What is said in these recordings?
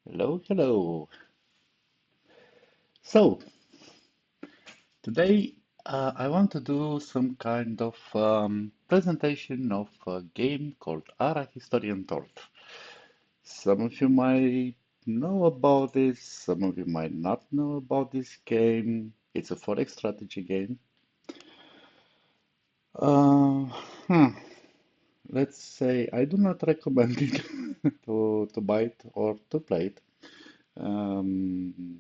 Hello, hello. So, today I want to do some kind of presentation of a game called ARA History Untold. Some of you might know about this, some of you might not know about this game. It's a forex strategy game. Uh, hmm, let's say I do not recommend it to buy it or to play it. Um,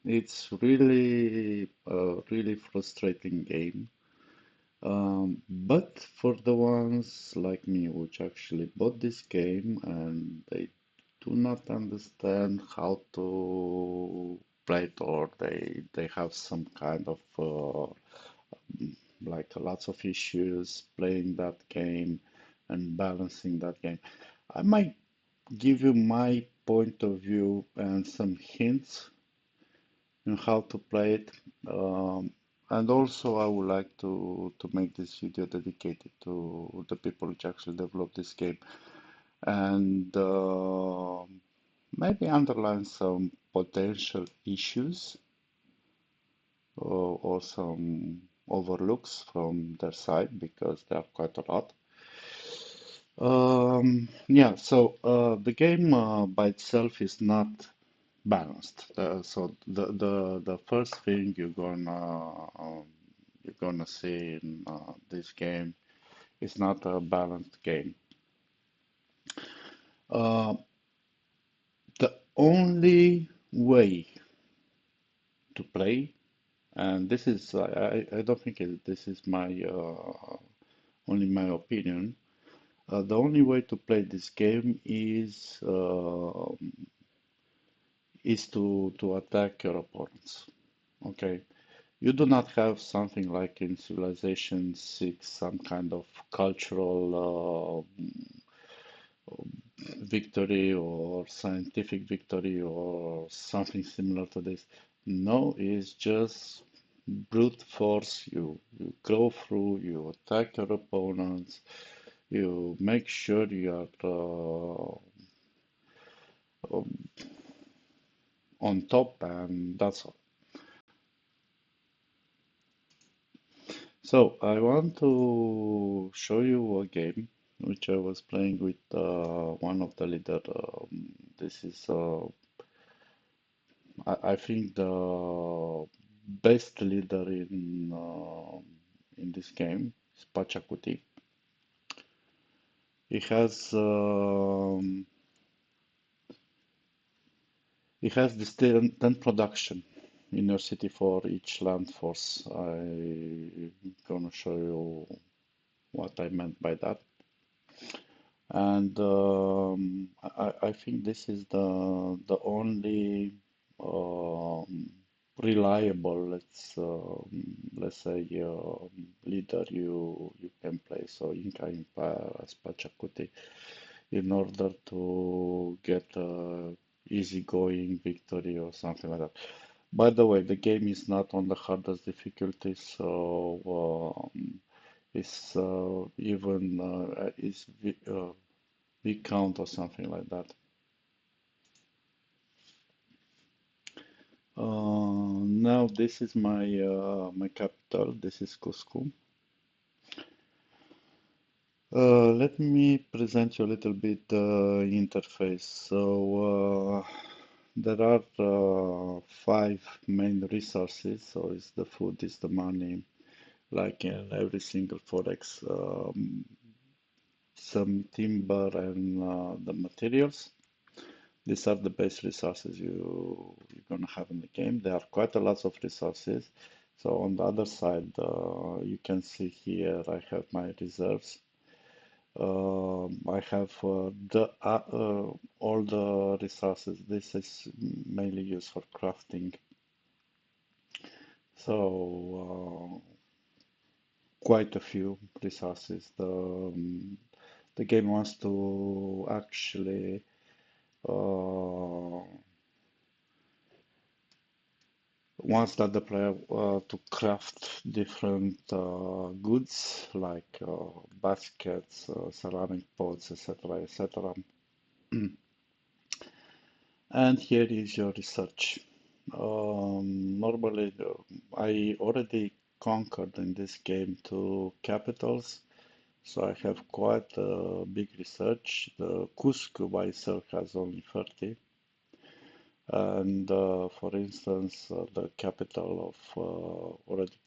it's really a really frustrating game. But for the ones like me which actually bought this game and they do not understand how to play it, or they have some kind of like lots of issues playing that game and balancing that game, I might give you my point of view and some hints on how to play it. Um, and also, I would like to make this video dedicated to the people which actually developed this game and maybe underline some potential issues or some overlooks from their side because there are quite a lot. Yeah, so the game by itself is not balanced. So the first thing you're gonna see in this game is not a balanced game. Uh, the only way to play, and this is I don't think this is my only my opinion. The only way to play this game is to attack your opponents. Okay. You do not have something like in Civilization 6, some kind of cultural victory or scientific victory or something similar to this. No, it's just brute force. You go through, you attack your opponents, you make sure you are on top, and that's all. So I want to show you a game which I was playing with one of the leader. This is I think the best leader in this game is Pachacuti. He has this 10 production in your city for each land force. I'm gonna show you what I meant by that. And I think this is the only um, reliable, let's say, leader you can play. So Inca Empire as Pachacuti in order to get easygoing victory or something like that. By the way, the game is not on the hardest difficulty, so it's even is big count or something like that. Now this is my capital. This is Cusco. Let me present you a little bit the interface. So there are five main resources. So it's the food, it's the money, like in every single forex, some timber and the materials. These are the base resources you're gonna have in the game. There are quite a lot of resources. So on the other side, you can see here I have my reserves. I have all the resources. This is mainly used for crafting. So quite a few resources. The game wants to actually uh, wants that the player to craft different goods like baskets, ceramic pots, etc., etc. And here is your research. Normally, I already conquered in this game two capitals, so I have quite a big research. The Cusco by itself has only 30, and for instance, the capital of already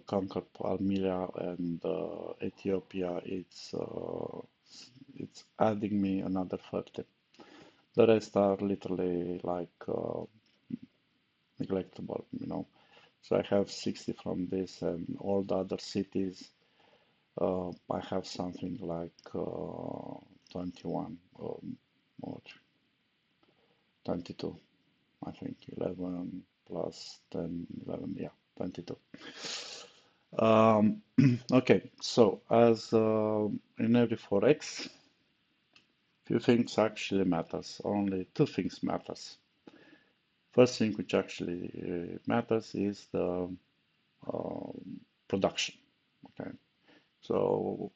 conquered Palmyra and Ethiopia, it's adding me another 30. The rest are literally like neglectable, you know. So I have 60 from this, and all the other cities, I have something like 21 or 22, I think 11 plus 10, 11, yeah, 22. Um, okay, so as in every 4x, few things actually matters. Only two things matters. First thing which actually matters is the uh, production. Okay, so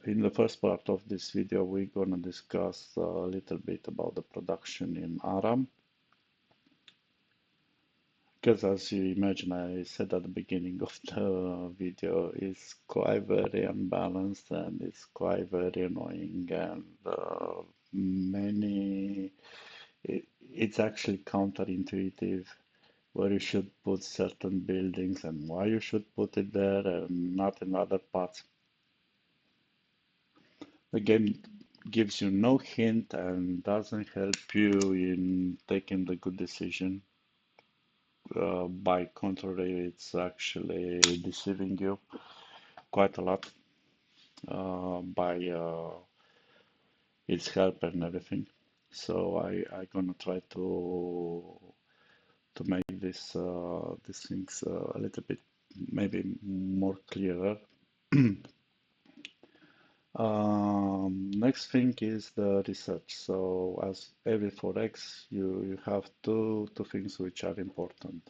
in the first part of this video, we're gonna discuss a little bit about the production in ARA, because as you imagine, I said at the beginning of the video, it's quite very unbalanced and it's quite very annoying, and many it's actually counterintuitive where you should put certain buildings and why you should put it there and not in other parts. The game gives you no hint and doesn't help you in taking the good decision. By contrary, it's actually deceiving you quite a lot by its help and everything. So I gonna try to make this these things a little bit maybe more clearer. Next thing is the research. So as every 4x, you have two things which are important.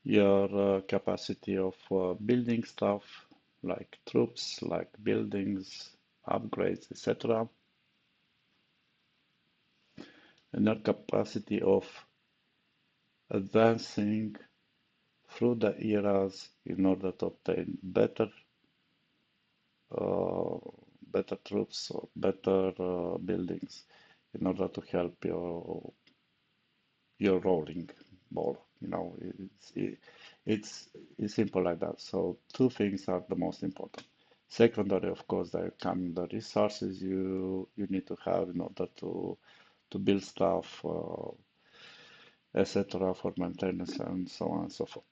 Your capacity of building stuff, like troops, like buildings, upgrades, etc. And your capacity of advancing through the eras in order to obtain uh, better troops or better buildings in order to help your rolling ball. You know, it's simple like that. So two things are the most important. Secondary, of course, there come the resources you need to have in order to build stuff, etc., for maintenance and so on and so forth.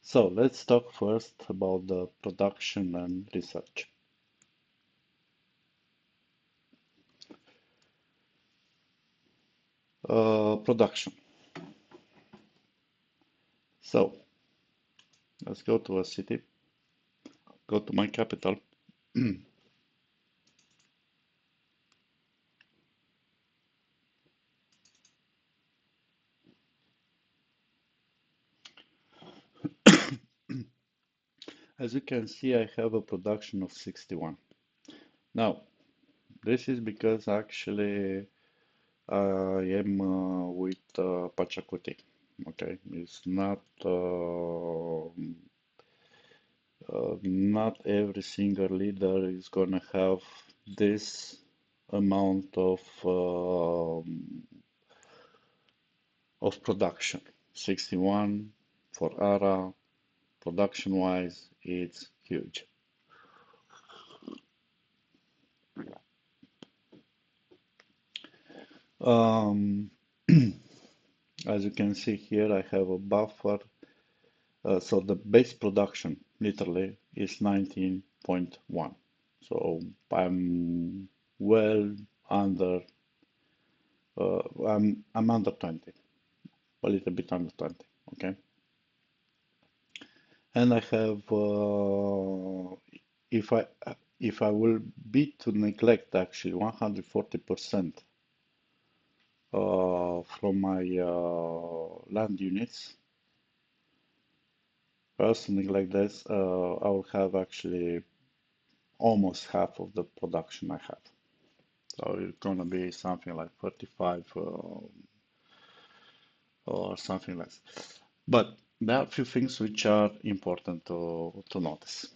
So let's talk first about the production and research. Production. So let's go to a city, go to my capital. As you can see, I have a production of 61. Now, this is because actually I am with Pachacuti. Okay, it's not every single leader is gonna have this amount of production. 61 for ARA, production-wise, it's huge. Um, as you can see here, I have a buffer. So the base production literally is 19.1. So I'm well under, I'm under 20, a little bit under 20. Okay. And I have, if I if I will be to neglect actually 140% from my land units, something like this, I will have actually almost half of the production I have. So it's gonna be something like 35 or something less. But there are a few things which are important to notice.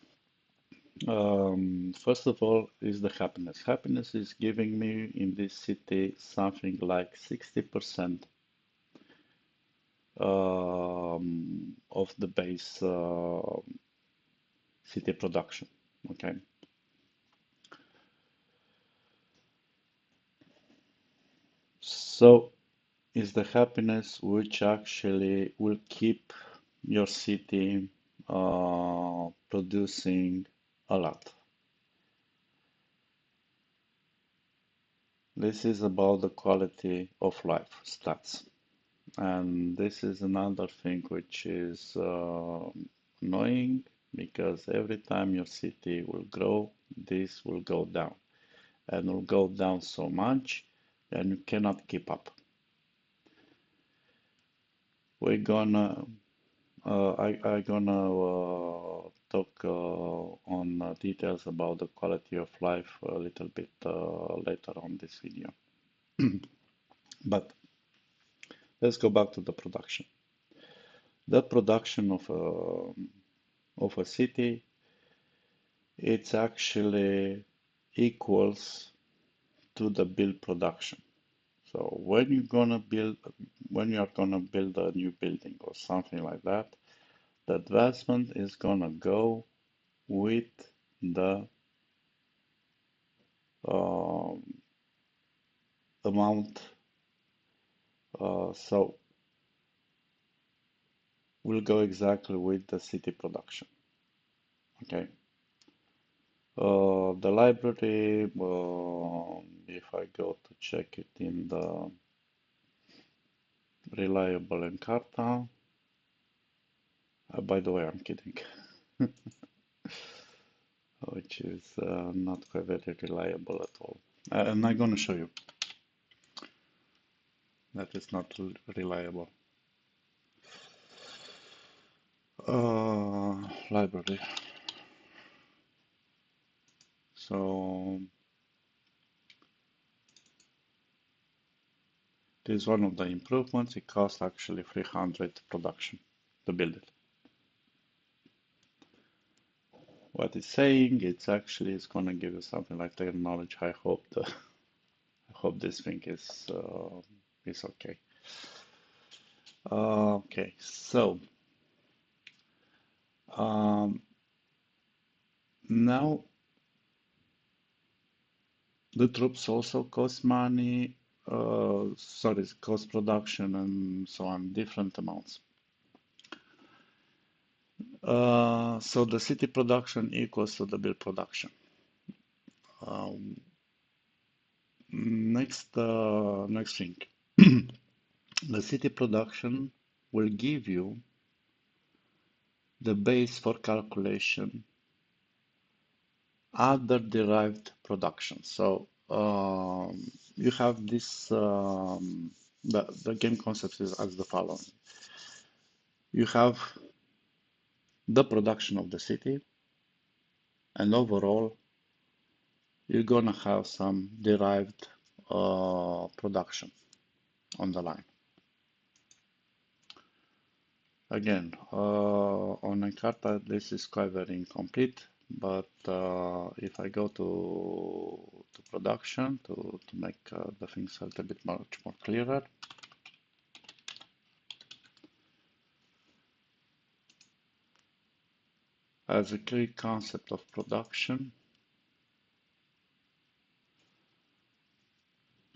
First of all, is the happiness. Happiness is giving me in this city something like 60% of the base city production. Okay, so is the happiness which actually will keep your city producing a lot. This is about the quality of life stats. And this is another thing which is annoying because every time your city will grow, this will go down and will go down so much and you cannot keep up. We're gonna, I gonna talk on details about the quality of life a little bit later on this video. But let's go back to the production. The production of a city, it's actually equals to the build production. So when you are gonna build a new building or something like that, the advancement is gonna go with the uh, amount. So will go exactly with the city production. Okay. The library, if I go to check it in the reliable Encarta, by the way, I'm kidding, which is not quite very reliable at all. And I'm gonna show you that it's not reliable. Library. So this is one of the improvements. It costs actually 300 production to build it. What it's saying, it's gonna give you something like technical knowledge. I hope this thing is okay. Okay, so um, now the troops also cost money. Sorry, cost production and so on, different amounts. So the city production equals to the build production. Um, next thing, the city production will give you the base for calculation other derived production. So you have this, the game concept is as the following. You have the production of the city, and overall, you're gonna have some derived production on the line. Again, on Encarta, this is quite very incomplete, but if I go to production to make the things a little bit much more clearer, as a key concept of production,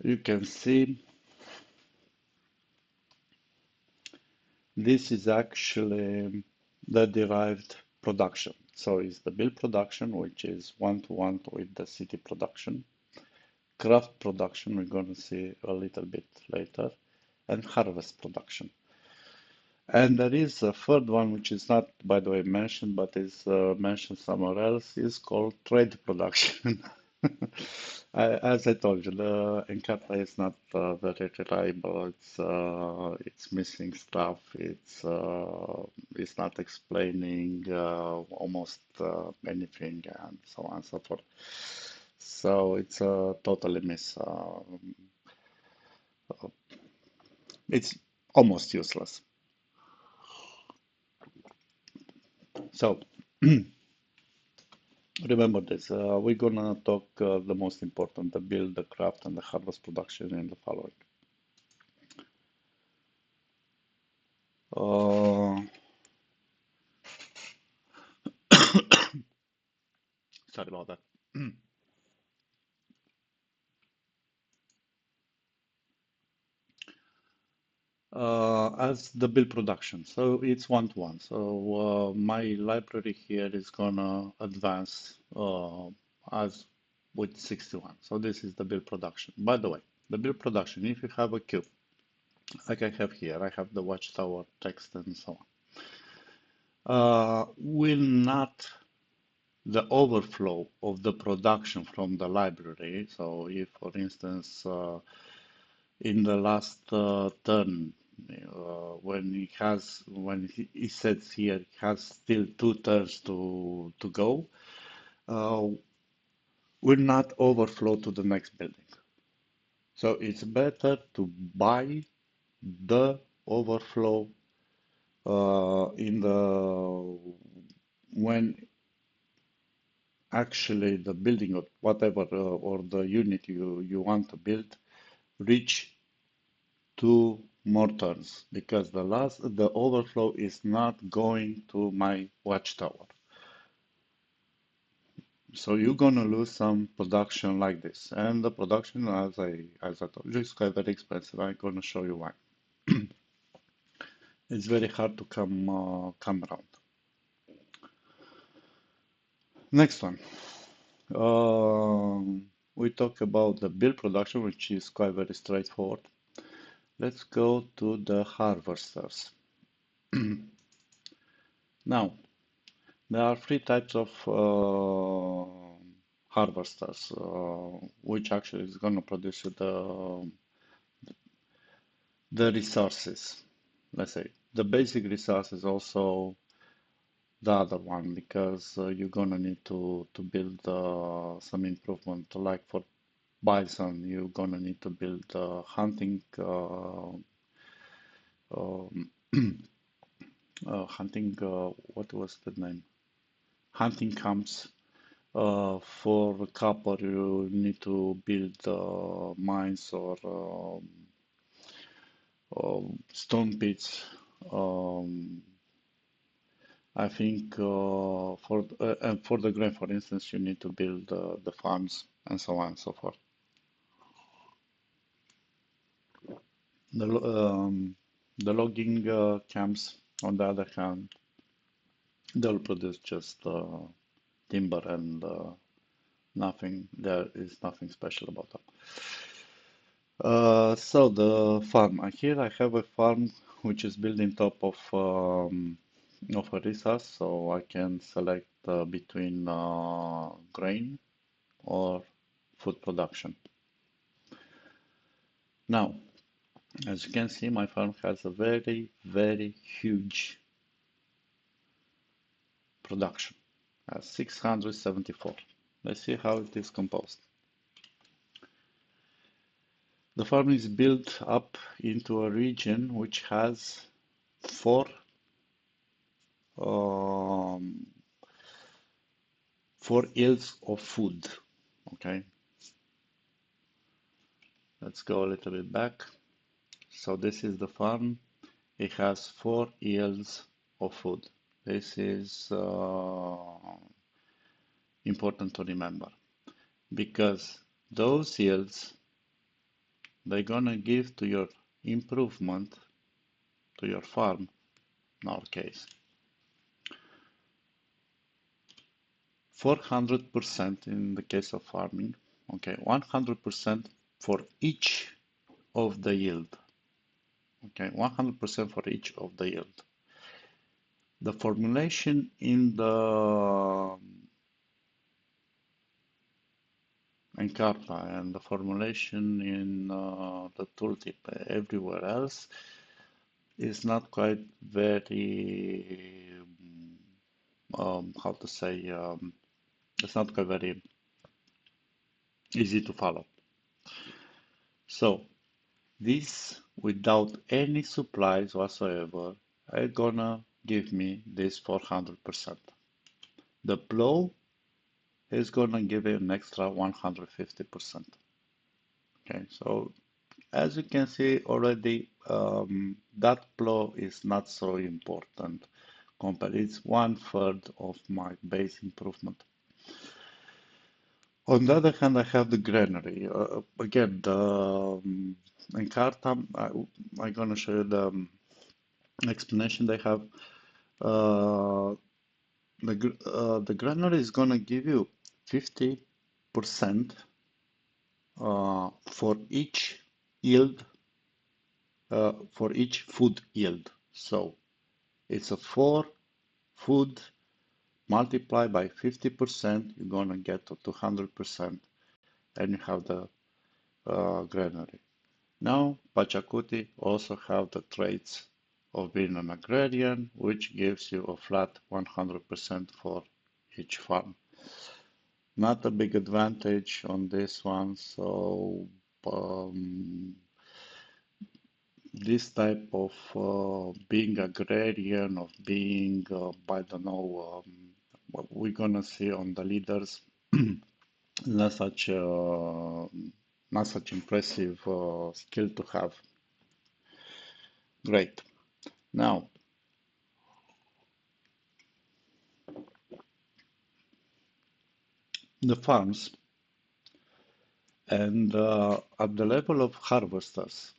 you can see this is actually the derived production. So it's the build production, which is one-to-one with the city production. Craft production, we're going to see a little bit later, and harvest production. And there is a third one, which is not, by the way, mentioned, but is mentioned somewhere else, is called trade production. As I told you, the Encarta is not very reliable. It's missing stuff. It's not explaining almost anything, and so on and so forth. So it's a totally miss. It's almost useless. So remember this. We're gonna talk the most important: the build, the craft, and the harvest production in the following. Uh, Sorry about that. As the build production, so it's one-to-one. So my library here is gonna advance as with 61. So this is the build production. By the way, the build production, if you have a cube, like I have here, I have the watchtower text and so on, will not the overflow of the production from the library. So if, for instance, in the last turn, when he says here he has still 2 turns to go, uh, will not overflow to the next building. So it's better to buy the overflow in the when actually the building or whatever or the unit you want to build reach 2 more turns, because the overflow is not going to my watchtower. So you're gonna lose some production like this, and the production, as I told you, is quite very expensive. I'm gonna show you why. It's very hard to come around. Next one. We talk about the build production, which is quite very straightforward. Let's go to the harvesters. Now, there are 3 types of harvesters, which actually is going to produce you the resources. Let's say the basic resource is also the other one, because you're going to need to build some improvement. Like for bison, you're going to need to build um, what was the name? Hunting camps. For copper, you need to build mines or stone pits. Um, I think and for the grain, for instance, you need to build the farms and so on and so forth. The logging camps, on the other hand, they'll produce just timber and nothing. There is nothing special about that. So the farm. Here I have a farm which is built on top of a resource, so I can select between grain or food production. Now, as you can see, my farm has a very, very huge production, 674. Let's see how it is composed. The farm is built up into a region which has four um, 4 yields of food. Okay, let's go a little bit back. So this is the farm. It has 4 yields of food. This is important to remember, because those yields, they're gonna give to your improvement to your farm, in our case, 400% in the case of farming. Okay, 100% for each of the yield. Okay, 100% for each of the yield. The formulation in the Encarta and the formulation in the tooltip everywhere else is not quite very, how to say, it's not quite very easy to follow. So this, without any supplies whatsoever, are gonna give me this 400%. The plow is gonna give it an extra 150%. Okay, so as you can see already, that plow is not so important compared. It's 1/3 of my base improvement. On the other hand, I have the granary. Again, in Carta, I'm gonna show you the explanation they have. Uh, the granary is gonna give you 50% for each yield, for each food yield. So it's a 4 food multiplied by 50%, you're gonna get to 200%, and you have the granary. Now, Pachacuti also have the traits of being an agrarian, which gives you a flat 100% for each farm. Not a big advantage on this one, so this type of being agrarian, of being, I don't know, what we're gonna see on the leaders, not such not such impressive skill to have. Great. Now, the farms and at the level of harvesters,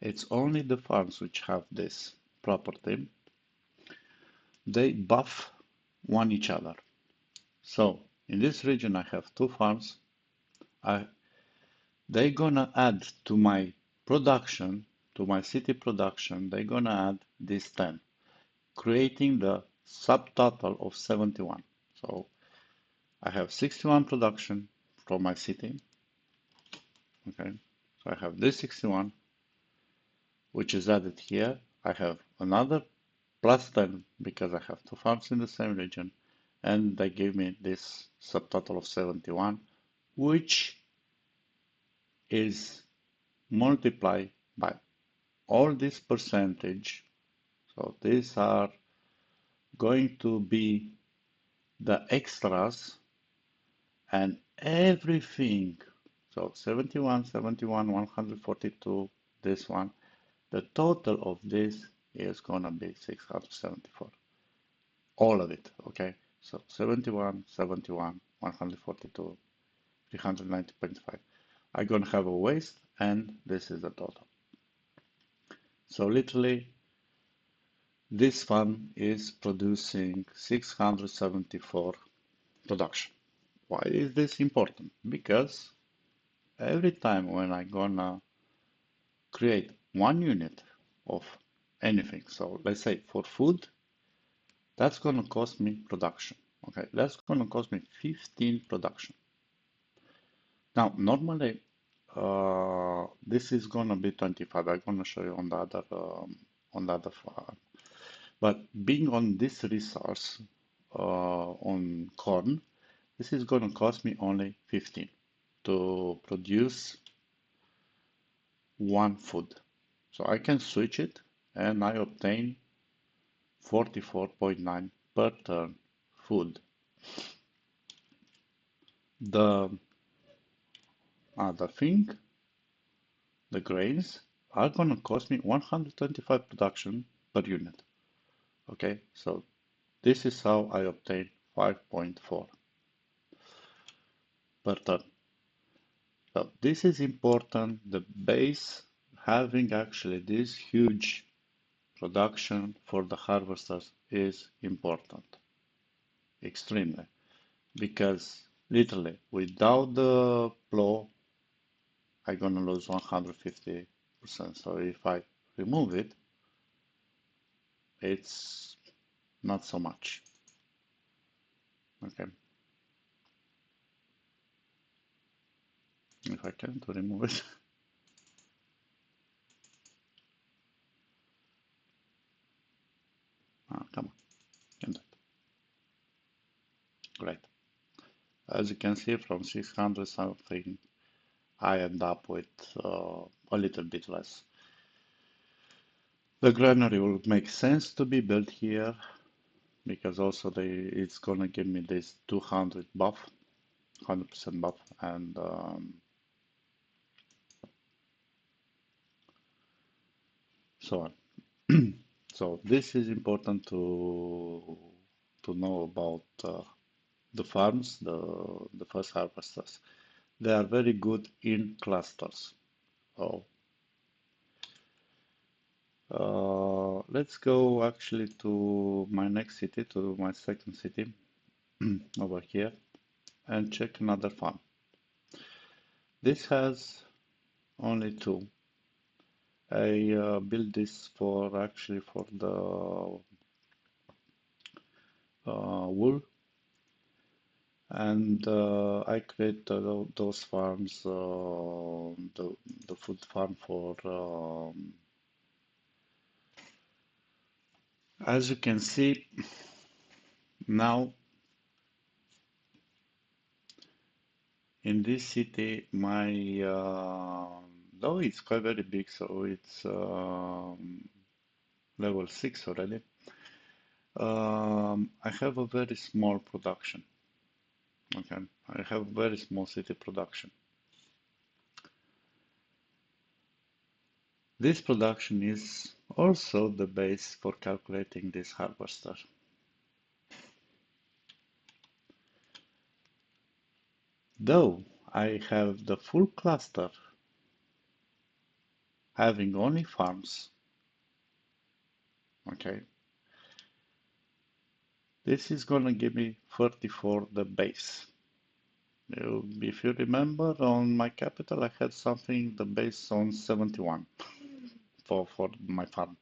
it's only the farms which have this property. They buff one each other. So in this region, I have two farms. They're gonna add to my production, to my city production, they're gonna add this 10, creating the subtotal of 71. So I have 61 production from my city. Okay, so I have this 61, which is added here. I have another plus 10 because I have two farms in the same region, and they give me this subtotal of 71, which is multiplied by all this percentage. So these are going to be the extras and everything. So 71, 71, 142, this one. The total of this is gonna be 674. All of it, okay? So 71, 71, 142, 390.5. I'm gonna have a waste, and this is the total. So literally, this one is producing 674 production. Why is this important? Because every time when I'm gonna create one unit of anything, so let's say for food, that's gonna cost me production. Okay, that's gonna cost me 15 production. Now, normally, this is gonna be 25. I'm gonna show you on the other farm. But being on this resource, on corn, this is gonna cost me only 15 to produce one food. So I can switch it and I obtain 44.9 per turn food. The other thing, the grains, are gonna cost me 125 production per unit. Okay, so this is how I obtain 5.4 per ton. So this is important. The base having actually this huge production for the harvesters is important, extremely, because literally without the plow, I'm gonna lose 150%. So if I remove it, it's not so much. Okay, if I can to remove it. Come on, can do it. Great. As you can see, from 600 something, I end up with a little bit less. The granary will make sense to be built here because also it's gonna give me this 200 buff, 100% buff, and so on. So this is important to know about the farms, the first harvesters. They are very good in clusters. So let's go actually to my next city, to my second city over here, and check another farm. This has only two. I built this for actually for the wool, and I create those farms, the food farm for. As you can see now in this city, my though it's quite very big, so it's level 6 already. I have a very small production. Okay, I have very small city production. This production is also the base for calculating this harvester. Though I have the full cluster having only farms, okay, this is gonna give me 34 the base. If you remember, on my capital I had something the base on 71 for my farm.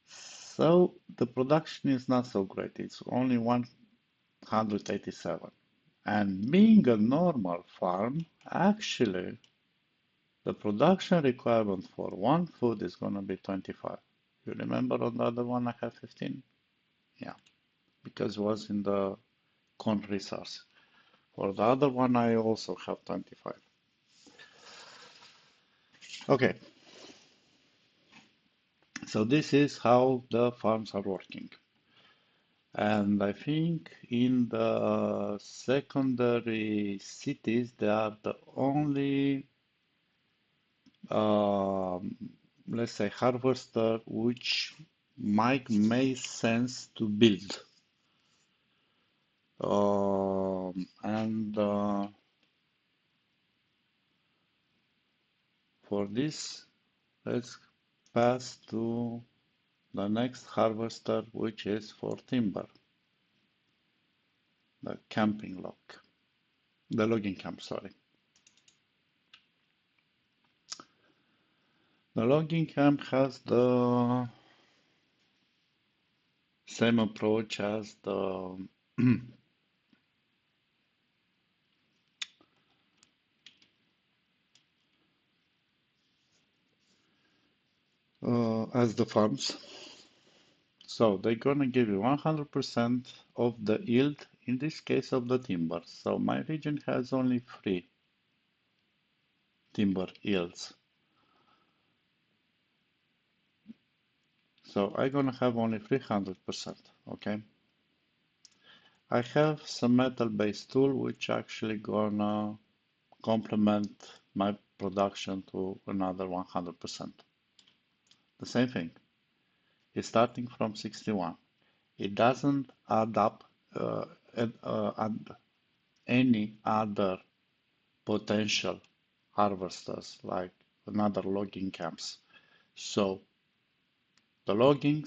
So the production is not so great. It's only 187. And being a normal farm, actually the production requirement for one food is gonna be 25. You remember on the other one I have 15? Yeah, because it was in the corn resource. For the other one I also have 25. Okay, so this is how the farms are working. And I think in the secondary cities, they are the only, um, let's say, harvester which might make sense to build. And for this, let's pass to the next harvester, which is for timber, the camping log, the logging camp, sorry. The logging camp has the same approach as the as the farms. So they're gonna give you 100% of the yield, in this case of the timber. So my region has only 3 timber yields. So I'm gonna have only 300%, okay? I have some metal-based tool which actually gonna complement my production to another 100%. The same thing. It's starting from 61. It doesn't add up add any other potential harvesters like another logging camps. So the logging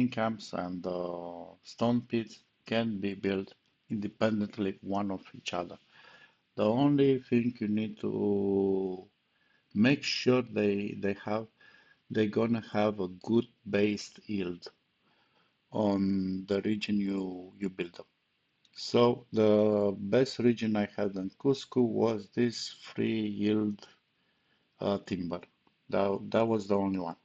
camps and the stone pits can be built independently one of each other. The only thing you need to make sure they're gonna have a good based yield on the region you build up. So the best region I had in Cusco was this free yield timber. That was the only one.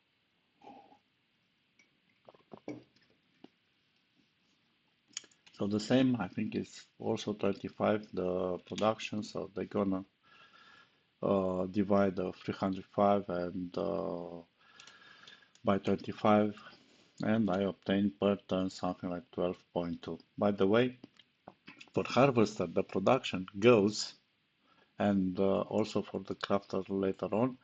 So the same, I think, is also 25, the production. So they're gonna divide the 305 and by 25, and I obtain per turn something like 12.2. By the way, for harvester, the production goes, and also for the crafter later on,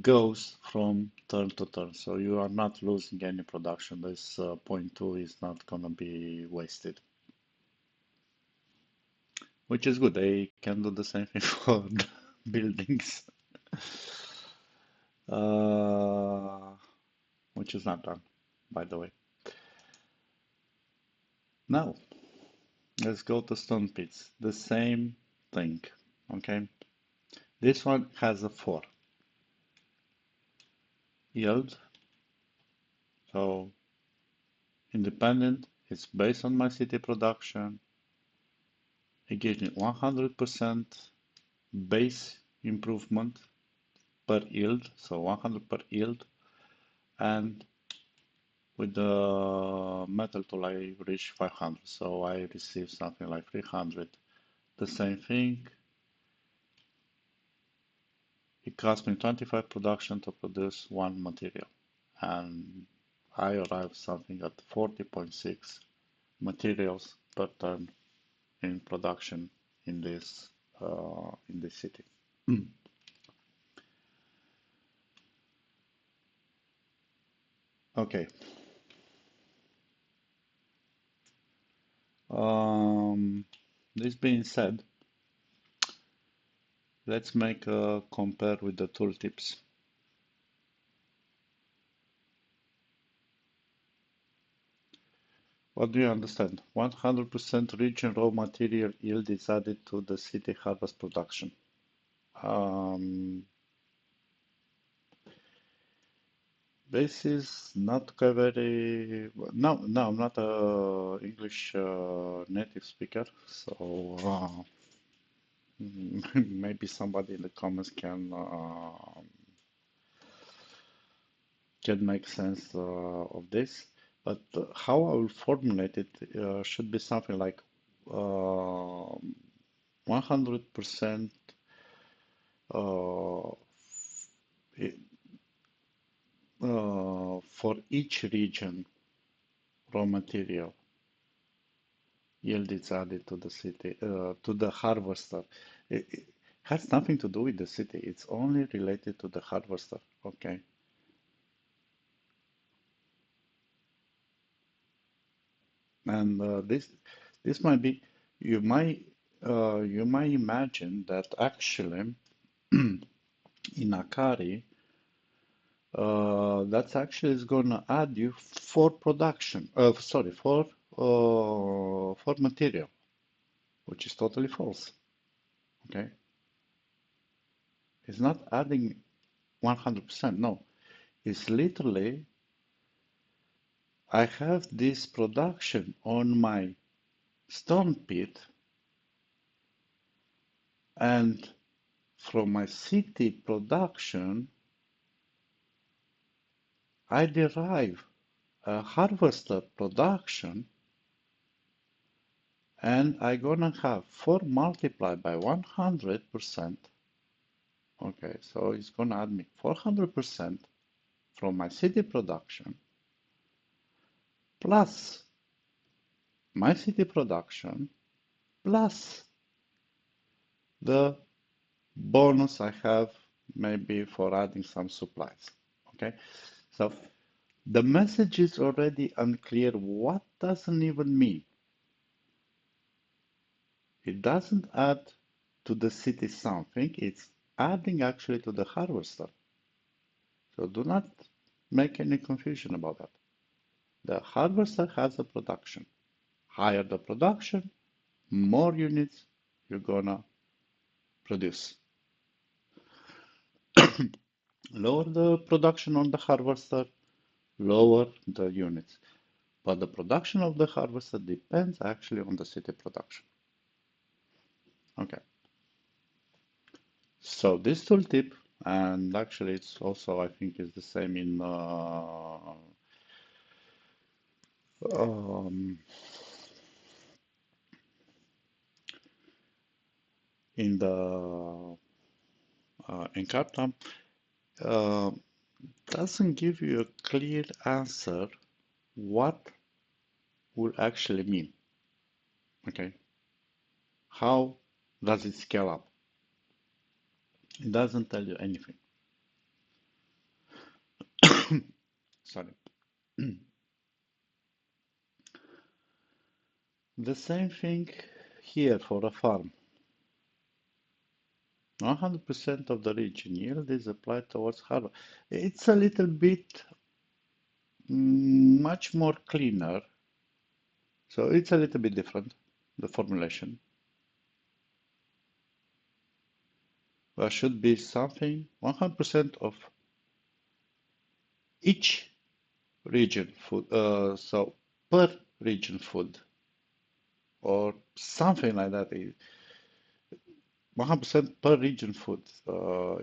goes from turn to turn. So you are not losing any production. This point 2 is not gonna be wasted, which is good. They can do the same thing for the buildings, uh, which is not done, by the way. Now, let's go to stone pits. The same thing, okay? This one has a 4 yield, so independent. It's based on my city production. It gives me 100% base improvement per yield, so 100 per yield, and with the metal tool I reach 500, so I receive something like 300. The same thing, it cost me 25 production to produce one material, and I arrive something at 40.6 materials per turn in production in this city. Okay. This being said, let's make a compare with the tooltips. What do you understand? 100% region raw material yield is added to the city harvest production. This is not very, no, I'm not a English native speaker, so maybe somebody in the comments can make sense of this. But how I will formulate it should be something like 100% uh, for each region raw material yield is added to the city, to the harvester. It has nothing to do with the city. It's only related to the harvester. Okay. And this might be, you might imagine that actually in Akari, that's actually is gonna add you for production, sorry, for material, which is totally false. Okay, it's not adding 100%. No, it's literally I have this production on my stone pit, and from my city production, I derive a harvester production, and I gonna have 4 multiplied by 100%. Okay, so it's gonna add me 400% from my city production plus my city production plus the bonus I have maybe for adding some supplies. Okay, so the message is already unclear. What doesn't even mean? It doesn't add to the city something, it's adding actually to the harvester. So do not make any confusion about that. The harvester has a production. Higher the production, more units you're gonna produce. Lower the production on the harvester, lower the units. But the production of the harvester depends actually on the city production. Okay. So this tooltip, and actually it's also, I think, is the same in um, in the Encarta uh, doesn't give you a clear answer what would actually mean. Okay, how does it scale up? It doesn't tell you anything. Sorry. The same thing here for a farm. 100% of the region yield is applied towards harvest. It's a little bit much more cleaner. So it's a little bit different, the formulation. There should be something 100% of each region food, so per region food or something like that. 100% per region food.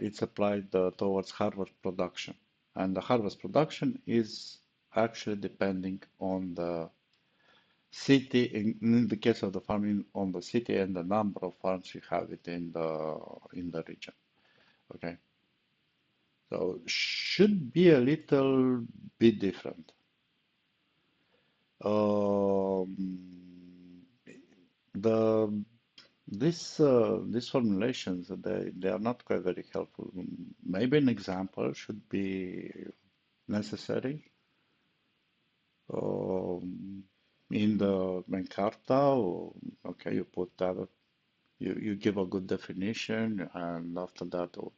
It's applied towards harvest production. And the harvest production is actually depending on the city, in the case of the farming, on the city and the number of farms you have it in the region. Okay, so should be a little bit different. The these formulations they are not quite very helpful. Maybe an example should be necessary um, in the Encarta. Or, okay, you put that. You give a good definition, and after that, or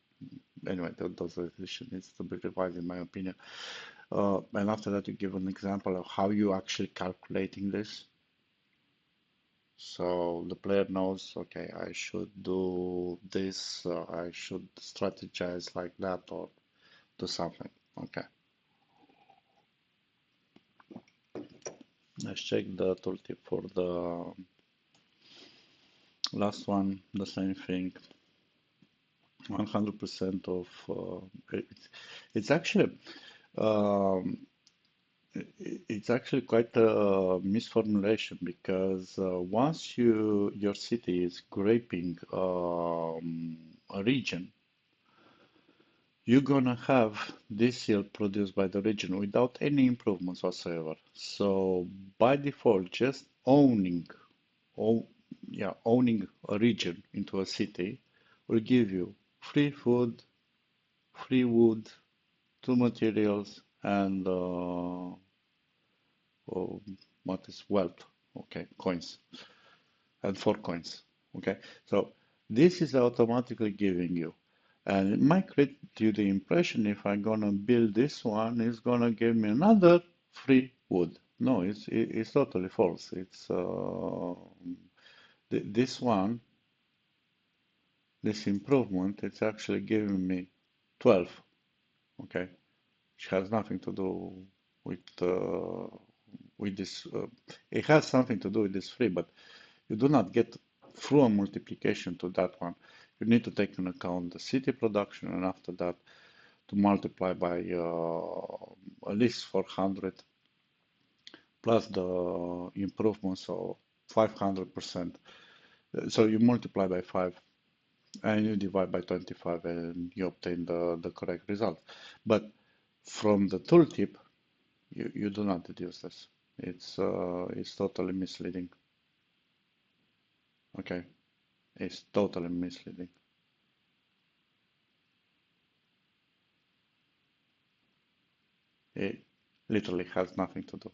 anyway, those definition needs to be revised, in my opinion. And after that, you give an example of how you actually calculating this. So the player knows, okay, I should do this, I should strategize like that, or do something. Okay, let's check the tooltip for the last one, the same thing. 100% of it's actually um, it's actually quite a misformulation because once your city is graping a region, you're gonna have this yield produced by the region without any improvements whatsoever. So by default, just oh, owning a region into a city will give you free food, free wood, two materials, and oh, what is wealth? Okay, coins and four coins. Okay, so this is automatically giving you, and it might create you the impression if I'm gonna build this one, it's gonna give me another free wood. No, it's totally false. It's this one, this improvement, it's actually giving me 12. Okay, which has nothing to do with this. It has something to do with this free, but you do not get through a multiplication to that one. You need to take into account the city production, and after that to multiply by at least 400 plus the improvement, so 500%. So you multiply by 5 and you divide by 25 and you obtain the correct result. But from the tooltip, you do not deduce this. It's totally misleading. Okay, it's totally misleading. It literally has nothing to do.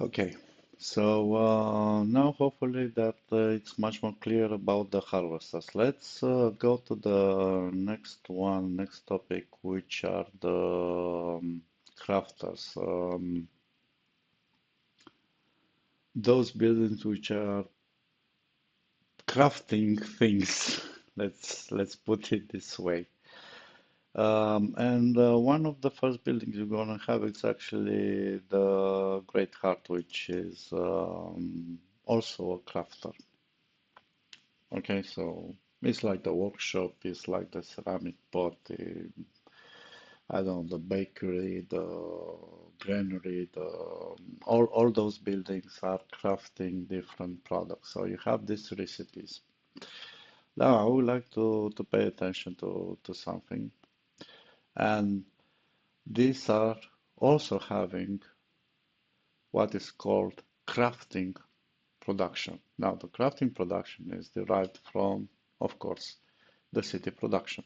Okay, so now hopefully that it's much more clear about the harvesters. Let's go to the next one, next topic, which are the crafters. Those buildings which are crafting things. Let's put it this way. And one of the first buildings you're gonna have is actually the Great Heart, which is also a crafter. Okay, so it's like the workshop, it's like the ceramic pot, I don't know, the bakery, granary, all those buildings are crafting different products. So you have these recipes. Now I would like to pay attention to something, and these are also having what is called crafting production. Now the crafting production is derived from, of course, the city production.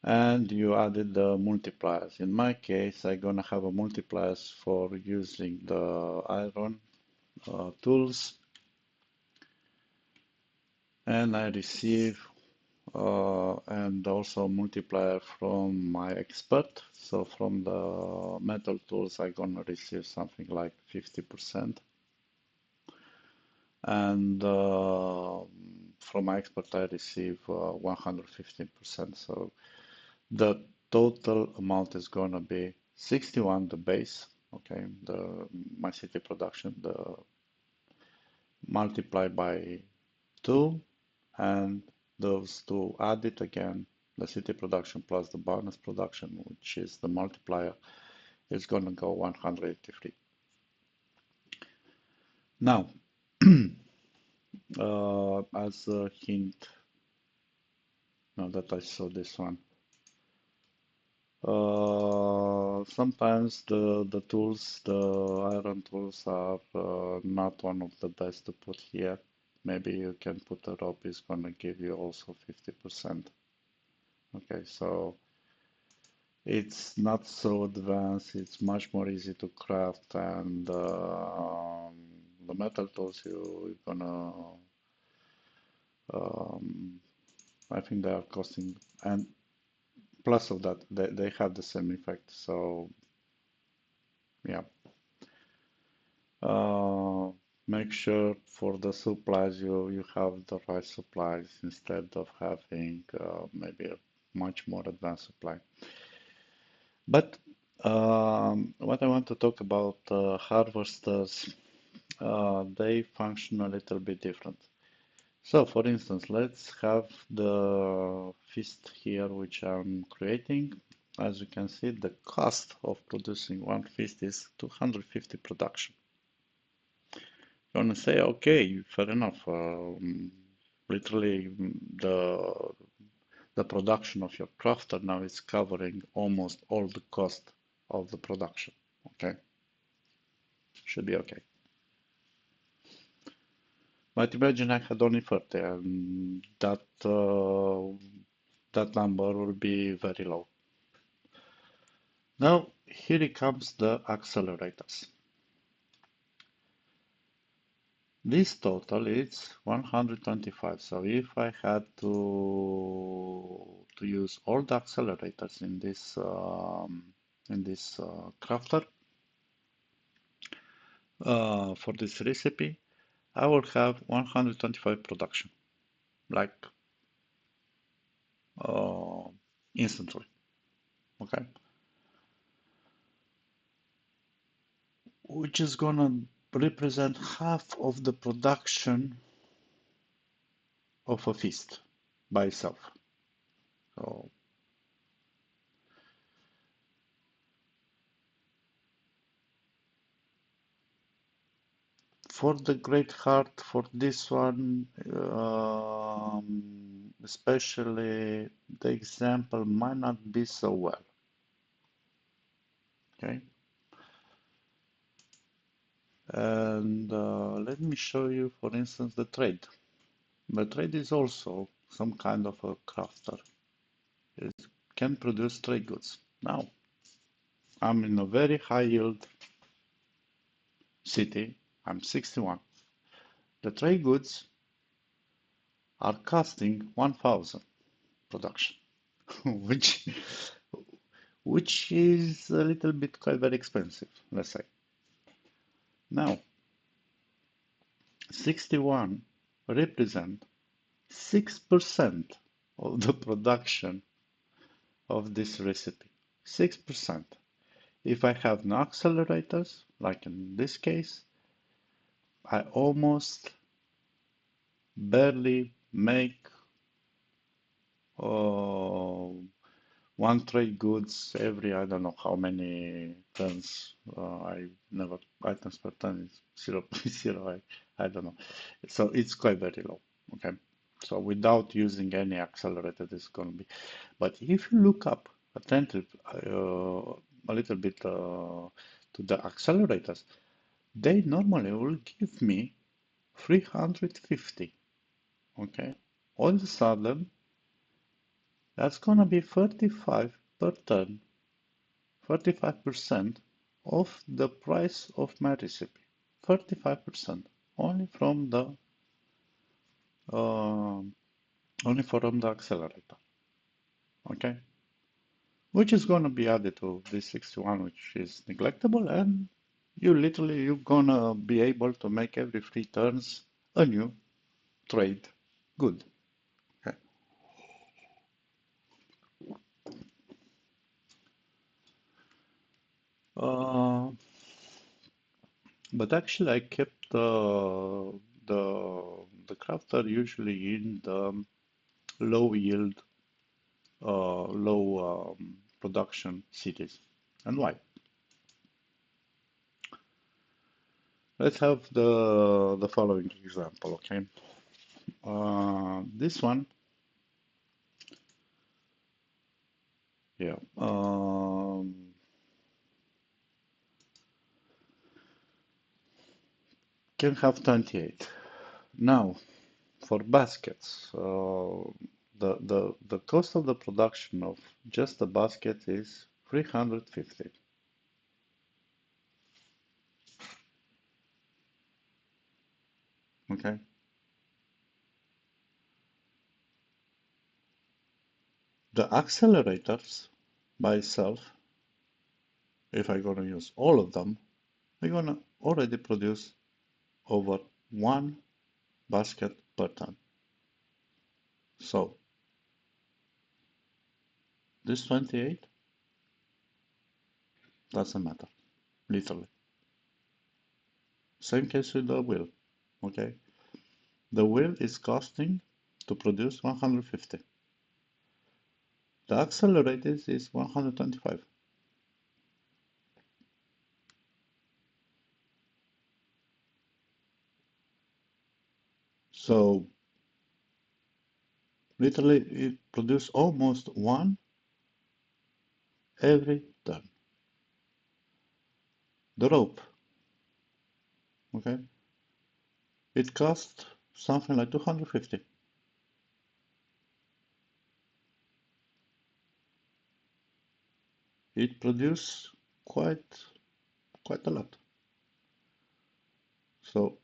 And you added the multipliers. In my case, I'm gonna have a multipliers for using the iron tools, and I receive and also multiplier from my expert. So from the metal tools, I'm gonna receive something like 50%, and from my expert, I receive 115%. So the total amount is gonna be 61, the base, okay, my city production, the multiplied by 2, and those two added again, the city production plus the bonus production, which is the multiplier, is gonna go 183. Now, as a hint, now that I saw this one, sometimes the tools, the iron tools are not one of the best to put here. Maybe you can put a rope, is gonna give you also 50%. Okay, so it's not so advanced, it's much more easy to craft, and the metal tools you're gonna, um, I think they are costing, and plus of that, they have the same effect, so yeah. Uh, Make sure for the supplies you have the right supplies instead of having maybe a much more advanced supply. But what I want to talk about harvesters, they function a little bit different. So for instance, let's have the feast here, which I'm creating. As you can see, the cost of producing one feast is 250 production. You're gonna say, okay, fair enough. Literally, the production of your crafter now is covering almost all the cost of the production. Okay, should be okay. But imagine I had only 30, and that number will be very low. Now here it comes the accelerators. This total is 125. So if I had to use all the accelerators in this crafter for this recipe, I will have 125 production, like uh, instantly. Okay, which is gonna represent half of the production of a feast by itself. So for the great heart, for this one, especially the example might not be so well. Okay, and let me show you, for instance, the trade. The trade is also some kind of a crafter. It can produce trade goods. Now, I'm in a very high yield city. I'm 61. The trade goods are costing 1,000 production, which is a little bit quite very expensive, let's say. Now, 61 represent 6% of the production of this recipe. 6%. If I have no accelerators, like in this case, I almost barely make uh, one trade goods every, I don't know how many tons. I never, items per ton is 0.0, I don't know. So it's quite very low. Okay. So without using any accelerator, this is going to be. But if you look up attentive, a little bit to the accelerators, they normally will give me 350. Okay. All of a sudden, that's going to be 35 per ton, 35% of the price of my recipe. 35% only from the uh, only from the accelerator. Okay. Which is going to be added to this 61, which is neglectable, and you're gonna be able to make every 3 turns a new trade good. Okay. Uh, but actually, I kept the crafter usually in the low yield, low production cities. And why? Let's have the following example. Okay. This one, yeah. Can have 28. Now, for baskets, the cost of the production of just a basket is 350. Okay. The accelerators by itself, if I'm gonna use all of them, I'm gonna already produce over one basket per ton. So this 28 doesn't matter, literally. Same case with the wheel. Okay. The wheel is costing to produce 150. The accelerator is 125. So literally it produces almost one every turn. The rope, okay, it costs something like 250. It produces quite a lot. So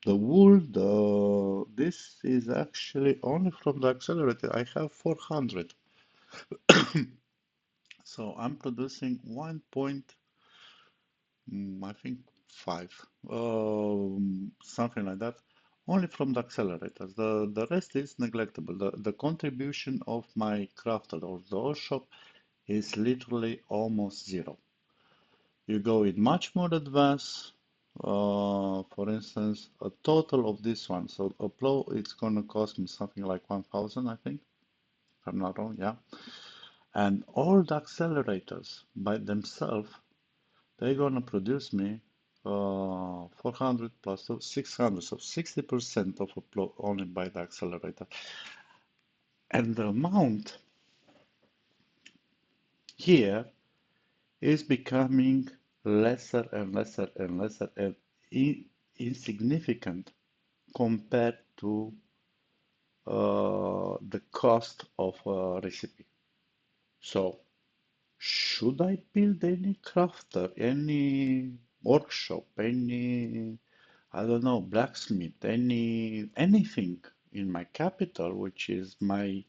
the wool, the this is actually only from the accelerator. I have 400. So I'm producing 1 point, I think 5, something like that, only from the accelerators. The rest is neglectable. The contribution of my crafted or the workshop is literally almost zero. You go in much more advanced. For instance, a total of this one. So a plow, it's gonna cost me something like 1,000, I think, if I'm not wrong. Yeah. And all the accelerators by themselves, they're gonna produce me 400 plus 600, so 60% of a plot only by the accelerator. And the amount here is becoming lesser and lesser and lesser and insignificant compared to the cost of a recipe. So, should I build any crafter, any workshop, any, I don't know, blacksmith, anything in my capital, which is my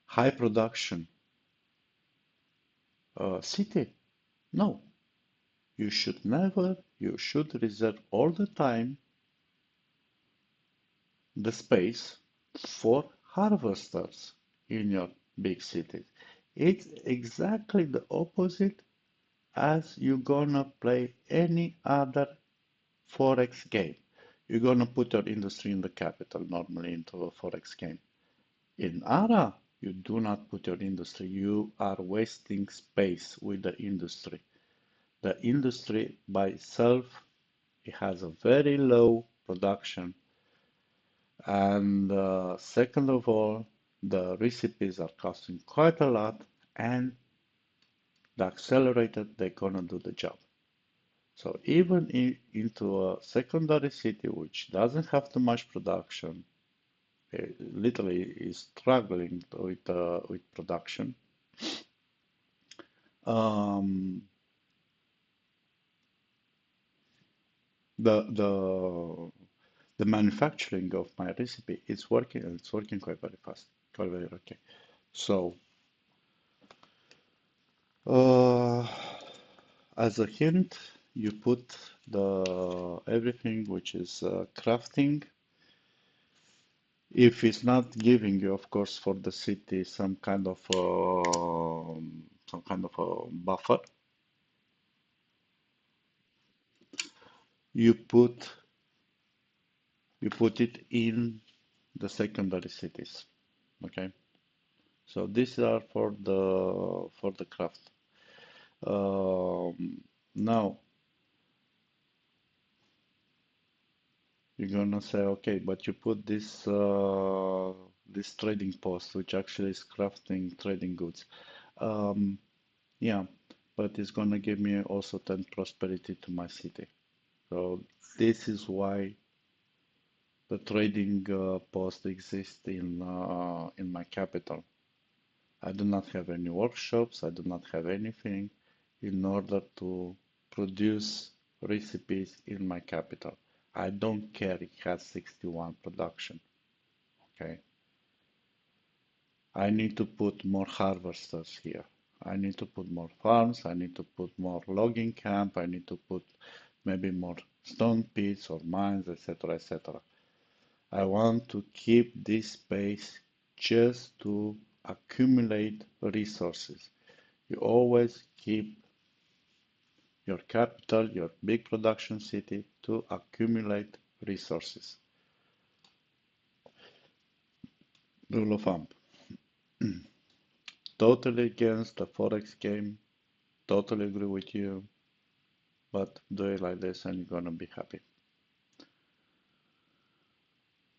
high production city? No, you should never, you should reserve all the time the space for harvesters in your big cities. It's exactly the opposite as you're gonna play any other Forex game. You're gonna put your industry in the capital normally into a Forex game. In ARA, You do not put your industry. You are wasting space with the industry. The industry by itself, it has a very low production. And second of all, the recipes are costing quite a lot, and the accelerator, they're gonna do the job. So even into a secondary city which doesn't have too much production, literally is struggling with production. Um, the the manufacturing of my recipe is working, and it's working quite very fast, quite very okay. So uh, as a hint, you put the everything which is crafting. If it's not giving you, of course, for the city some kind of a buffer, you put you put it in the secondary cities. Okay, so these are for the craft. Now you're gonna say, okay, but you put this trading post, which actually is crafting trading goods. Um, yeah, but it's gonna give me also 10 prosperity to my city. So this is why the trading post exists in my capital. I do not have any workshops. I do not have anything in order to produce recipes in my capital. I don't care it has 61 production. Okay. I need to put more harvesters here. I need to put more farms. I need to put more logging camp. I need to put maybe more stone pits or mines, etc., etc. I want to keep this space just to accumulate resources. You always keep your capital, your big production city to accumulate resources. Rule of thumb. Totally against the Forex game. Totally agree with you. But do it like this and you're gonna be happy.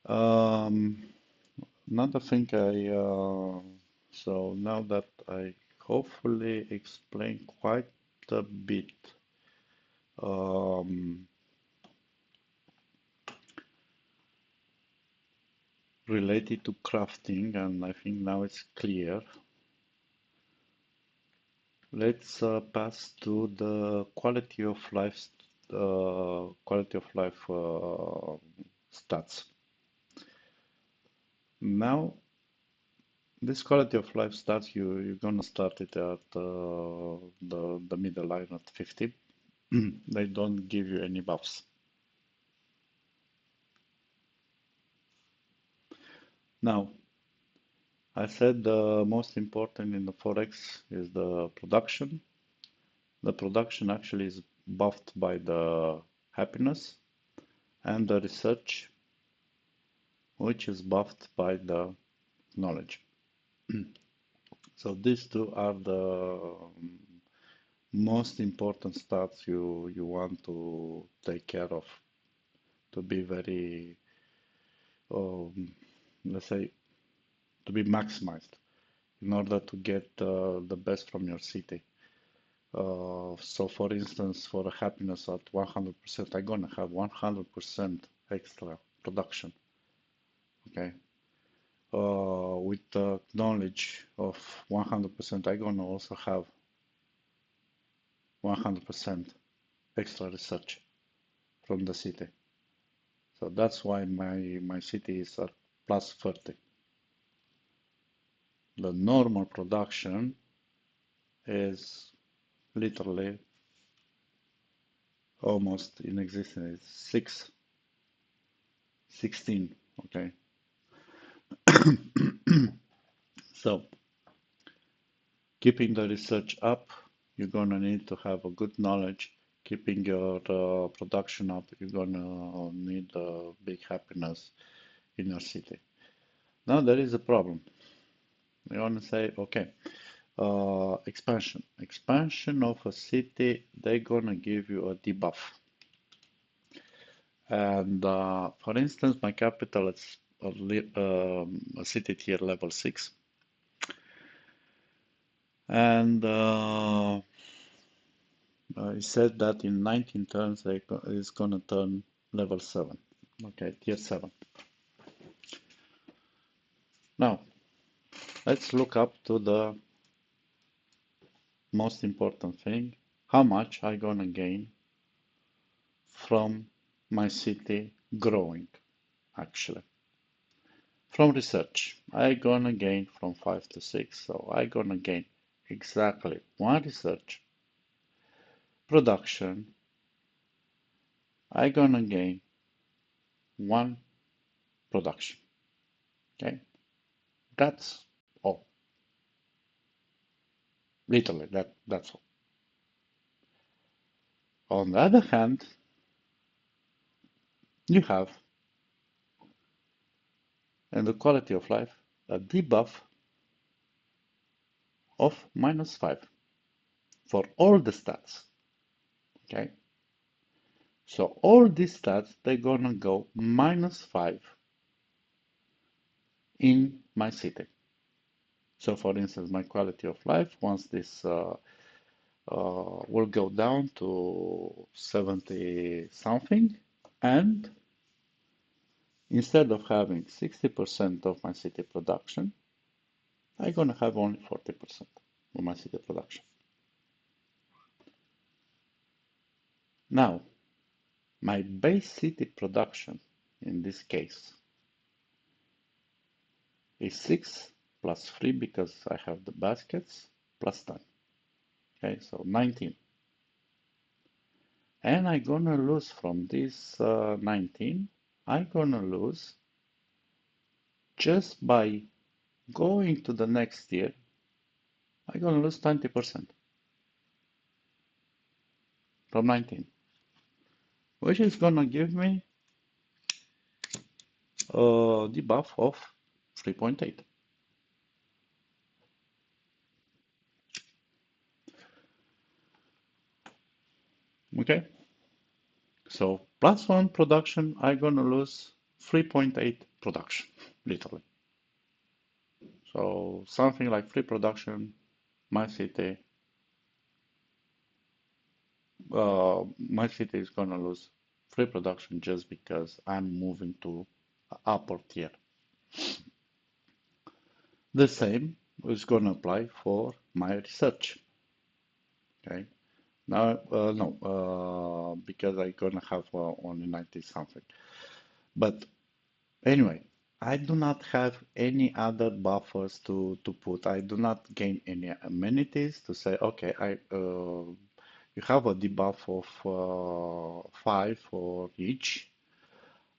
Um, Another thing so now that I hopefully explained quite a bit um, related to crafting, and I think now it's clear. Let's pass to the quality of life stats. Now, this quality of life stats, you're gonna start it at the middle line at 50. They don't give you any buffs. Now, I said the most important in the Forex is the production. The production actually is buffed by the happiness, and the research, which is buffed by the knowledge. So these two are the most important stats you want to take care of to be very, um, let's say, to be maximized in order to get the best from your city. So for instance, for a happiness at 100%, I'm gonna have 100% extra production. Okay. With the knowledge of 100%, I'm gonna also have 100% extra research from the city. So that's why my city is at plus 30. The normal production is literally almost in existence. It's 16. Okay. So keeping the research up, you're gonna need to have a good knowledge. Keeping your production up, you're gonna need big happiness in your city. Now there is a problem. You want to say, okay, expansion of a city, they're gonna give you a debuff. And for instance, my capital is a city tier level 6. And it said that in 19 turns it's gonna turn level 7. Okay, tier 7. Now, let's look up to the most important thing. How much I gonna gain from my city growing, actually. From research, I gonna gain from 5 to 6, so I gonna gain exactly one research. Production, I gonna gain one production. Okay, that's all. Literally, that's all. On the other hand, you have in the quality of life a debuff of -5 for all the stats. Okay, so all these stats they're gonna go -5 in my city. So for instance, my quality of life, once this will go down to 70 something, and instead of having 60% of my city production, I'm gonna have only 40% of my city production. Now, my base city production in this case is 6 plus 3 because I have the baskets plus 10. Okay, so 19. And I'm gonna lose from this 19, I'm gonna lose just by going to the next year, I'm gonna lose 20% from 19, which is gonna give me a debuff of 3.8. Okay, so plus 1 production, I'm gonna lose 3.8 production, literally. So something like 3 production, my city, my city is gonna lose 3 production just because I'm moving to upper tier. The same is gonna apply for my research. Okay. Now, no, because I'm gonna have only 90 something. But anyway, I do not have any other buffers to put. I do not gain any amenities to say, okay, you have a debuff of 5 for each,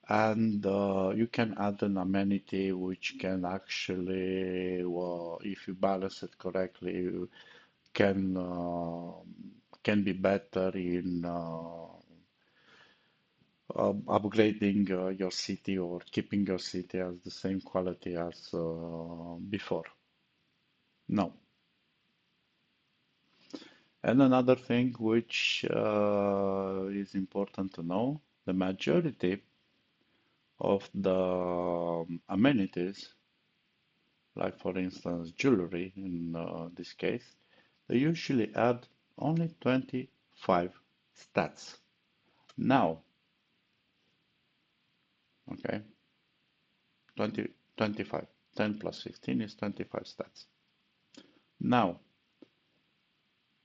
and you can add an amenity which can actually, well, if you balance it correctly, can uh, can be better in upgrading your city or keeping your city as the same quality as before. No. And another thing which is important to know, the majority of the amenities, like for instance jewelry in this case, they usually add only 25 stats. Now, okay, 20, 25. 10 plus 15 is 25 stats. Now,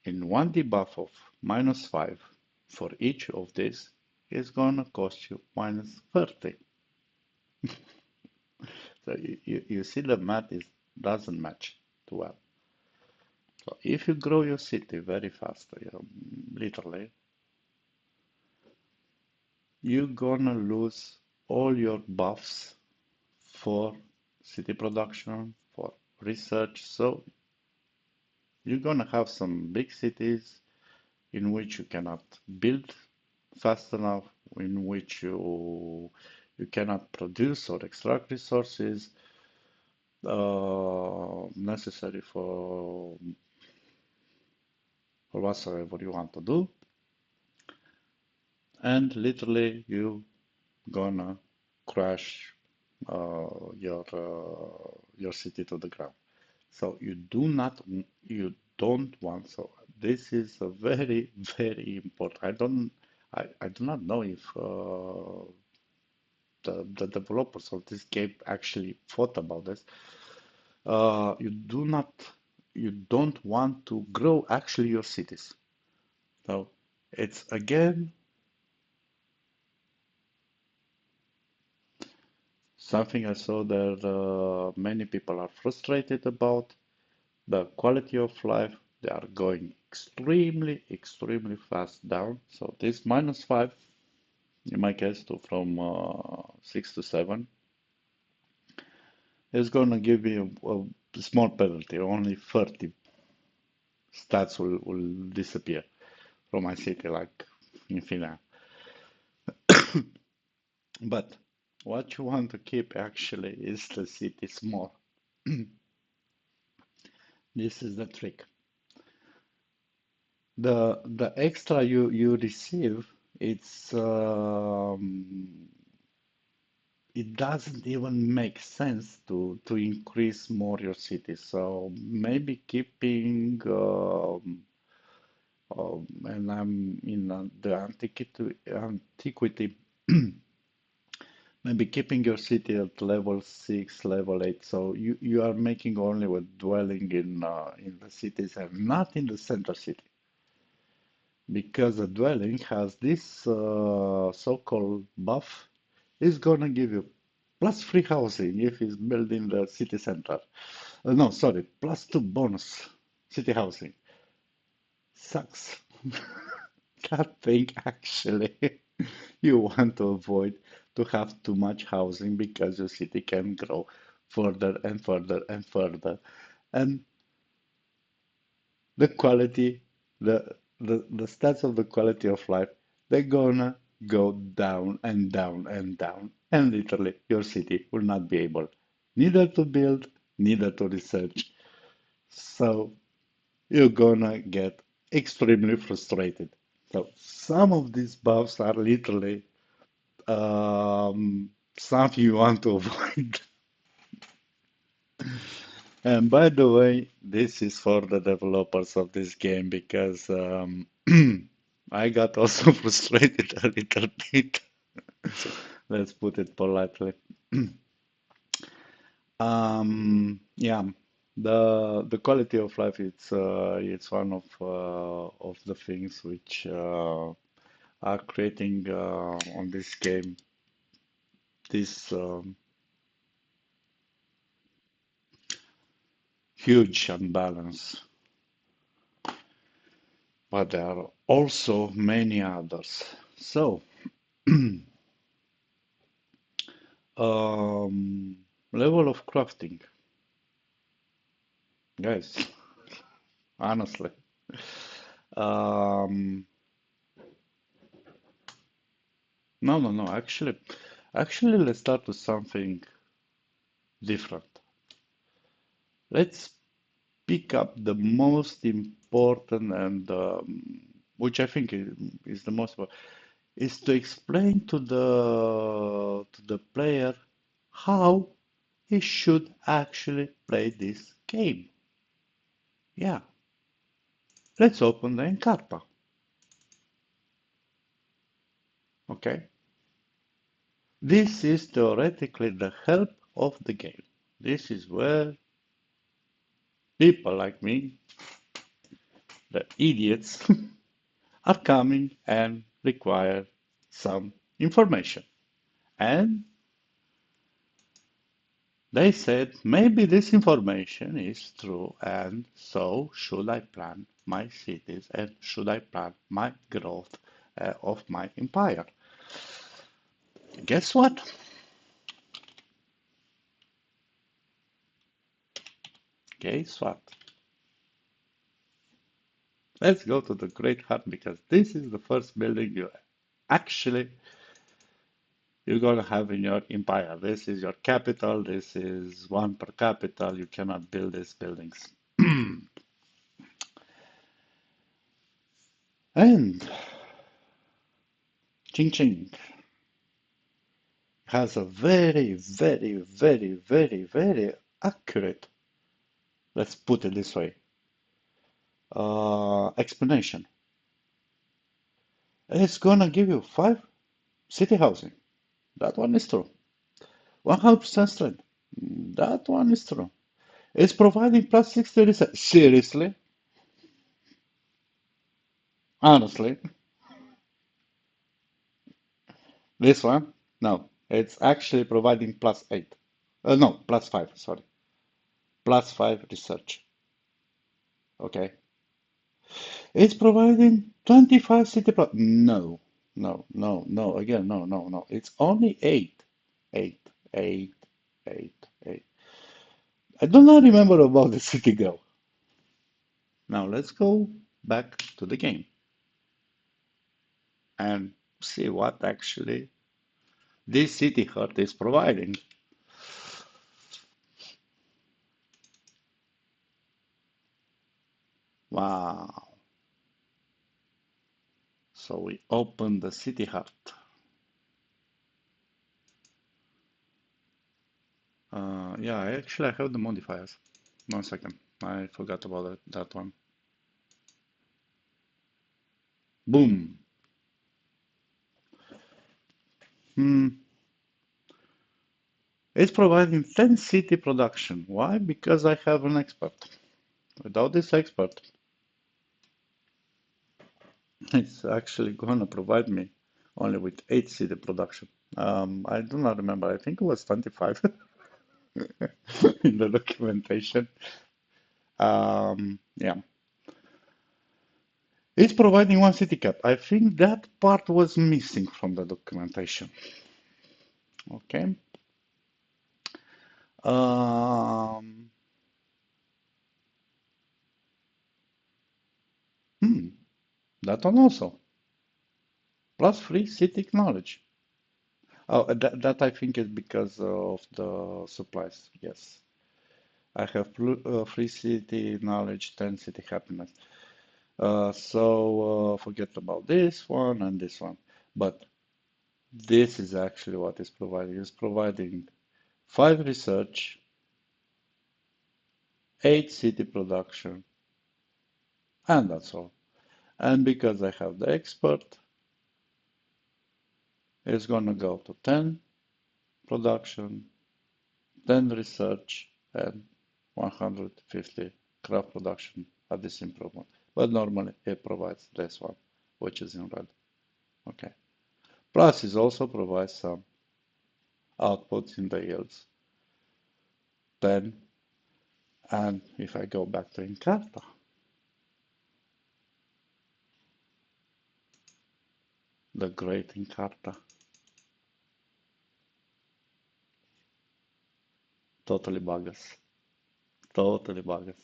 in one debuff of -5 for each of these is gonna cost you -30. So you see the math doesn't match too well. So if you grow your city very fast, literally, you're gonna lose all your buffs for city production, for research. So you're gonna have some big cities in which you cannot build fast enough, in which you cannot produce or extract resources, necessary for whatsoever you want to do, and literally you gonna crash your city to the ground. So you don't want. So this is a very, very important. I do not know if the developers of this game actually thought about this. Uh, you do not, you don't want to grow actually your cities. So it's again something I saw that many people are frustrated about. The quality of life, they are going extremely, extremely fast down. So this -5, in my case, to from 6 to 7, is going to give you a small penalty. Only 30 stats will disappear from my city, like in Finland. But what you want to keep actually is the city small. This is the trick. The extra you receive, it doesn't even make sense to increase more your city. So maybe keeping and I'm in the antiquity, maybe keeping your city at level 6, level 8. So you are making only with dwelling in the cities and not in the center city. Because a dwelling has this so-called buff, is gonna give you plus free housing if it's built in the city center. No, sorry, +2 bonus city housing. Sucks. That thing actually you want to avoid to have too much housing because your city can grow further and further and further. And the quality, the stats of the quality of life, they're gonna go down and down and down. And literally, your city will not be able neither to build, neither to research. So you're gonna get extremely frustrated. So some of these buffs are literally something you want to avoid. And by the way, this is for the developers of this game because I got also frustrated a little bit. Let's put it politely. Yeah, the quality of life it's one of the things which are creating on this game this huge unbalance. But there are also many others. So, um, level of crafting, guys, honestly. Um, no, no, no. Actually, let's start with something different. Let's pick up the most important and which I think is the most important, is to explain to the player how he should actually play this game. Yeah, let's open the Encarta. Okay, this is theoretically the help of the game. This is where people like me, the idiots, are coming and require some information. And they said maybe this information is true, and so should I plan my cities and should I plan my growth of my empire? Guess what? Guess what? Let's go to the Great Hut because this is the first building you actually you're gonna have in your empire. This is your capital. This is one per capital. You cannot build these buildings. And Ching Ching has a very, very, very, very, very accurate, let's put it this way, explanation. It's gonna give you 5 city housing. That one is true. 100% strength. That one is true. It's providing plus 60 research. Seriously? Honestly? This one? No. It's actually providing plus 8. No, plus 5, sorry. Plus 5 research. Okay. It's providing 25 city plus. No, no, no, no. Again, no, no, no. It's only 8. 8, 8, 8, 8. I do not remember about the city girl. Now let's go back to the game and see what actually this city hut is providing. Wow. So we open the city hut. Yeah, actually I have the modifiers. 1 second. I forgot about that one. Boom. Hmm. It's providing 10 city production. Why? Because I have an expert. Without this expert, it's actually gonna provide me only with 8 city production. I do not remember. I think it was 25 in the documentation. Yeah. It's providing 1 city cap. I think that part was missing from the documentation. Okay. Um, hmm, that one also. Plus free city knowledge. Oh, that I think is because of the supplies. Yes. I have free city knowledge, 10 city happiness. So forget about this one and this one. But this is actually what is providing. It's providing 5 research, 8 city production, and that's all. And because I have the expert, it's gonna go to 10 production, 10 research, and 150 craft production at this improvement. But normally it provides this one, which is in red. Okay. Plus it also provides some outputs in the yields. 10. And if I go back to Encarta, the great Encarta, totally bogus. Totally bogus.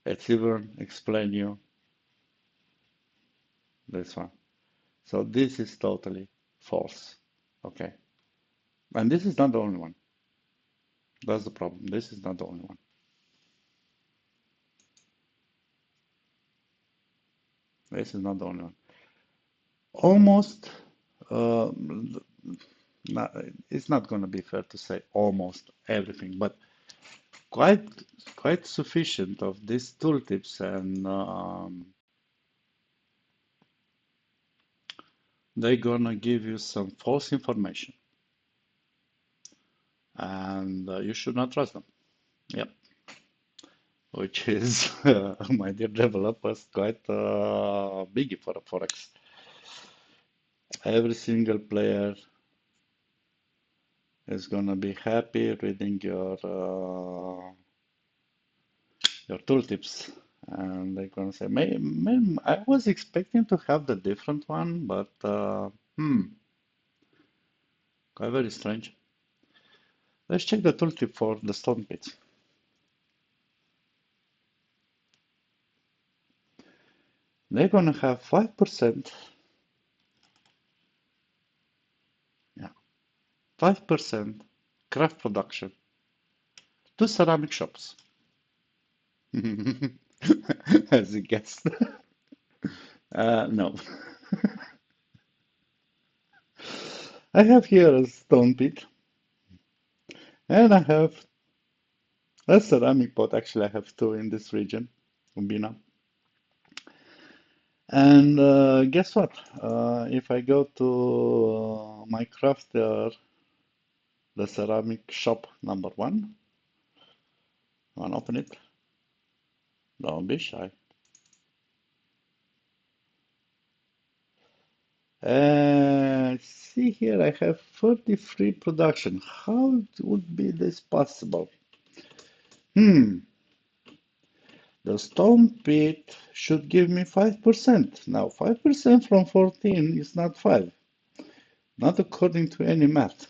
It's even explain you this one. So this is totally false. Okay. And this is not the only one. That's the problem. This is not the only one. This is not the only one. Almost, uh, it's not going to be fair to say almost everything, but quite quite sufficient of these tooltips, and they're gonna give you some false information, and you should not trust them. Yep, which is, my dear developers, quite biggie for a forex. Every single player is gonna be happy reading your tooltips, and they're gonna say, may, I was expecting to have the different one, but quite very strange. Let's check the tooltip for the stone pits. They're gonna have 5% 5% craft production to ceramic shops. As you guessed. No. I have here a stone pit and I have a ceramic pot. Actually, I have two in this region, Umbina. And guess what? If I go to my crafter, the ceramic shop number one, and open it, don't be shy. See here, I have 33 production. How would be this possible? Hmm, the stone pit should give me 5%. Now, 5% from 14 is not 5, not according to any math.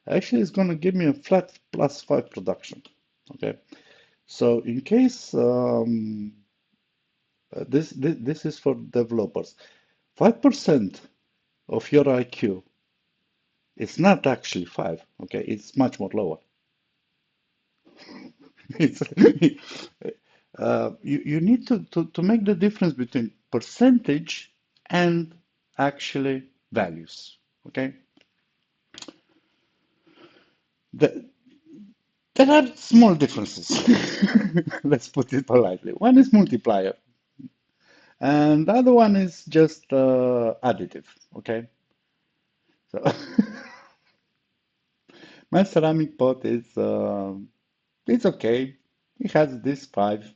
Actually, it's going to give me a flat plus 5 production. Okay, so in case this is for developers, 5% of your IQ is not actually 5. Okay, it's much more lower. It's, you need to make the difference between percentage and actually values. Okay, the, there are small differences. Let's put it politely. One is multiplier, and the other one is just additive. Okay, so my ceramic pot is it's okay. It has this 5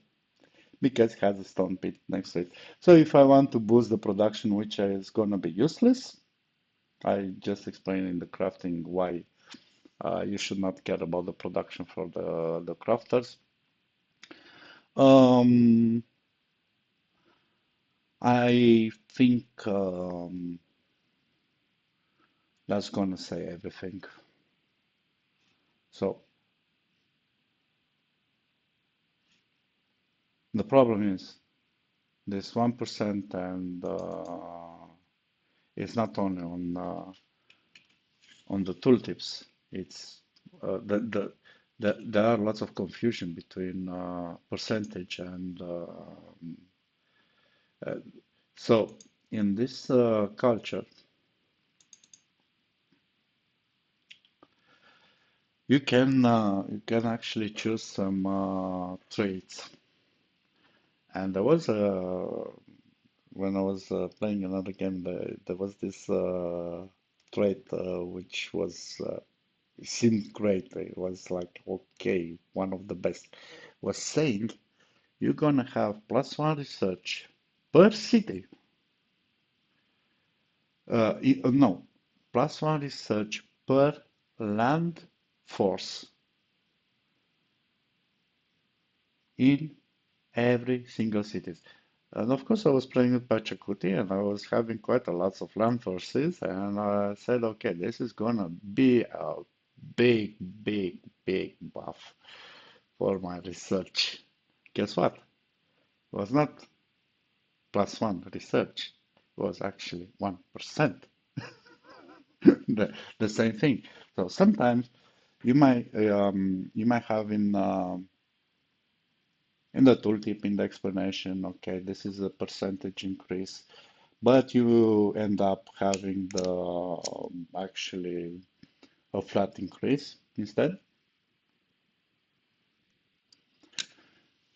because it has a stone pit next to it. So if I want to boost the production, which is gonna be useless, I just explained in the crafting why you should not care about the production for the crafters. Um, I think that's gonna say everything. So the problem is this 1% and it's not only on the tooltips. It's there are lots of confusion between percentage and uh, so in this culture you can actually choose some traits. And there was when I was playing another game, there was this trait which was seemed great. It was like, okay, one of the best. Was saying you're gonna have +1 research per city. No, +1 research per land force in every single city. And of course, I was playing with Pachacuti and I was having quite a lots of land forces. And I said, okay, this is gonna be a big, big, big buff for my research. Guess what? It was not +1 research. It was actually 1%. The same thing. So sometimes you might have in the tooltip in the explanation, okay, this is a percentage increase, but you end up having the actually a flat increase instead.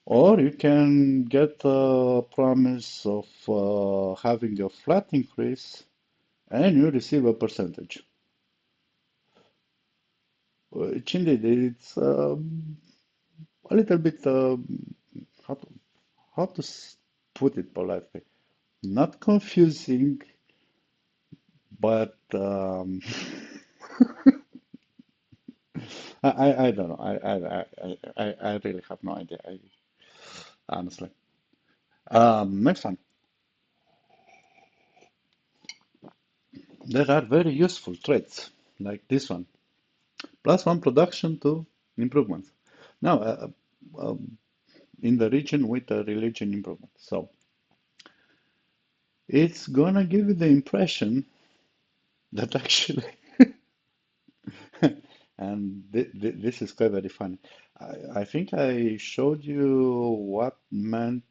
Or you can get a promise of having a flat increase and you receive a percentage. Which indeed it's a little bit how to, how to put it politely, not confusing, but I don't know. I really have no idea. Honestly. Next one. There are very useful traits like this one. +1 production to improvements. Now, in the region with a religion improvement. So it's gonna give you the impression that actually and this is quite very funny. I think I showed you what meant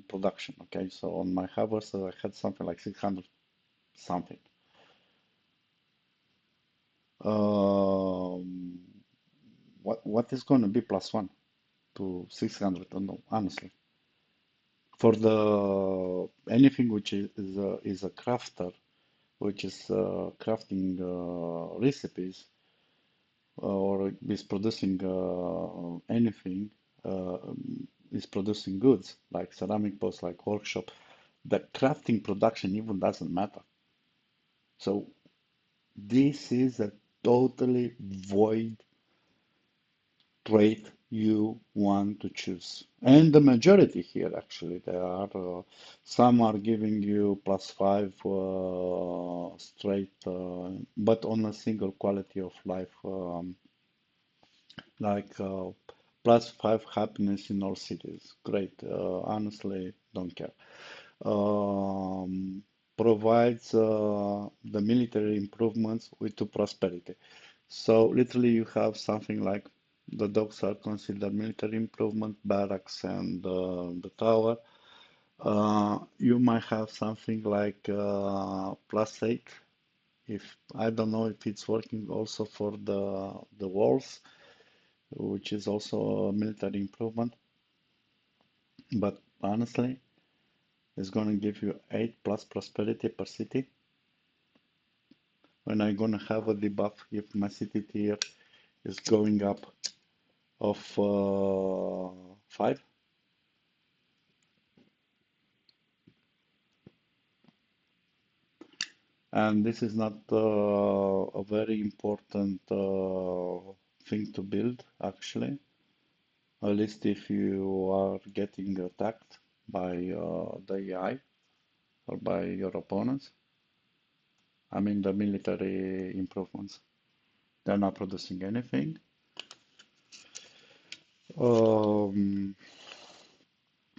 production. Okay, so on my hours I had something like 600 something. Um, what is going to be plus one to 600? I don't know, honestly. For the anything which is a crafter, which is crafting recipes or is producing anything, is producing goods like ceramic pots, like workshop, the crafting production even doesn't matter. So this is a totally void trait you want to choose. And the majority here, actually, there are some are giving you plus five straight, but on a single quality of life, like plus five happiness in all cities. Great. Honestly, don't care. Um, provides the military improvements with to prosperity. So literally you have something like the dogs are considered military improvement, barracks and the tower. You might have something like plus eight. If I don't know if it's working also for the walls, which is also a military improvement. But honestly, it's going to give you 8 plus prosperity per city. When I'm going to have a debuff if my city tier is going up of 5. And this is not a very important thing to build, actually. At least if you are getting attacked by the AI or by your opponents. I mean the military improvements. They're not producing anything. Um,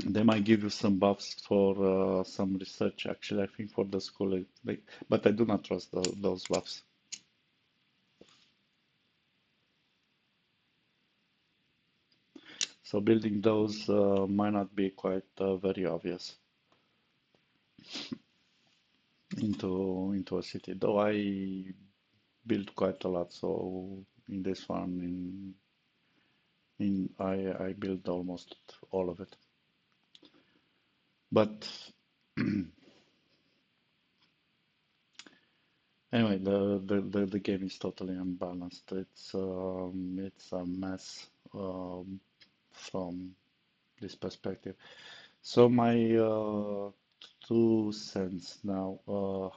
they might give you some buffs for some research. Actually, I think for the school, but I do not trust those buffs. So building those might not be quite very obvious into a city. Though I built quite a lot, so in this one, in I built almost all of it. But anyway, the game is totally unbalanced. It's a mess from this perspective. So my 2 cents now,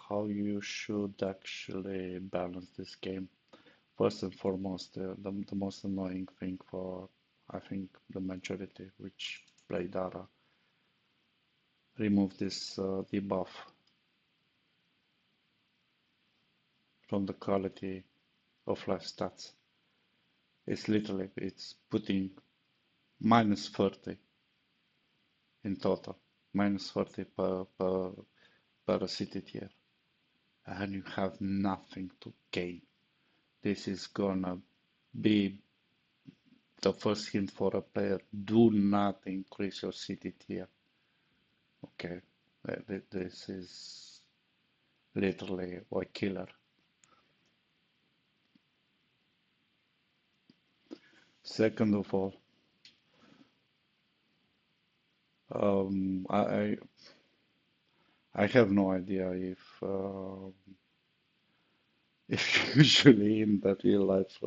how you should actually balance this game. First and foremost, the most annoying thing for, I think, the majority which played ARA, remove this debuff from the quality of life stats. It's putting minus 30 in total, minus 30 per city tier, and you have nothing to gain. This is gonna be the first hint for a player. Do not increase your city tier. Okay, this is literally a killer. Second of all, um, I I have no idea if usually in the real life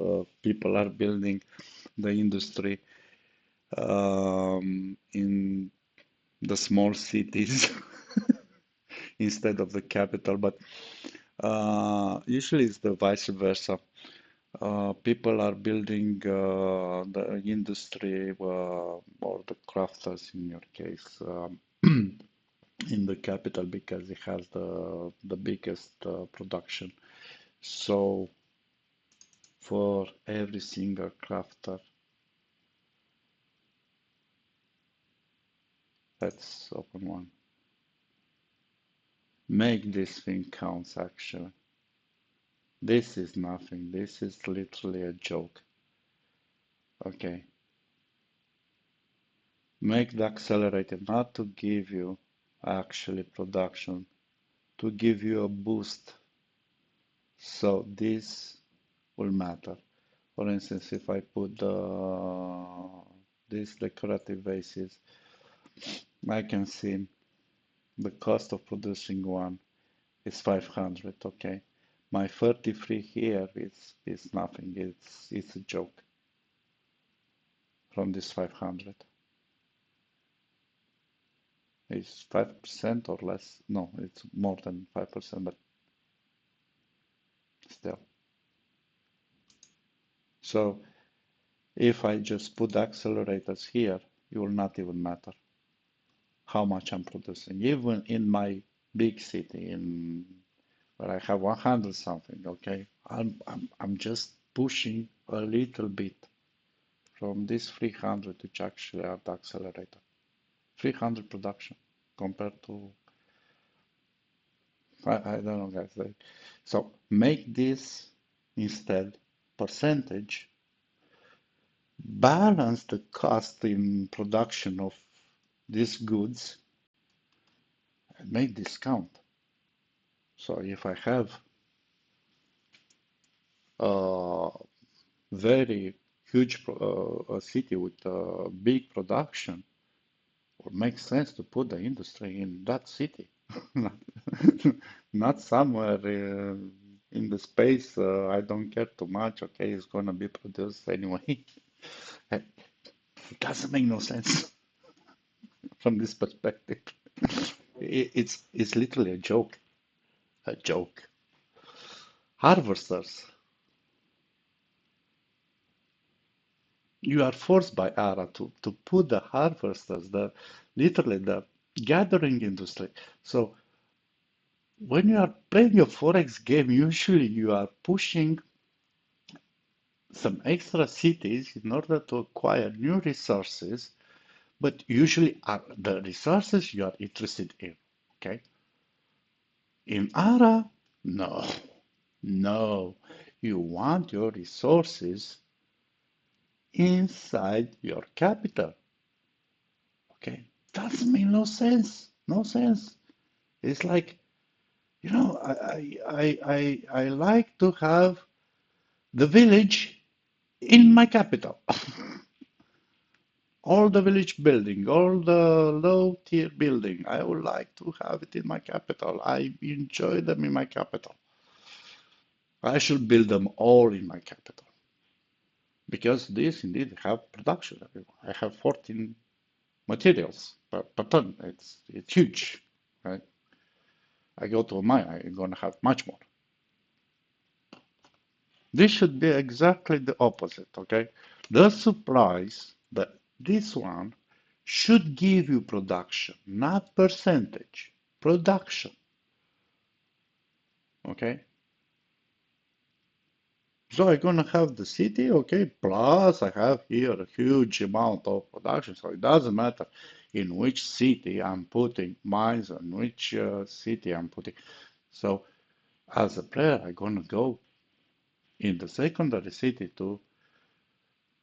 people are building the industry in the small cities instead of the capital, but usually it's the vice versa. People are building the industry or the crafters in your case in the capital because it has the biggest production. So for every single crafter, let's open one. Make this thing counts actually. This is nothing. This is literally a joke. Okay. Make the accelerator not to give you actually production, to give you a boost. So this will matter. For instance, if I put these decorative vases, I can see the cost of producing one is 500, okay. My 33 here is nothing. It's a joke from this 500. It's 5% or less. No, it's more than 5%, but still. So if I just put accelerators here, it will not even matter how much I'm producing. Even in my big city, in where I have 100 something, okay, I'm just pushing a little bit from this 300 which actually are the accelerator. 300 production compared to, I don't know guys. So make this instead percentage, balance the cost in production of these goods and make this count. So if I have a very huge a city with a big production, it makes sense to put the industry in that city, not somewhere in the space I don't care too much. Okay, it's gonna be produced anyway. It doesn't make no sense from this perspective. It's literally a joke. A joke. Harvesters. You are forced by ARA to put the harvesters, the literally the gathering industry. So when you are playing a forex game, usually you are pushing some extra cities in order to acquire new resources, but usually are the resources you are interested in. Okay. In ARA, no, no. You want your resources inside your capital. Okay. Doesn't make no sense. No sense. It's like, I like to have the village in my capital. All the village building, all the low tier building, I would like to have it in my capital. I enjoy them in my capital. I should build them all in my capital because this indeed have production. I have 14 materials per ton. It's huge, right? I go to a mine, I'm gonna have much more. This should be exactly the opposite, okay? The supplies, this one should give you production, not percentage. Production, okay? So I'm gonna have the city, okay, plus I have here a huge amount of production. So it doesn't matter in which city I'm putting mines and which city I'm putting. So as a player, I'm gonna go in the secondary city to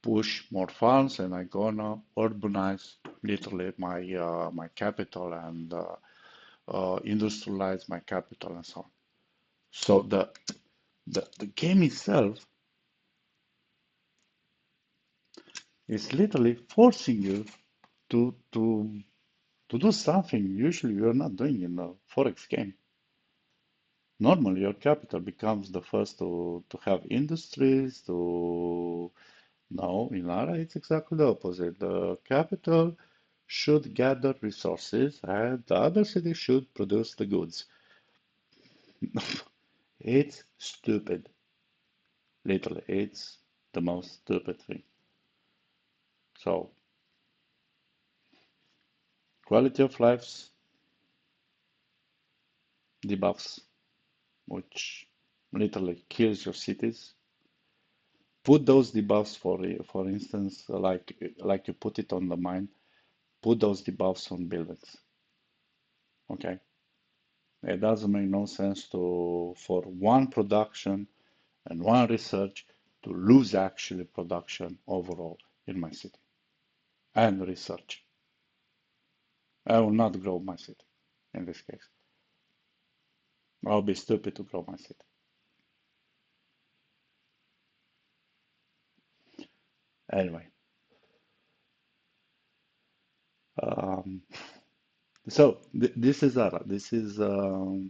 push more farms, and I'm gonna urbanize literally my capital and industrialize my capital and so on. So the game itself is literally forcing you to to to do something usually you're not doing in a forex game. Normally, your capital becomes the first to have industries, to no, in ARA, it's exactly the opposite. The capital should gather resources and the other city should produce the goods. It's stupid. Literally, it's the most stupid thing. So, quality of lives, debuffs, which literally kills your cities. Put those debuffs for instance, like you put it on the mine, put those debuffs on buildings. Okay. It doesn't make no sense to for one production and one research to lose actually production overall in my city and research. I will not grow my city in this case. I'll be stupid to grow my city. Anyway, um, so this is ARA. This is ARA.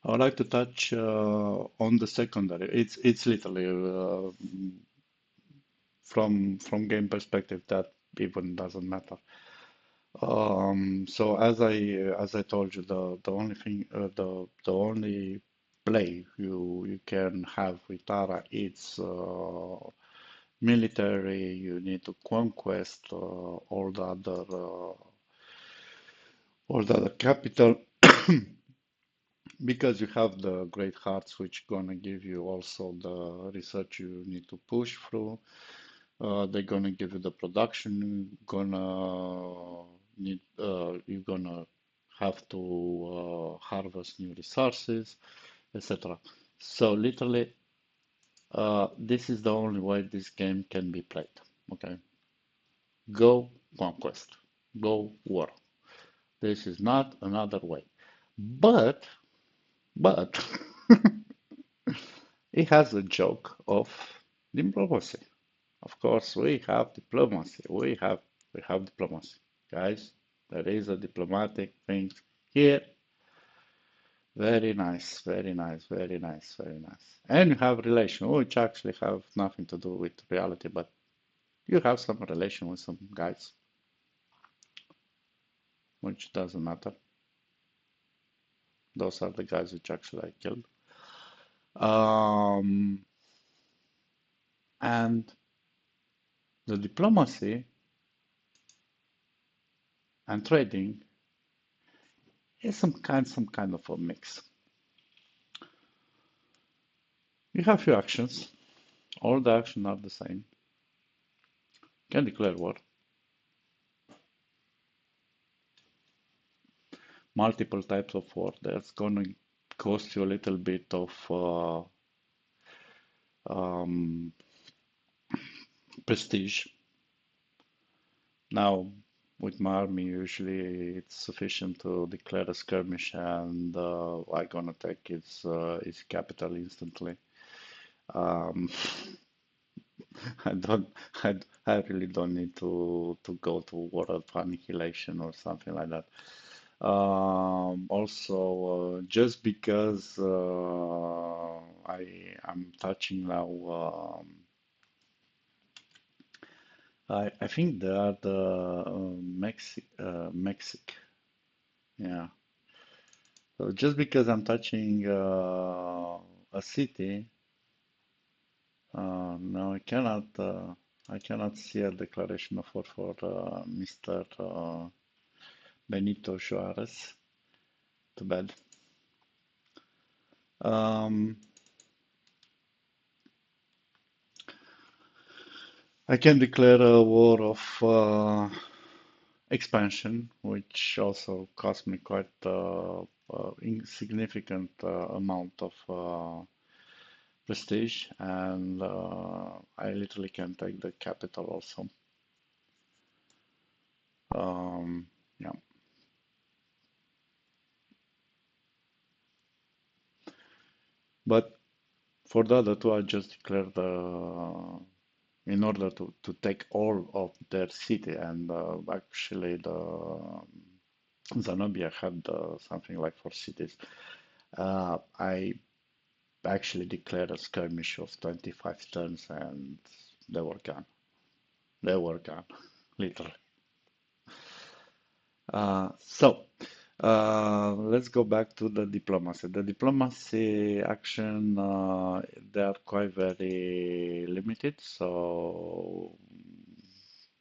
I would like to touch on the secondary. It's literally from game perspective that even doesn't matter. So as I told you, the only thing the only play you can have with Tara it's military. You need to conquest all the other capital because you have the great hearts which gonna give you also the research you need to push through. They're gonna give you the production. You're gonna have to harvest new resources, etc. So literally, this is the only way this game can be played. Okay, go conquest, go war. This is not another way. But it has a joke of diplomacy. Of course, we have diplomacy. We have diplomacy, guys. There is a diplomatic thing here. Very nice, very nice, very nice, very nice. And you have relation, which actually have nothing to do with reality, but you have some relation with some guys, which doesn't matter. Those are the guys which actually I killed. Um, and the diplomacy and trading is some kind of a mix. You have few actions. All the actions are the same. Can declare war. Multiple types of war. That's gonna cost you a little bit of um, prestige. Now, with my army, usually it's sufficient to declare a skirmish and I'm gonna take its capital instantly. Um, I don't, I really don't need to go to war of annihilation or something like that. Also, just because I'm touching now, I think they are the Mexic, yeah. So just because I'm touching a city, no, I cannot see a declaration of war for Mr. Benito Juarez. Too bad. Um, I can declare a war of expansion, which also cost me quite insignificant amount of prestige, and I literally can take the capital also. Yeah, but for the other two, I just declared in order to take all of their city, and actually the Zenobia had something like 4 cities. I actually declared a skirmish of 25 turns and they were gone. They were gone, literally. So let's go back to the diplomacy. The diplomacy action, they are quite very limited. So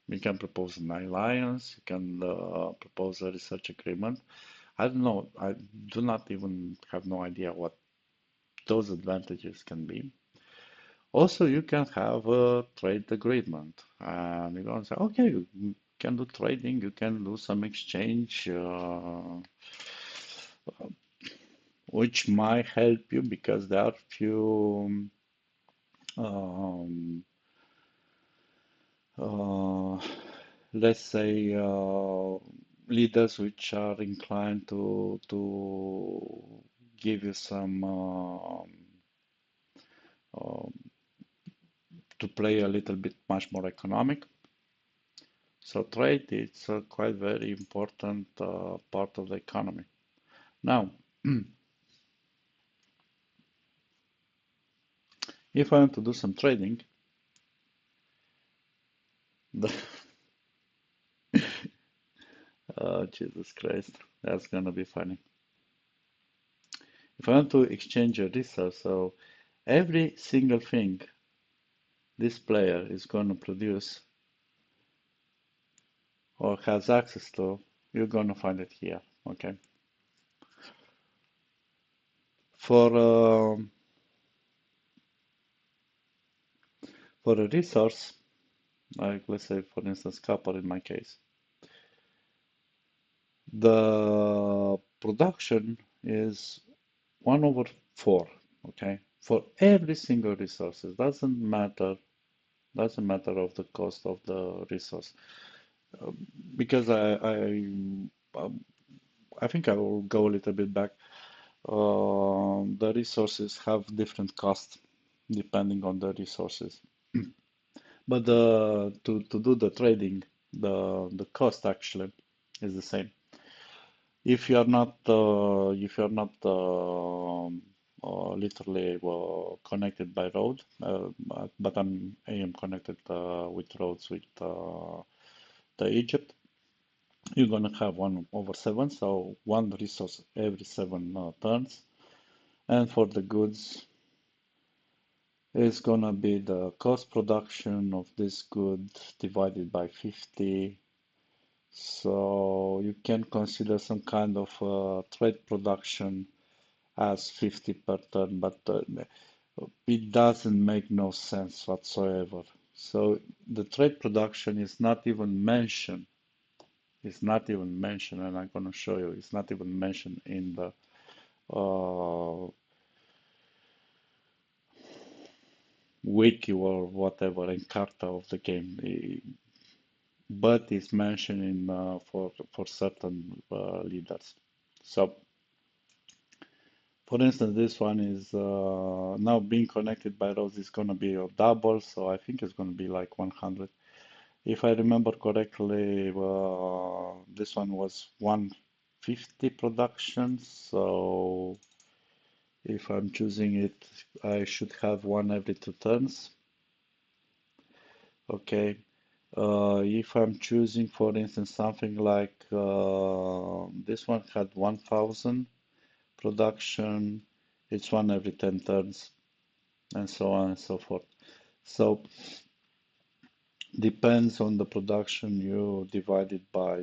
you can propose an alliance, you can propose a research agreement. I don't know. I do not even have no idea what those advantages can be. Also, you can have a trade agreement, and you're going to say, okay, can do trading, you can do some exchange, which might help you because there are few um, uh, let's say leaders which are inclined to give you some um, to play a little bit much more economic. So trade is a quite very important part of the economy. Now, if I want to do some trading, the, Jesus Christ, that's gonna be funny. If I want to exchange a resource, so every single thing this player is gonna produce or has access to, you're gonna find it here. Okay. For for a resource, like let's say for instance copper in my case, the production is 1/4. Okay, for every single resource. It doesn't matter of the cost of the resource. Because um, I think I will go a little bit back. The resources have different costs depending on the resources. But to do the trading, the cost actually is the same. If you're not literally connected by road, but I am connected with roads with the Egypt, you're gonna have 1/7, so one resource every 7 turns. And for the goods, it's gonna be the cost production of this good divided by 50. So you can consider some kind of trade production as 50 per turn, but it doesn't make no sense whatsoever. So the trade production is not even mentioned. It's not even mentioned, and I'm gonna show you. It's not even mentioned in the uh, wiki or whatever in Carta of the game, but it's mentioned in for certain leaders. So, for instance, this one is now being connected by roads is going to be a double, so I think it's going to be like 100. If I remember correctly, this one was 150 production, so if I'm choosing it, I should have one every 2 turns. Okay. If I'm choosing, for instance, something like this one had 1000 production, it's one every 10 turns, and so on and so forth. So depends on the production, you divide it by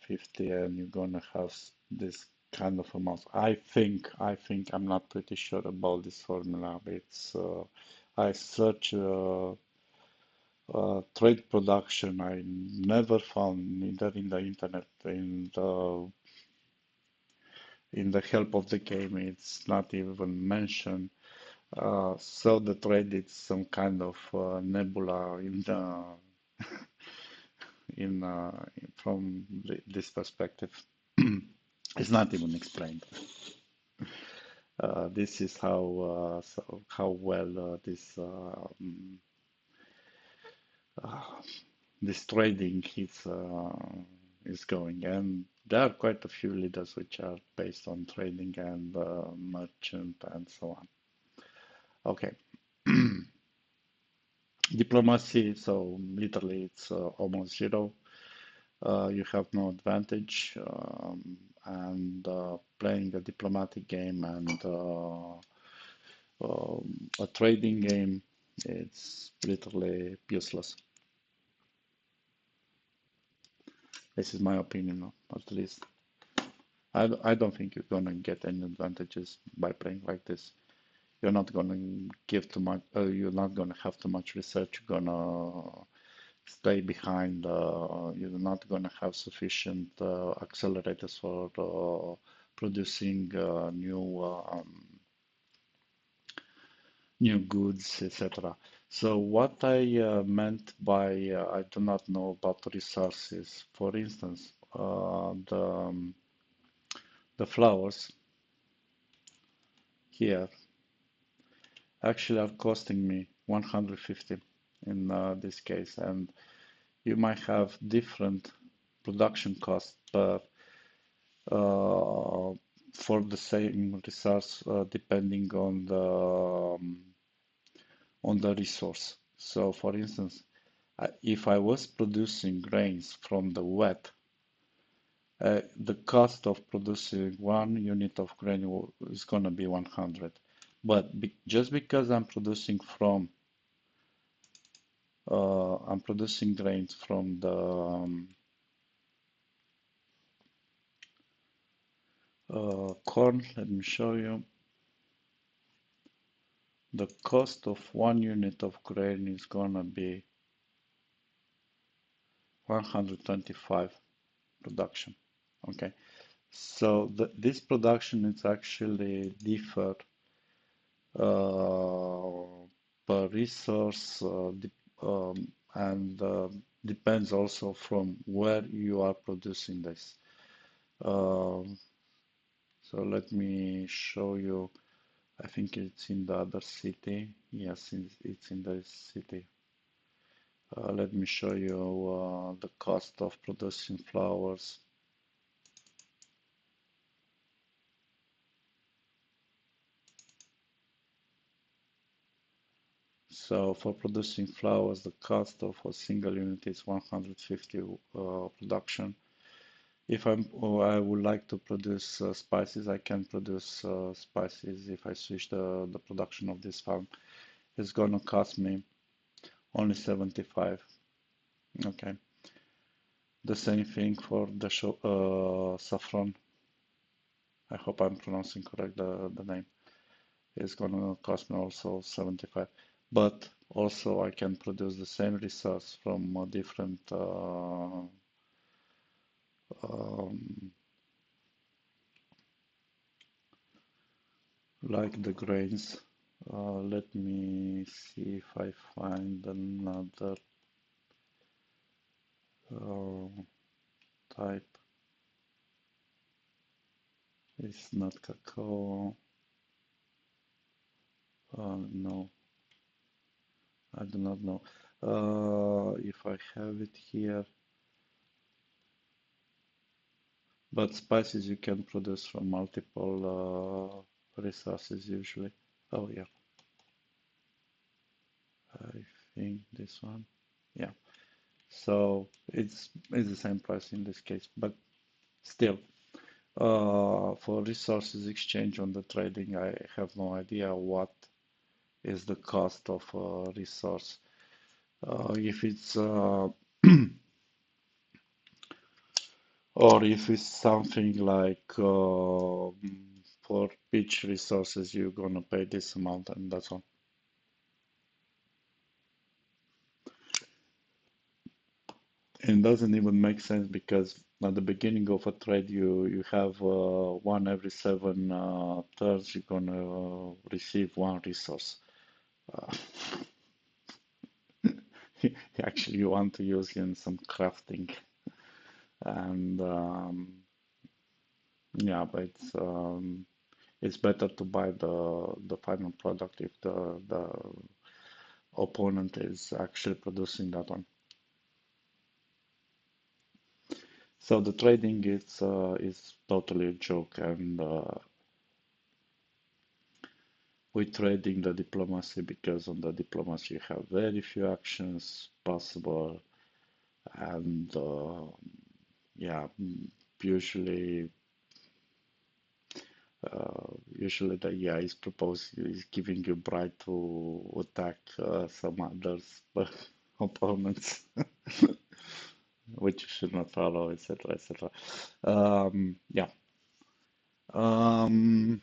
50, and you're gonna have this kind of amount. I think I'm not pretty sure about this formula. It's I search trade production. I never found neither in the internet in the help of the game. It's not even mentioned. So the trade is some kind of nebula from this perspective. It's not even explained. This is how well uh, this trading is going, and there are quite a few leaders which are based on trading and merchant and so on. Okay, diplomacy. So literally, it's almost zero. You have no advantage, and playing a diplomatic game and a trading game, it's literally useless. This is my opinion, at least. I don't think you're gonna get any advantages by playing like this. You're not gonna give too much. You're not gonna have too much research. You're gonna stay behind. You're not going to have sufficient accelerators for producing new goods, etc. So what I meant by I do not know about resources. For instance, the flowers here actually are costing me 150 in this case, and you might have different production costs for the same resource depending on the resource. So, for instance, if I was producing grains from the wet, the cost of producing 1 unit of grain is going to be 100. But just because I'm producing grains from the corn, let me show you. The cost of 1 unit of grain is gonna be 125 production. Okay, so this production is actually differ per resource and depends also from where you are producing this. So let me show you. I think it's in the other city. Yes, it's in this city. Let me show you the cost of producing flowers. So for producing flowers, the cost of a single unit is 150 production. If I would like to produce spices, I can produce spices. If I switch the production of this farm, it's gonna cost me only 75. Okay. The same thing for the saffron. I hope I'm pronouncing correct the name. It's gonna cost me also 75. But also I can produce the same resource from a different um, like the grains. Let me see if I find another uh, type. It's not cacao. No, I do not know. If I have it here, but spices you can produce from multiple resources usually. Oh yeah, I think this one. Yeah. So it's the same price in this case, but still, for resources exchange on the trading, I have no idea what is the cost of a resource. If it's or if it's something like for each resources you're gonna pay this amount and that's all. It doesn't even make sense because at the beginning of a trade you have one every 7 turns you're gonna receive one resource. Uh, actually you want to use in some crafting and yeah, but it's better to buy the final product if the opponent is actually producing that one. So the trading is totally a joke, and we trading the diplomacy because on the diplomacy you have very few actions possible, and yeah, usually usually the AI is giving you bribe to attack some others opponents, which you should not follow, etc., etc. Yeah. Um,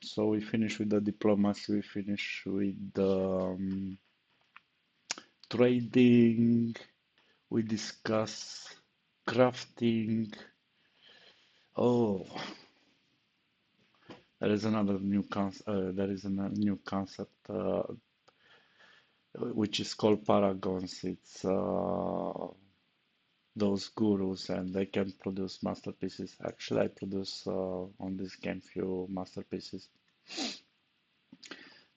so we finish with the diplomacy. We finish with the trading, we discuss crafting. Oh, there is another new concept. There is a new concept which is called paragons. It's those gurus, and they can produce masterpieces. Actually, I produce on this game few masterpieces.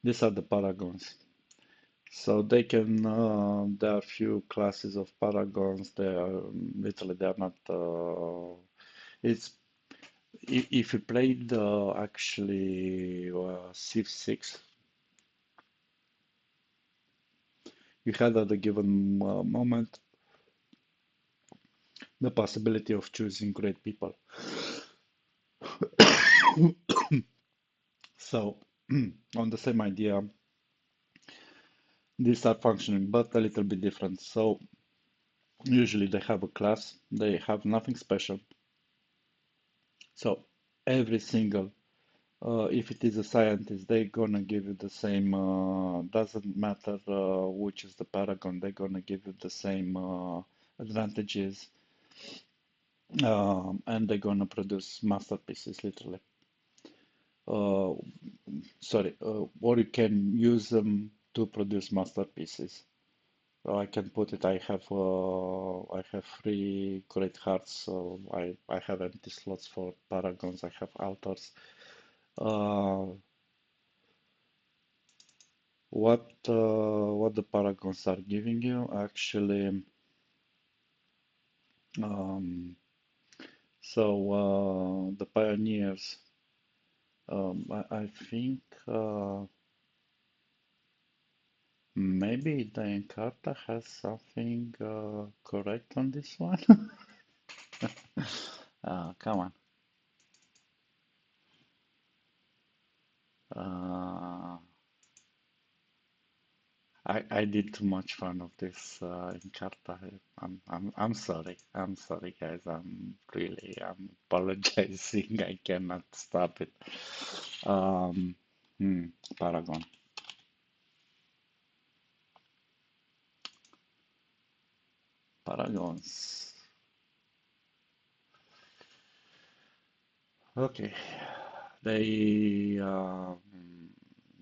These are the paragons. So they can. There are few classes of paragons. They are literally they are not. It's if you played actually Civ 6, you had at a given moment the possibility of choosing great people. So, on the same idea, these are functioning, but a little bit different. So, usually they have a class, they have nothing special. So, every single, if it is a scientist, they're gonna give you the same, doesn't matter which is the paragon, they're gonna give you the same advantages, and they're gonna produce masterpieces, literally. Uh, or you can use them to produce masterpieces. I can put it. I have three great hearts, so I have empty slots for paragons. I have altars. Uh, what the paragons are giving you actually? Um, the pioneers. I think maybe the Encarta has something correct on this one. Come on. Uh, I did too much fun of this Encarta. I'm sorry. I'm sorry, guys. I'm apologizing. I cannot stop it. Um, hmm, Paragon. Paragons. Okay. They,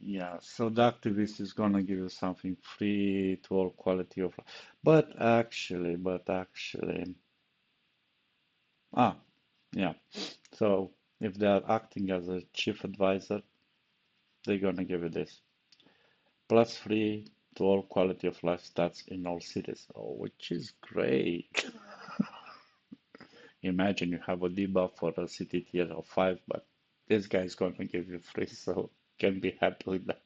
yeah, so the activist is gonna give you something free to all quality of life. But actually, ah, yeah. So if they are acting as a chief advisor, they're gonna give you this. Plus free to all quality of life stats in all cities. Oh, which is great. Imagine you have a debuff for a city tier of 5, but this guy is gonna give you free, so can be happy with that.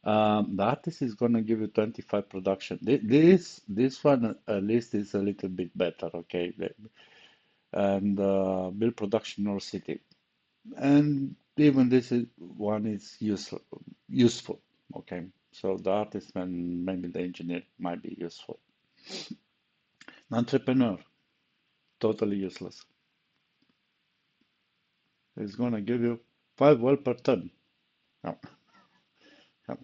The artist is gonna give you 25 production. This one at least is a little bit better, okay? And build production or city, and even one is useful, okay? So the artist and maybe the engineer might be useful. Entrepreneur, totally useless. It's gonna give you 5 well per turn. No,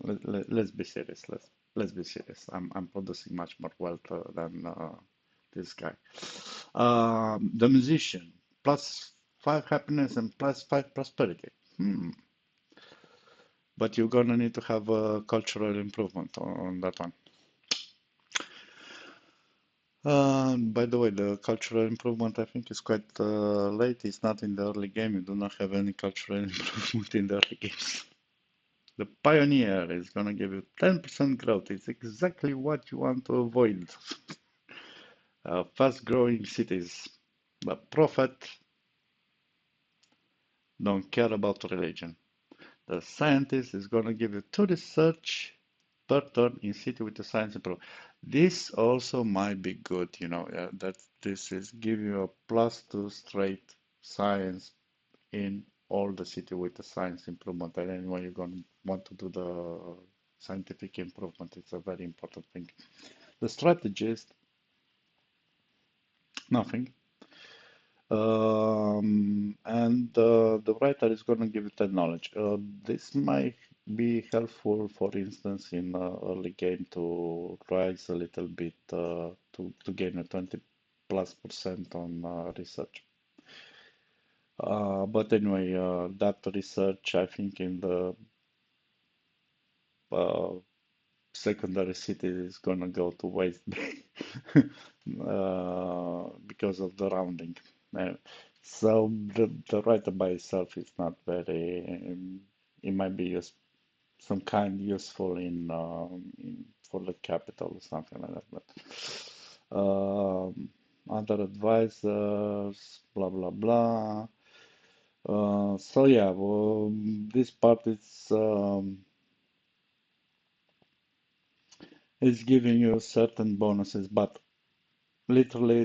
let's be serious. Let's be serious. I'm producing much more wealth than this guy. The musician, +5 happiness and +5 prosperity. Hmm. But you're gonna need to have a cultural improvement on that one. By the way, the cultural improvement I think is quite late. It's not in the early game. You do not have any cultural improvement in the early games. The Pioneer is gonna give you 10% growth. It's exactly what you want to avoid. Fast-growing cities. The Prophet don't care about religion. The Scientist is gonna give you 2 research per turn in city with the science improvement. This also might be good, that this is give you a +2 straight science in all the city with the science improvement. And then when you're going to want to do the scientific improvement, it's a very important thing. The strategist, nothing. And the writer is going to give you 10 knowledge. This might be helpful, for instance, in early game to rise a little bit to gain a 20+% on research. But anyway, that research, I think, in the uh, secondary city is gonna go to waste because of the rounding. Uh, so the writer by itself is not very. It might be some kind useful for the capital or something like that. But other advisors, blah blah blah. So yeah, well, this part is giving you certain bonuses, but literally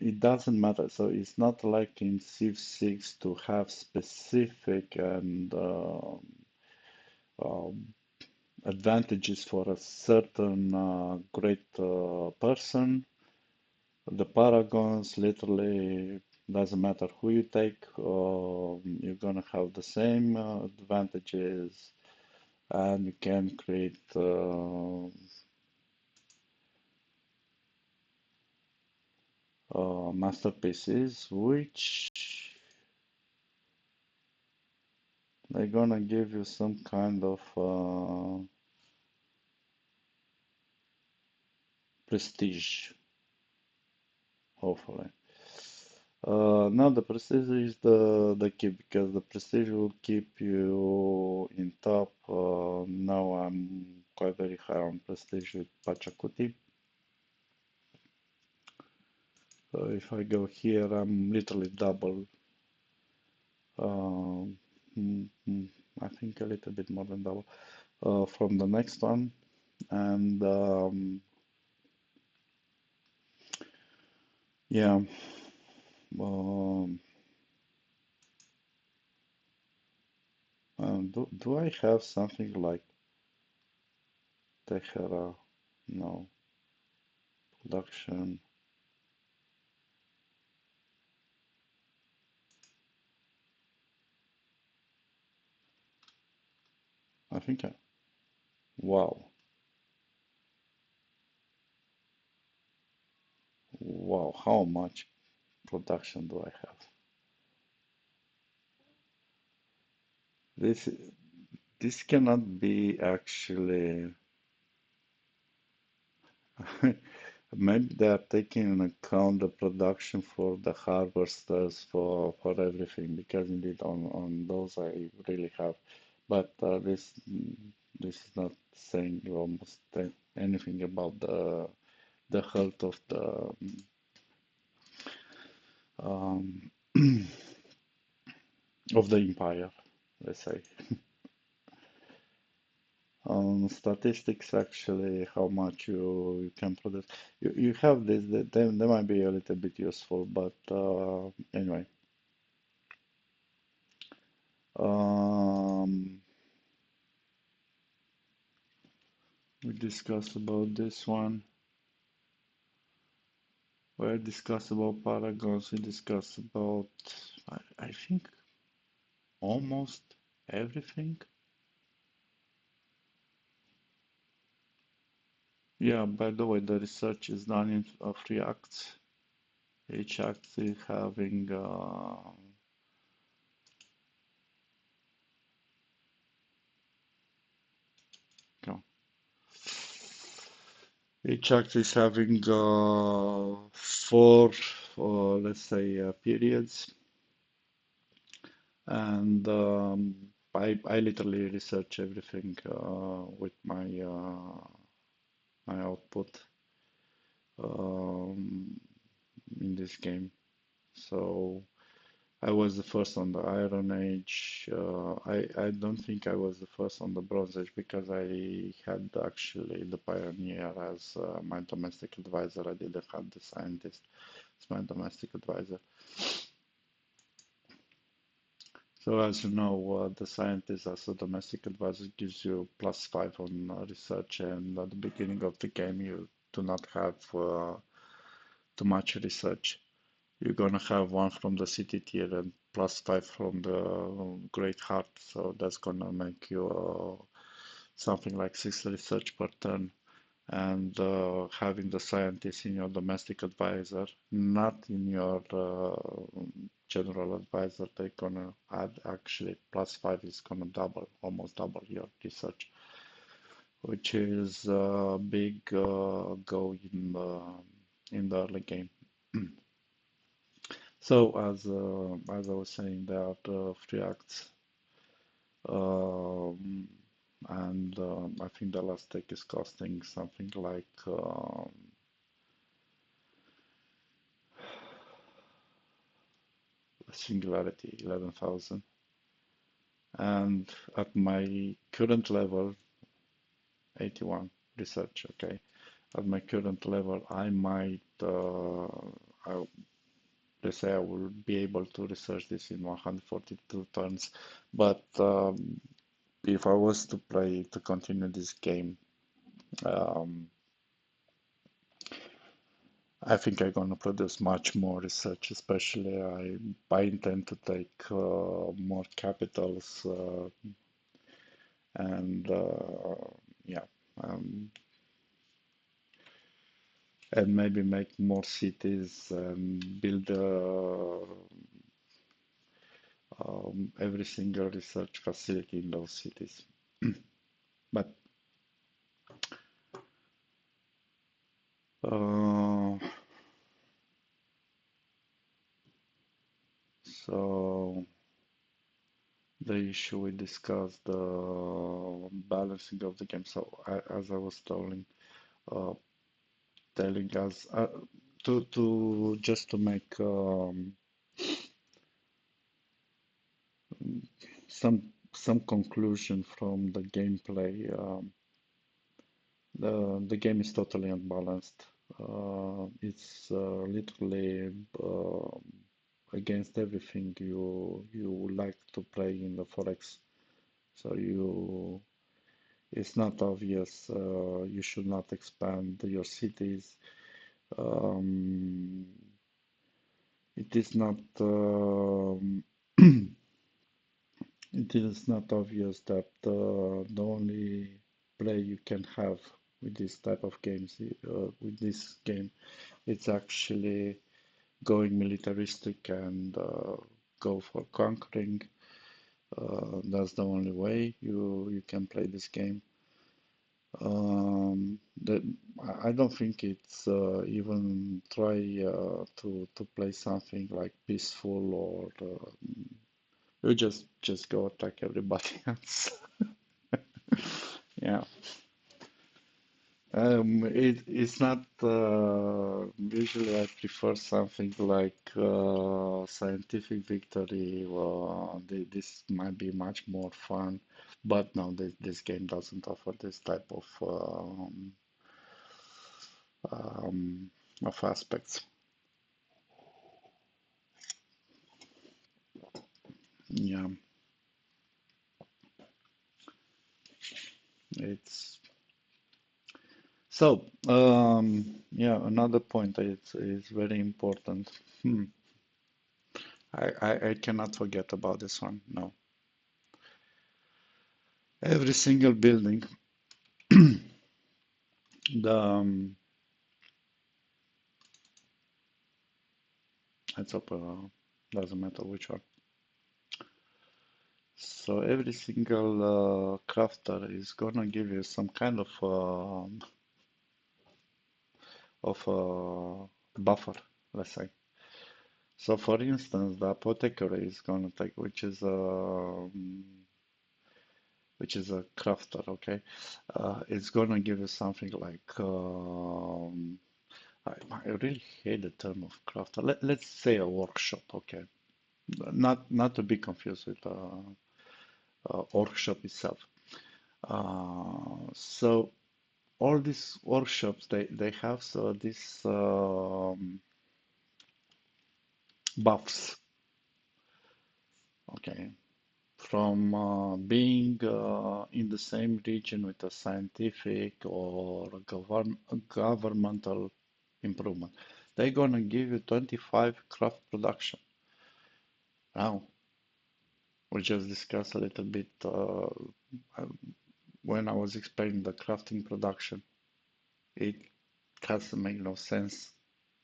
it doesn't matter. So it's not like in Civ 6 to have specific and uh, advantages for a certain great person. The paragons literally doesn't matter who you take, you're gonna have the same advantages, and you can create masterpieces, which they're gonna give you some kind of prestige, hopefully. Now the prestige is the key because the prestige will keep you in top. Now I'm quite very high on prestige with Pachacuti. If I go here, I'm literally double. Uh, mm, mm, I think a little bit more than double from the next one. And yeah, um, do I have something like Tehera? No, production. I think I, wow, wow, how much production do I have? This this cannot be actually. Maybe they are taking into account the production for the harvesters for everything because indeed on those I really have, but this is not saying almost anything about the health um, of the empire, let's say. Statistics actually how much you can produce. You have this, they might be a little bit useful, but anyway. Um, we discussed about this one. We discussed about paragons. We discussed about, I think, almost everything. Yeah, by the way, the research is done in 3 acts. Each act is having no, each act is having four, let's say, periods, and I literally research everything with my output um, in this game. So I was the first on the Iron Age. I don't think I was the first on the Bronze Age because I had actually the Pioneer as my domestic advisor. I didn't have the Scientist as my domestic advisor. So as you know, the Scientist as a domestic advisor gives you +5 on research, and at the beginning of the game you do not have too much research. You're gonna have one from the city tier and +5 from the Great Heart, so that's gonna make you something like 6 research per turn. And having the scientist in your domestic advisor, not in your general advisor, they're gonna add actually +5 is gonna double, almost double your research, which is a big go in the early game. So as I was saying, there are 3 acts, um, and I think the last take is costing something like Singularity 11,000. And at my current level, 81 research, okay. At my current level, I might, let's say I will be able to research this in 142 turns. But if I was to play, to continue this game, um, I think I'm gonna produce much more research, especially I intend to take more capitals and yeah, um, and maybe make more cities and build every single research facility in those cities. But uh, so the issue we discussed, the balancing of the game. So as I was uh, telling us to just to make some some conclusion from the gameplay. The game is totally unbalanced. It's literally against everything you would like to play in the forex. So it's not obvious. You should not expand your cities. Um, it is not. It is not obvious that the only play you can have with this type of games, with this game, it's actually going militaristic and go for conquering. That's the only way you can play this game. That I don't think it's even try to play something like peaceful or you just go attack everybody else. Yeah. It's not usually I prefer something like scientific victory. This might be much more fun, but no, this game doesn't offer this type um, of aspects. Yeah, it's so. Yeah, another point is very important. Hmm. I cannot forget about this one. No, every single building, the it's up. Doesn't matter which one. So every single crafter is gonna give you some kind of buffer, let's say. So for instance, the apothecary is gonna take, which is a crafter, okay? It's gonna give you something like I really hate the term of crafter. Let's say a workshop, okay? Not to be confused with workshop itself. So all these workshops they have so these buffs, okay, from being in the same region with a scientific or governmental improvement. they're gonna give you 25 craft production. Now, we just discussed a little bit when I was explaining the crafting production. It doesn't make no sense.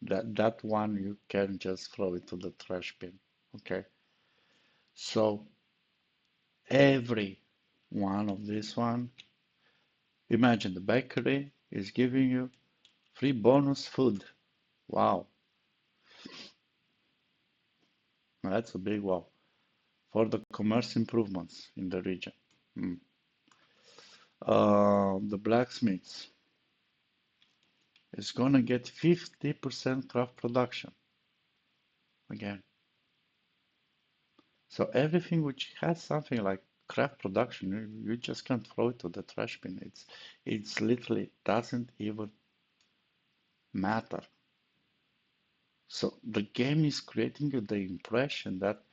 That one you can just throw it to the trash bin. Okay, so every one of this one, imagine the bakery is giving you free bonus food. Wow, that's a big wow for the commerce improvements in the region. Mm. The blacksmiths is gonna get 50% craft production again. So everything which has something like craft production, you just can't throw it to the trash bin. It's literally doesn't even matter. So the game is creating you the impression that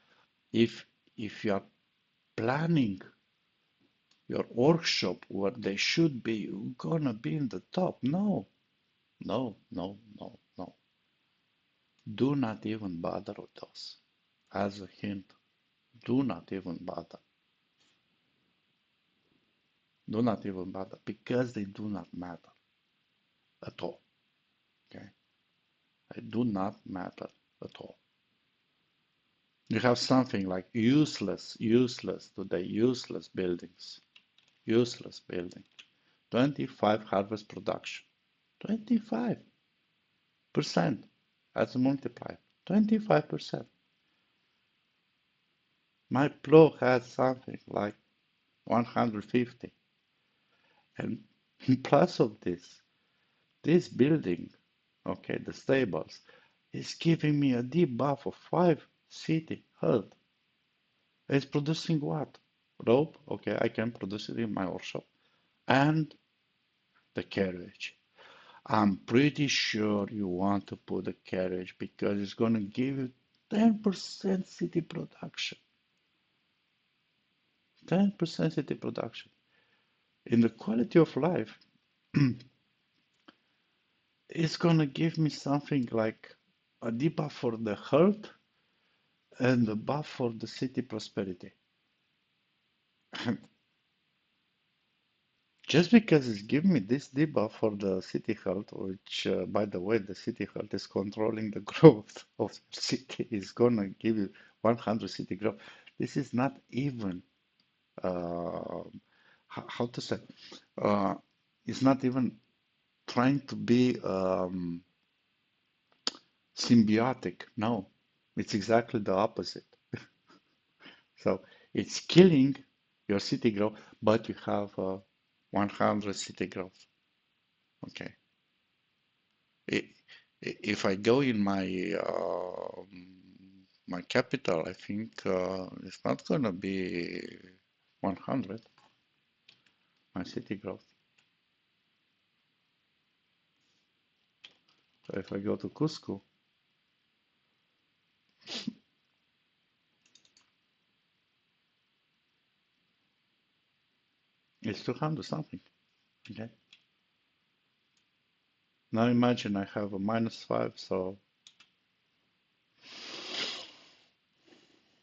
if if you are planning your workshop where they should be, you're gonna be in the top. No, no, no, no, no. Do not even bother with those. As a hint, do not even bother. Do not even bother because they do not matter at all. Okay, they do not matter at all. You have something like useless today, useless buildings, useless building. 25 harvest production, 25% as a multiplier, 25%. My plow has something like 150, and plus of this building, okay, the stables, is giving me a debuff of 5 city health. It's producing what? Rope, okay, I can produce it in my workshop, and the carriage. I'm pretty sure you want to put a carriage because it's going to give you 10% city production. 10% city production. In the quality of life, it's going to give me something like a debuff for the health and a buff for the city prosperity. Just because it's giving me this debuff for the city health, which, by the way, the city health is controlling the growth of the city, is gonna give you 100 city growth. This is not even, how to say, uh, it's not even trying to be symbiotic. No, it's exactly the opposite. So it's killing your city growth, but you have 100 city growth. Okay. If I go in my capital, I think it's not gonna be 100, my city growth. So if I go to Cusco, it's 200 something. Okay. Now imagine I have a -5, so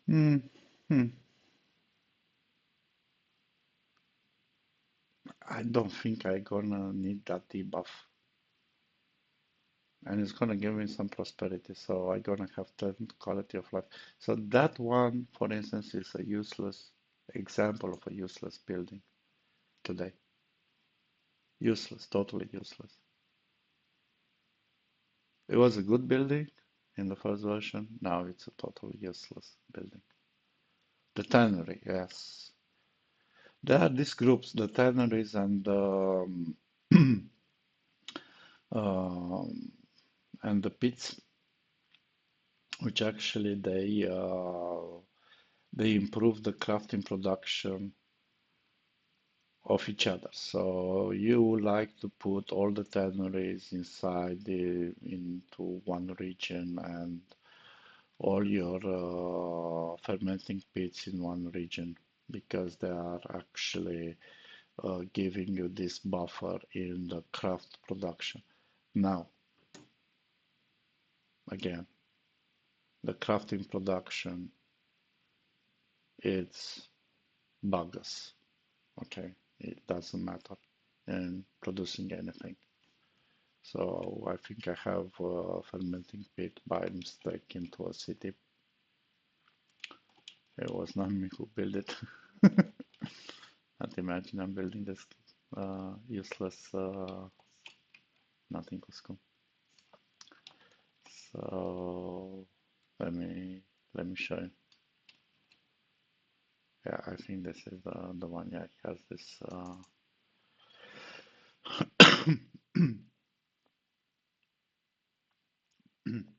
hmm, hmm, I don't think I gonna need that debuff. And it's gonna give me some prosperity, so I gonna have 10 quality of life. So that one, for instance, is a useless example of a useless building today. Useless, totally useless. It was a good building in the first version. Now it's a totally useless building. The tannery, yes. There are these groups, the tanneries um, and the pits, which actually they improve the crafting production of each other. So you like to put all the tanneries into one region and all your fermenting pits in one region because they are actually giving you this buffer in the craft production. Now, again, the crafting production, it's bogus. Okay, it doesn't matter in producing anything. So I think I have a fermenting pit by mistake into a city. It was not me who built it. Can't imagine I'm building this useless nothing was cool. So let me show you. Yeah, I think this is the one. Yeah, it has this.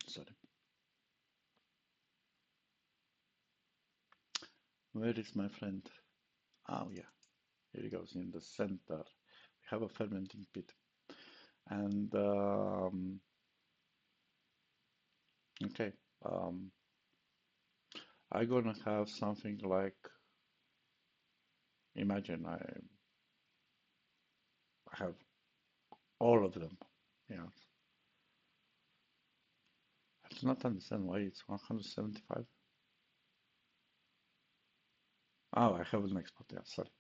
Sorry. Where is my friend? Oh yeah, here he goes in the center. We have a fermenting pit, and okay, um, I'm gonna have something like, imagine I have all of them. Yeah, I do not understand why it's 175. Oh, I have an export. Yeah, sorry.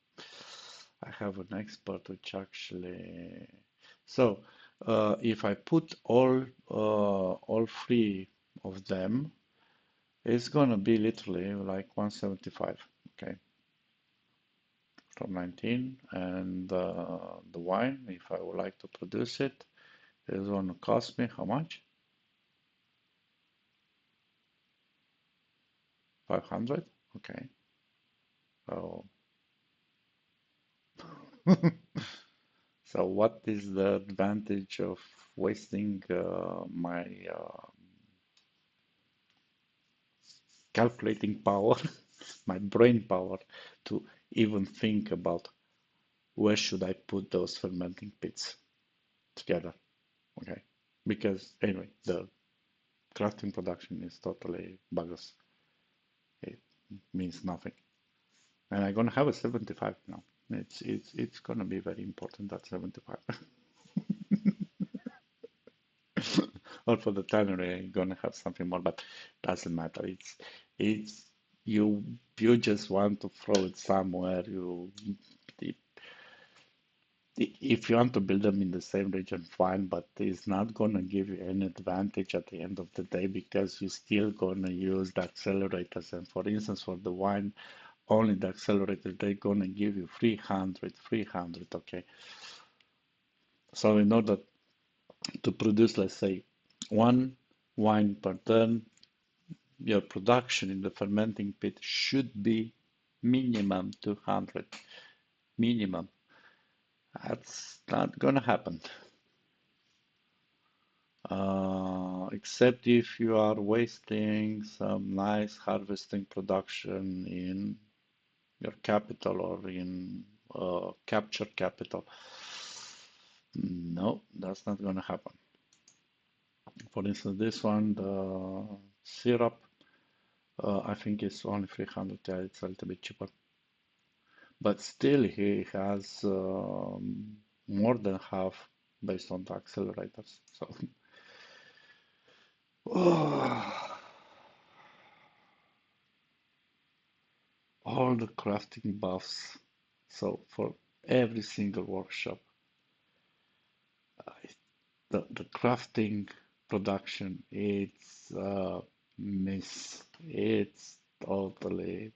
I have an export which actually. So if I put all three of them, it's gonna be literally like 175. Okay, from 19, and the wine, if I would like to produce it, is gonna cost me how much? 500. Okay. So so what is the advantage of wasting my calculating power, my brain power, to even think about where should I put those fermenting pits together? Okay, because anyway, the crafting production is totally bogus. It means nothing, and I'm gonna have a 75 now. It's gonna be very important at 75. Or for the tannery, I'm gonna have something more, but doesn't matter. It's you you just want to throw it somewhere. If you want to build them in the same region, fine, but it's not gonna give you any advantage at the end of the day because you're still gonna use the accelerators. And for instance, for the wine, only the accelerator, they're gonna give you 300, okay? So in order to produce, let's say, one wine per turn, your production in the fermenting pit should be minimum 200. Minimum. That's not gonna happen. Except if you are wasting some nice harvesting production in your capital or in capture capital. No, that's not gonna happen. For instance, this one, the syrup, I think it's only 300. Yeah, it's a little bit cheaper. But still, he has more than half based on the accelerators. So, all the crafting buffs. So for every single workshop, uh, the crafting production, it's miss. It's totally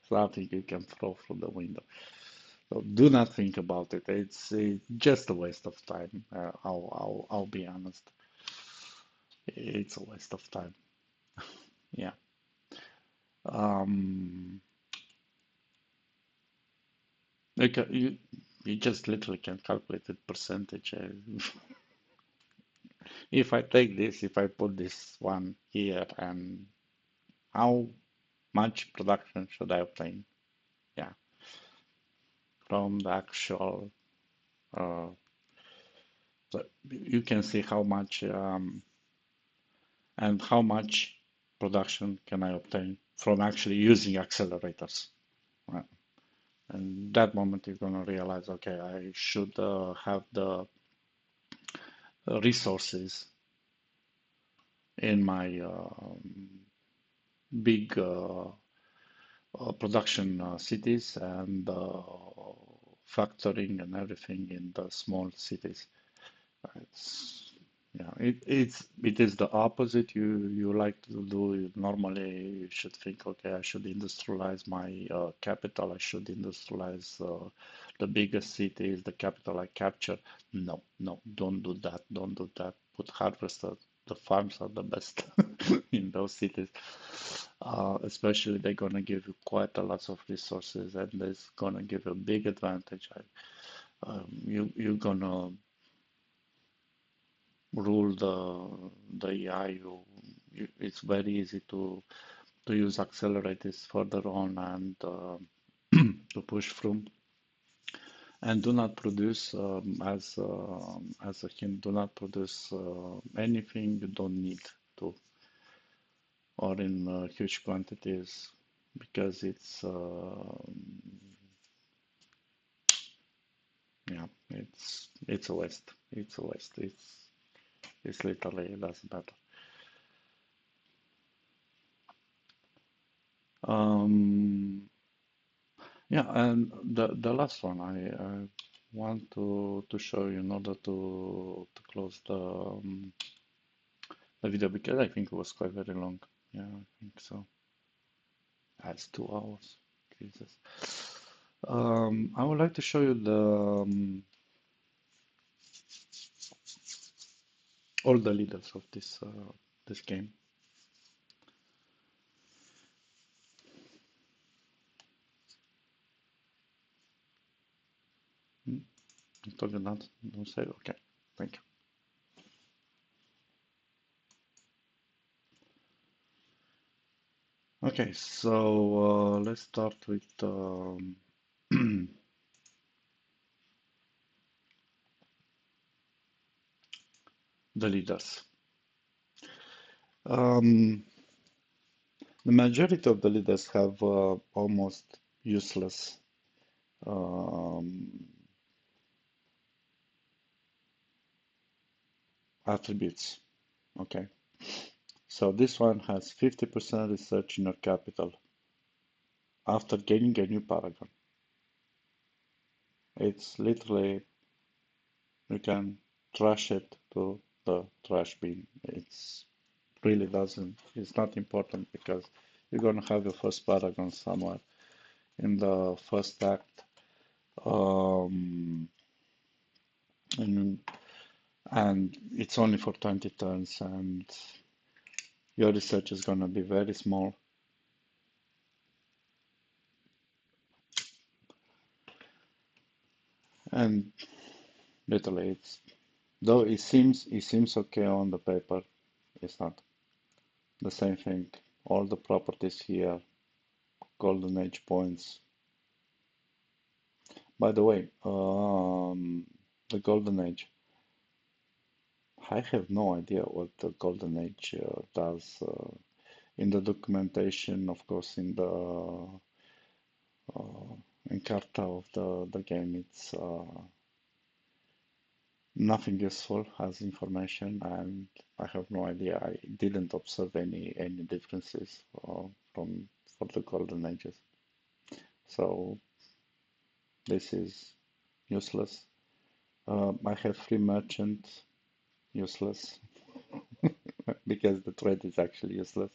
something you can throw through the window. So do not think about it. It's just a waste of time. I'll be honest. It's a waste of time. Yeah. Um, you just literally can calculate the percentage. If I take this, if I put this one here, and how much production should I obtain? Yeah, from the actual. Uh, so you can see how much and how much production can I obtain from actually using accelerators. Right? And that moment you're gonna realize, okay, I should have the resources in my big production cities and factoring and everything in the small cities. It's yeah, it is the opposite you like to do. Normally, you should think, okay, I should industrialize my capital. I should industrialize the biggest cities, the capital I capture. No, no, don't do that. Don't do that. Put harvester. The farms are the best in those cities. Especially they're gonna give you quite a lot of resources, and it's gonna give a big advantage. You're gonna rule the AI. It's very easy to use accelerators further on and to push through. And do not produce, as a hint, do not produce anything you don't need to, or in huge quantities, because yeah, it's a waste. It's a waste. It's literally it doesn't matter. Um, Yeah, and the last one I want to show you in order to close the video, because I think it was quite very long. Yeah, I think so. That's 2 hours. Jesus. I would like to show you all the leaders of this game. Hmm? I told you not. Don't say. Okay. Thank you. Okay, so let's start with the leaders. Um, The majority of the leaders have almost useless um, attributes. Okay, so this one has 50% research in your capital after gaining a new paragon. It's literally, you can trash it to the trash bin. It's really doesn't, it's not important because you're gonna have your first paragon somewhere in the first act. Um, and it's only for 20 turns, and your research is going to be very small. And literally, though it seems okay on the paper, it's not. The same thing. All the properties here, golden age points. By the way, the golden age. I have no idea what the golden age does in the documentation, of course, uh, in Carta of the game. It's nothing useful as information, and I have no idea. I didn't observe any differences from for the golden ages. So this is useless. I have free merchant, useless because the trade is actually useless.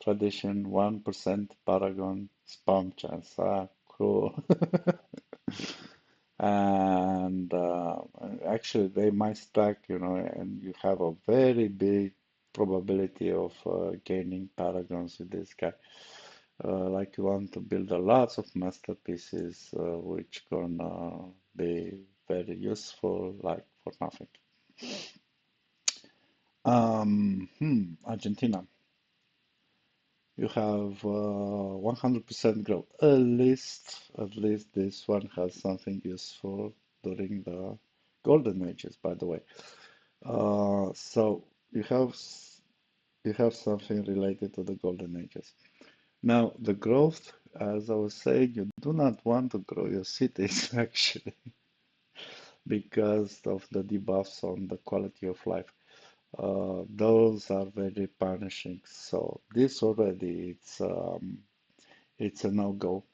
Tradition 1% Paragon spam chance. Ah, cool. And actually they might stack, and you have a very big probability of gaining paragons with this guy. Like you want to build a lots of masterpieces, which gonna be very useful, like for nothing. Argentina, you have 100% growth. At least this one has something useful during the golden ages, by the way. So you have something related to the golden ages. Now, the growth, as I was saying, you do not want to grow your cities actually because of the debuffs on the quality of life. Those are very punishing. So this already it's a no-go.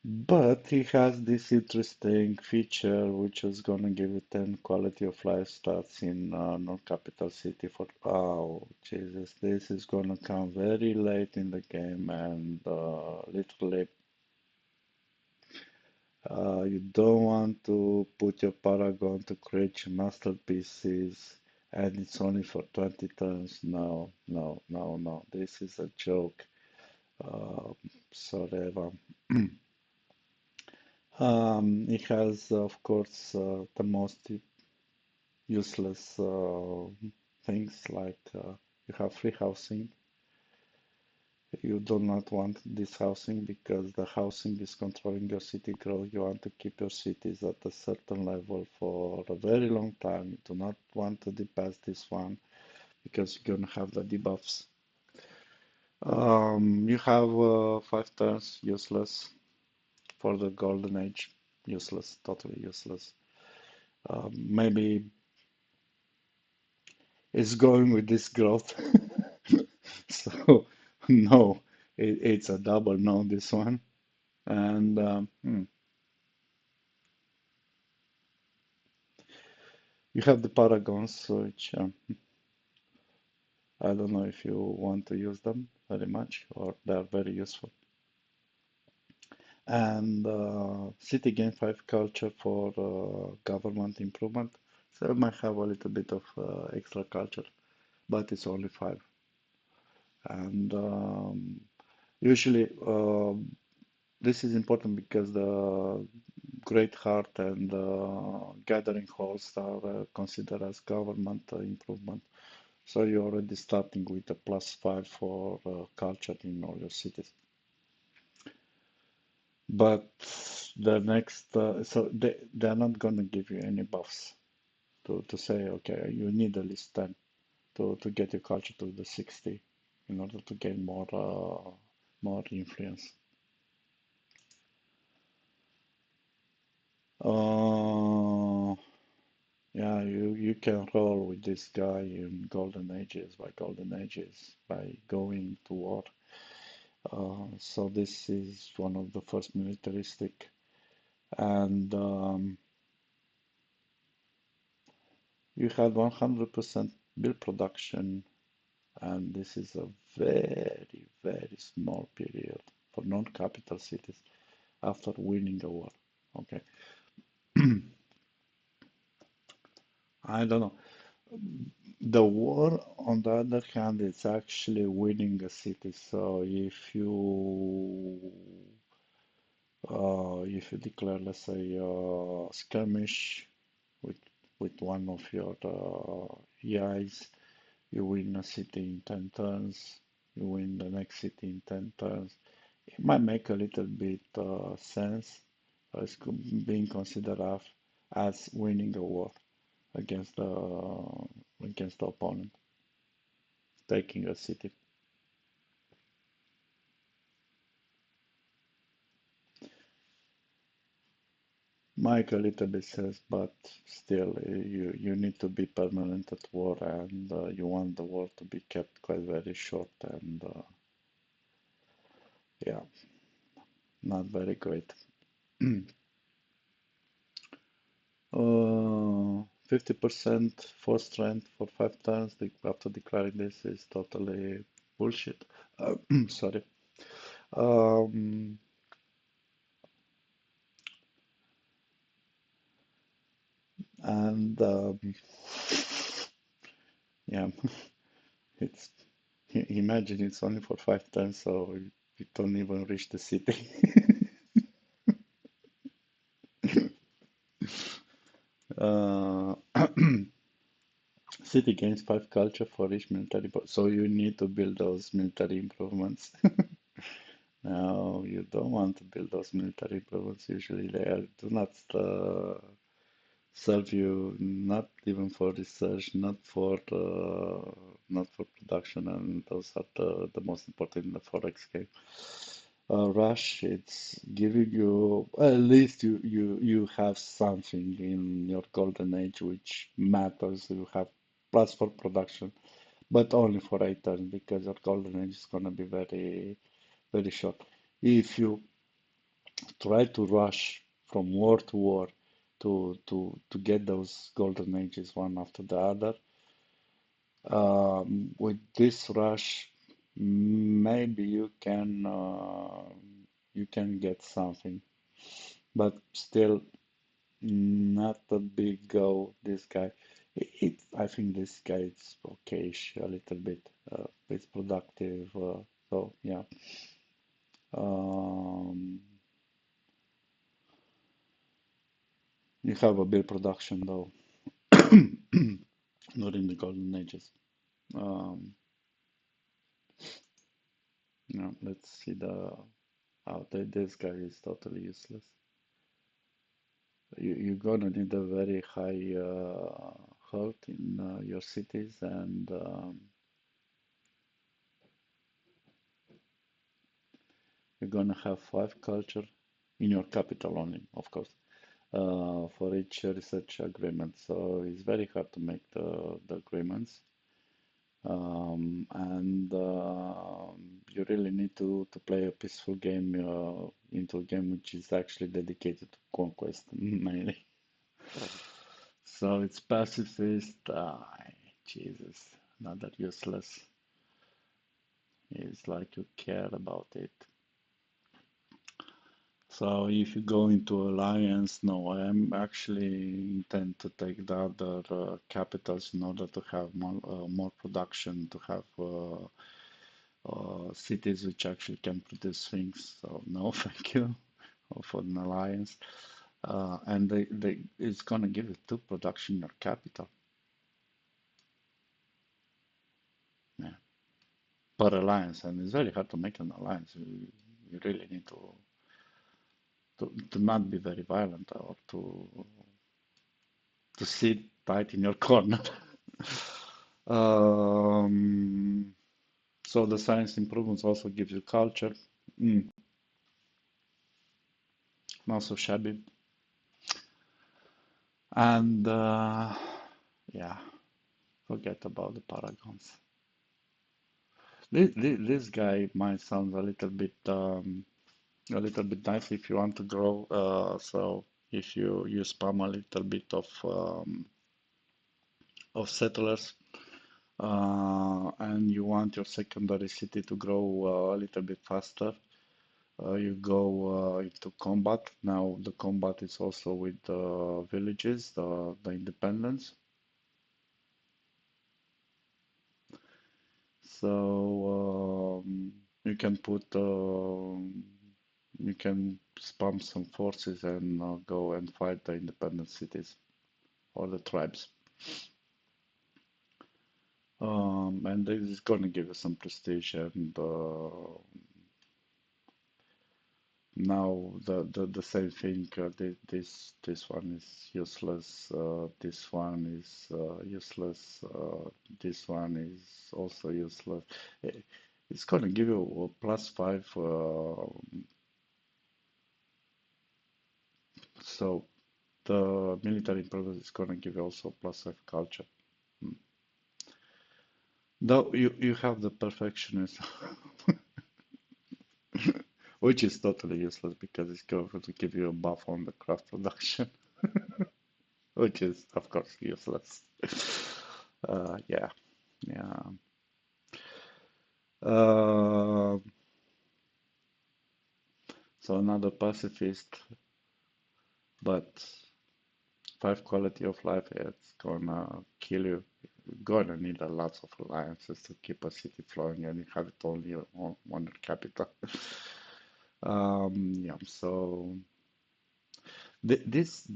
But he has this interesting feature which is gonna give you 10 quality of life stats in non-capital city for oh Jesus, this is gonna come very late in the game and literally you don't want to put your paragon to create your masterpieces and it's only for 20 turns. No, no, no, no. This is a joke. Uh, sorry, Evan. It has, of course, the most useless things like you have free housing. You do not want this housing because the housing is controlling your city growth. You want to keep your cities at a certain level for a very long time. You do not want to bypass this one because you're gonna have the debuffs. You have 5 turns, useless for the golden age, useless, totally useless. Maybe it's going with this growth. So no, it's a double no, this one. And you have the paragons, which I don't know if you want to use them very much or they're very useful. And city gain 5 culture for government improvement. So it might have a little bit of extra culture, but it's only 5. And usually this is important because the Great Heart and Gathering Halls are considered as government improvement. So you're already starting with a +5 for culture in all your cities. But the next, so they're not going to give you any buffs to say, okay, you need at least 10 to get your culture to the 60 in order to gain more influence. Uh, yeah, you can roll with this guy in Golden Ages by going to war. So this is one of the first militaristic, and you had 100% bill production, and this is a very, very small period for non-capital cities after winning a war. Okay, I don't know. The war, on the other hand, is actually winning a city. So if you declare, let's say, skirmish with one of your EIs, you win a city in 10 turns, you win the next city in 10 turns. It might make a little bit sense as being considered as winning a war against the opponent, taking a city. Make a little bit sense, but still, you need to be permanent at war, and you want the war to be kept quite very short, and yeah, not very great. 50% force strength for 5 turns after declaring this is totally bullshit. Sorry. Um, and yeah, it's imagine it's only for 5 turns, so you don't even reach the city. uh, City gains 5 culture for each military, so you need to build those military improvements. Now, you don't want to build those military improvements. Usually, do not serve you, not even for research, not for production, and those are the most important in the forex game. rush, it's giving you, at least you have something in your golden age which matters. You have plus for production, but only for 8 turns because your golden age is gonna be very short. If you try to rush from war to war to get those golden ages one after the other, with this rush, maybe you can get something, but still not a big go. This guy, I think this guy is okayish a little bit. It's productive. So yeah. Um, you have a bill production though, during the golden ages. Um, let's see this guy is totally useless. You're gonna need a very high health in your cities, and you're gonna have 5 culture in your capital only, of course, for each research agreement. So it's very hard to make the agreements. And you really need to play a peaceful game into a game which is actually dedicated to conquest mainly. So it's pacifist. Jesus, not that useless. It's like you care about it. So if you go into alliance, no, I am actually intend to take the other capitals in order to have more production, to have cities which actually can produce things. So no, thank you for an alliance. And it's gonna give you 2 production in your capital. Yeah, per alliance, and it's very hard to make an alliance. You really need to not be very violent or to sit tight in your corner. Um, so the science improvements also gives you culture. Mm, Not so shabby. And yeah, forget about the paragons. This guy might sound a little bit nice if you want to grow. So if you spam a little bit of settlers, and you want your secondary city to grow a little bit faster, you go into combat. Now the combat is also with the villages, the independence. So you can you can spam some forces and go and fight the independent cities or the tribes. And this is going to give you some prestige, and now the same thing. This one is useless. This one is useless. This one is also useless. It's going to give you a +5. So the military improvement is going to give you also +5 culture. Mm. Though you have the perfectionist, which is totally useless because it's going to give you a buff on the craft production, which is of course useless. Yeah, yeah. Uh, so another pacifist, but 5 quality of life, it's gonna kill you. You're gonna need a lot of alliances to keep a city flowing, and you have it only on one capital. Yeah, so this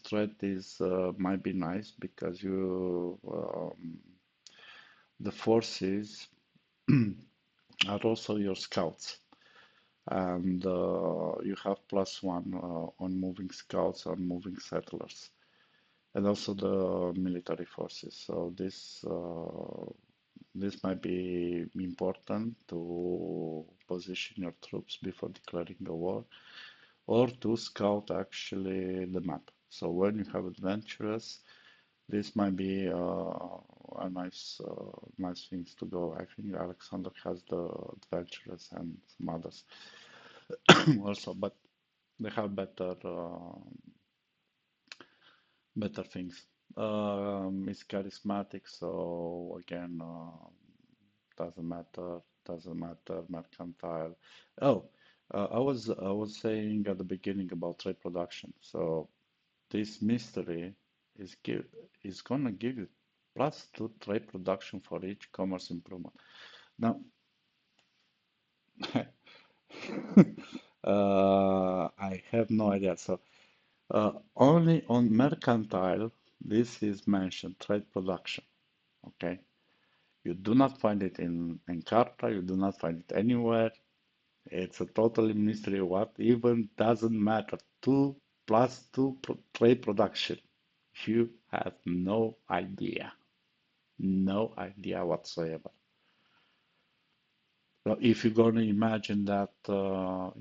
threat is might be nice because you the forces are also your scouts, and you have +1 on moving scouts, on moving settlers, and also the military forces. So this this might be important to position your troops before declaring a war or to scout actually the map. So when you have adventurers, this might be a nice things to go. I think Alexander has the adventurers and some others also, but they have better things. It's charismatic, so again, doesn't matter. Mercantile. Oh, I was saying at the beginning about trade production. So this mystery is give is gonna give you +2 trade production for each commerce improvement. Now, I have no idea. So only on mercantile, this is mentioned trade production. Okay, you do not find it in Encarta. You do not find it anywhere. It's a totally mystery. What even doesn't matter. 2 + 2 trade production. You have no idea. No idea whatsoever. So if you're going to imagine that, my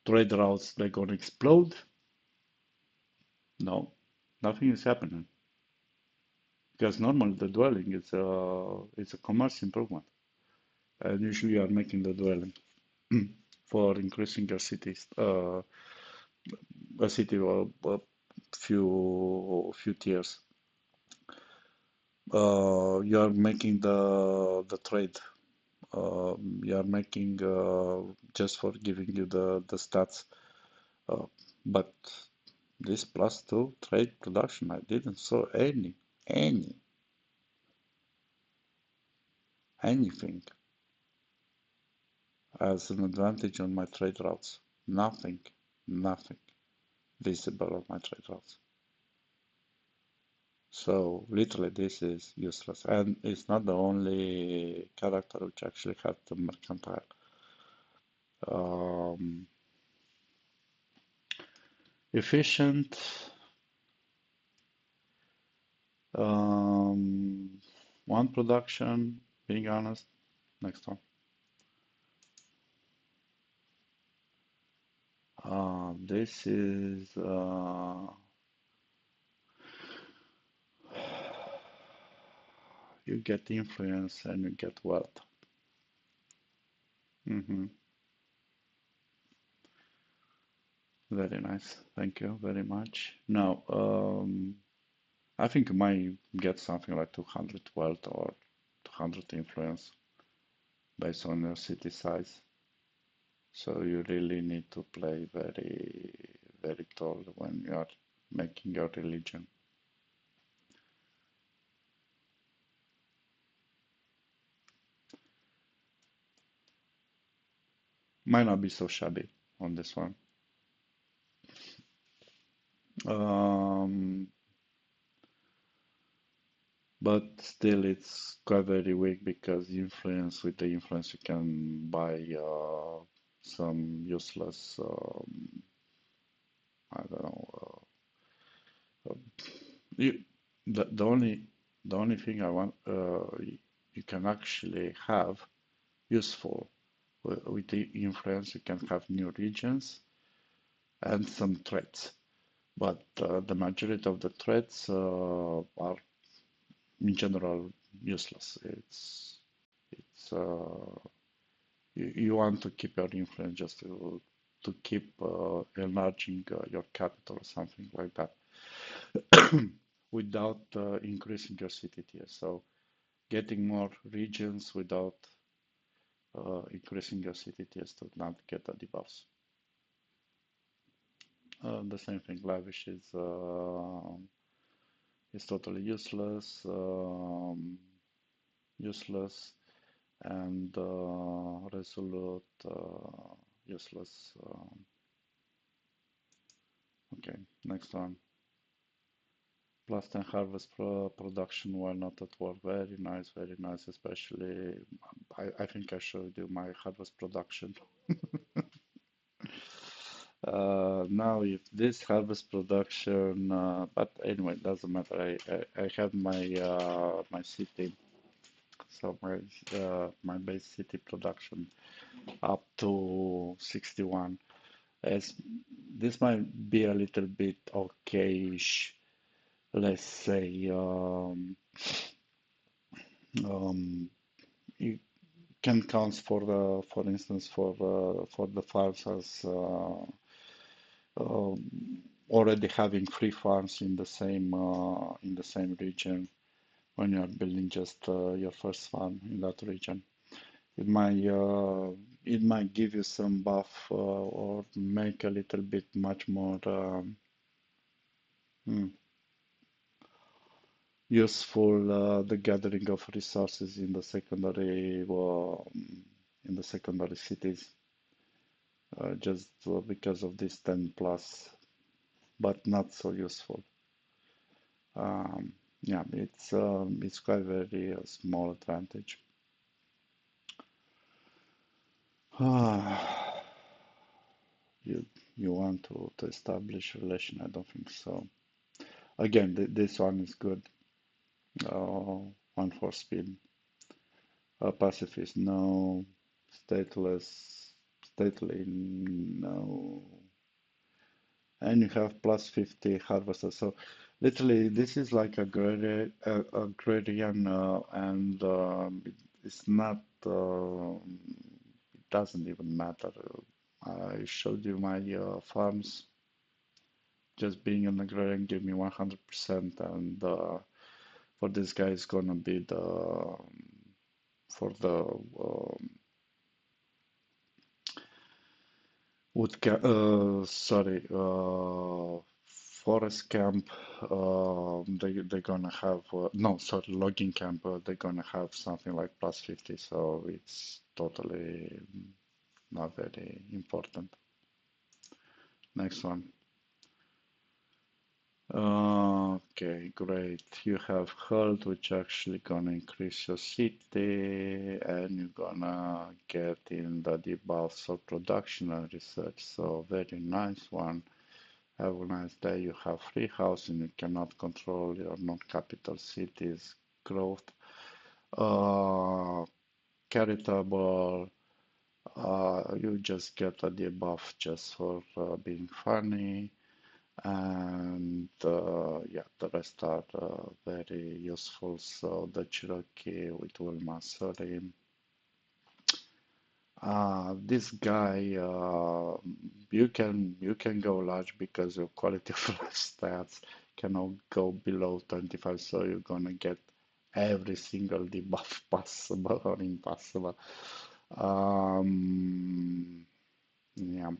trade routes, they're going to explode, no, nothing is happening. Because normally the dwelling is a commerce improvement. And usually you are making the dwelling for increasing your cities, a city or a few tiers. You are making the trade. You are making just for giving you the stats. Uh, but this +2 trade production, I didn't saw any, anything as an advantage on my trade routes. Nothing visible on my trade routes. So literally this is useless. And it's not the only character which actually had the mercantile. Um, efficient. One production, being honest. Next one. This is you get influence and you get wealth. Hmm. Very nice. Thank you very much. Now, I think you might get something like 200 wealth or 200 influence based on your city size. So you really need to play very, very tall when you are making your religion. Might not be so shabby on this one. Um, but still it's quite very weak because influence with the influence you can buy some useless I don't know you, the only thing I want you can actually have useful with the influence you can have new regions and some threats, but the majority of the threats are in general useless. It's you want to keep your influence just to keep enlarging your capital or something like that without increasing your city tier. So getting more regions without increasing your city tiers to not get the debuffs. The same thing, lavish is totally useless, and resolute useless. Okay, next one. +10 harvest production while not at war. Very nice, especially I think I showed you my harvest production. Now if this harvest production, but anyway, it doesn't matter. I have my city, so my base city production up to 61. As this might be a little bit okayish, let's say. Um, you can count for for instance, for the farms as um, already having three farms in the same region when you are building just your first farm in that region. It might uh, it might give you some buff or make a little bit much more hmm, useful the gathering of resources in the secondary cities just because of this 10 plus, but not so useful. Um, yeah, it's quite very small advantage. You you want to establish relation? I don't think so. Again, this one is good. One for speed. Pacifist, no. Stateless, stately, no. And you have plus 50 harvester. So literally, this is like agrarian, and it's not. It doesn't even matter. I showed you my farms. Just being an agrarian gave me 100%, and for this guy, it's gonna be the for the sorry, forest camp. They're gonna have no, sorry, logging camp. They're gonna have something like plus 50, so it's totally not very important. Next one. Okay, great. You have health, which actually gonna increase your city, and you're gonna get in the debuffs of production and research. So very nice one. Have a nice day. You have free housing. You cannot control your non-capital cities' growth. Uh, Charitable. You just get a debuff just for being funny. And yeah, the rest are very useful. So the Cherokee with Wilma, sorry. This guy, you can go large because your quality of life stats cannot go below 25, so you're gonna get every single debuff possible or impossible. Um, yeah.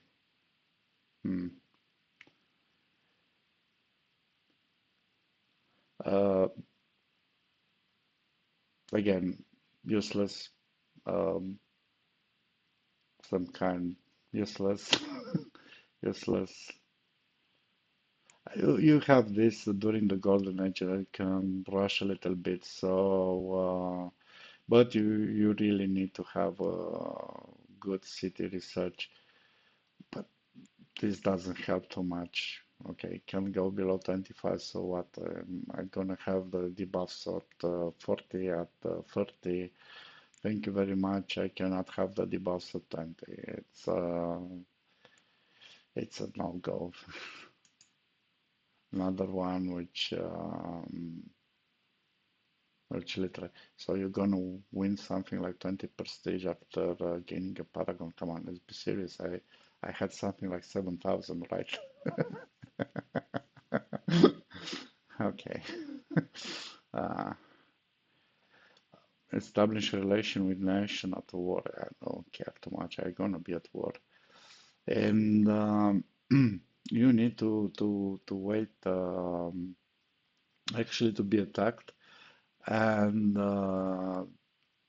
Hmm. Uh, Again, useless. Um, some kind useless, useless. You have this during the golden age. I can brush a little bit, but you really need to have good city research. But this doesn't help too much. Okay, can go below 25. So what? I'm gonna have the debuffs at 40 at 30. Thank you very much. I cannot have the debuffs at 20. It's a no-go. Another one which literally, so you're gonna win something like 20 prestige after gaining a paragon. Come on, let's be serious. I had something like 7,000, right? Okay. uh, Establish a relation with nation at war. I don't care too much. I'm gonna be at war, and you need to wait actually to be attacked, and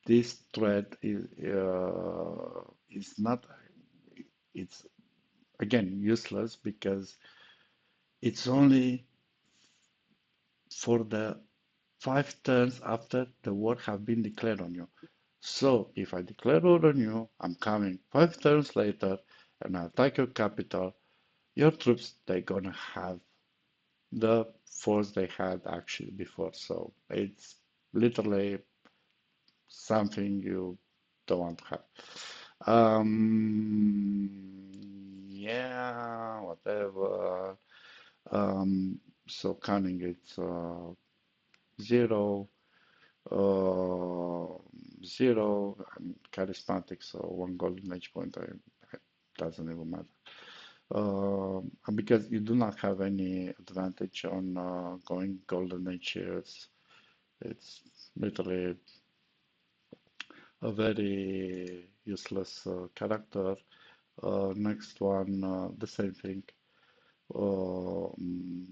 this thread is not, it's again useless because it's only for the 5 turns after the war have been declared on you. So if I declare war on you, I'm coming 5 turns later and I attack your capital. your troops, they're gonna have the force they had actually before. So it's literally something you don't want to have. Yeah, whatever. So cunning, it's zero, uh, zero, and charismatic, so one golden age point. It doesn't even matter. And because you do not have any advantage on going golden age, it's literally a very useless character. Next one, the same thing. Um,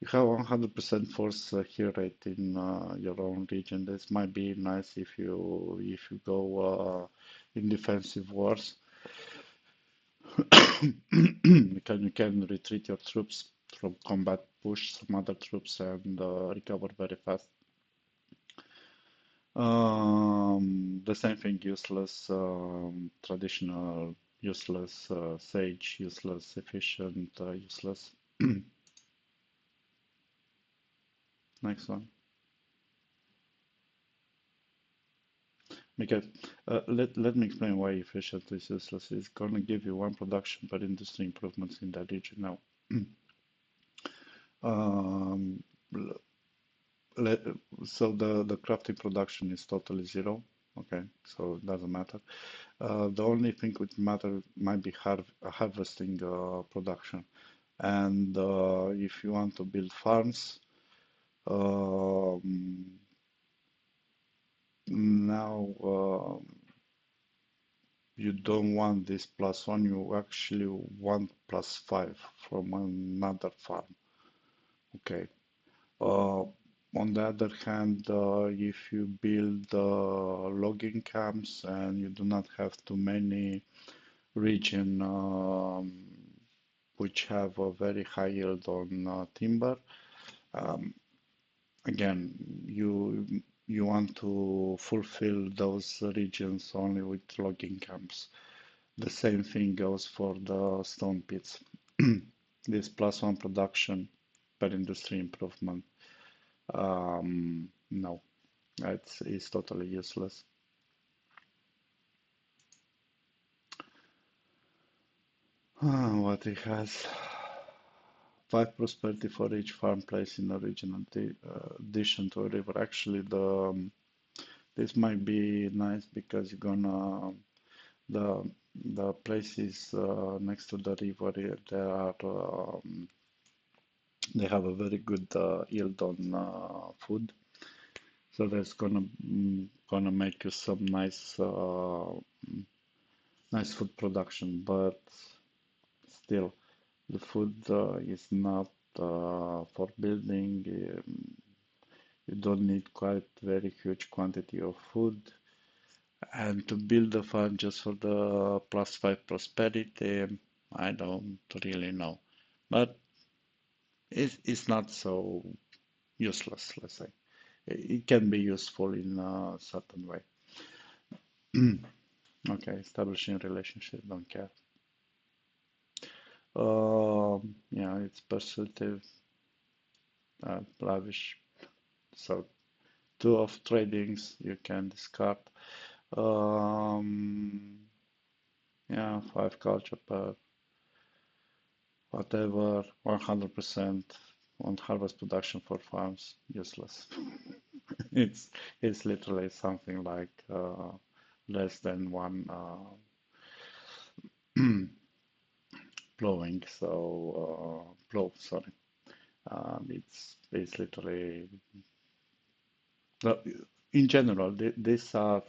you have 100% force hit rate in your own region. This might be nice if you go in defensive wars, because you can retreat your troops from combat, push some other troops, and recover very fast. The same thing, useless, traditional, useless, sage, useless, efficient, useless. Next one. Because let me explain why efficient is useless. It's going to give you one production per industry improvements in that region. Now, um, let, so the crafting production is totally zero. Okay, so it doesn't matter. The only thing which matter might be harvesting production. And if you want to build farms, um, now you don't want this plus one, you actually want plus five from another farm. Okay. Uh, on the other hand, if you build logging camps and you do not have too many region which have a very high yield on timber, um, again, you want to fulfill those regions only with logging camps. The same thing goes for the stone pits. This plus one production per industry improvement. No, it's totally useless. What it has? Five prosperity for each farm place in a region, addition to a river. Actually, this might be nice because you're gonna the the places next to the river they have a very good yield on food, so that's gonna make you some nice food production. But still, the food is not for building. You don't need quite very huge quantity of food. And to build a farm just for the plus five prosperity, I don't really know. But it's not so useless, let's say. It can be useful in a certain way. Okay, establishing relationship, don't care. Yeah, it's persuasive, lavish. So two of tradings you can discard. Um, yeah, five culture per whatever, 100% on harvest production for farms, useless. It's it's literally something like less than one plowing, so plow, sorry. It's literally uh, in general, these are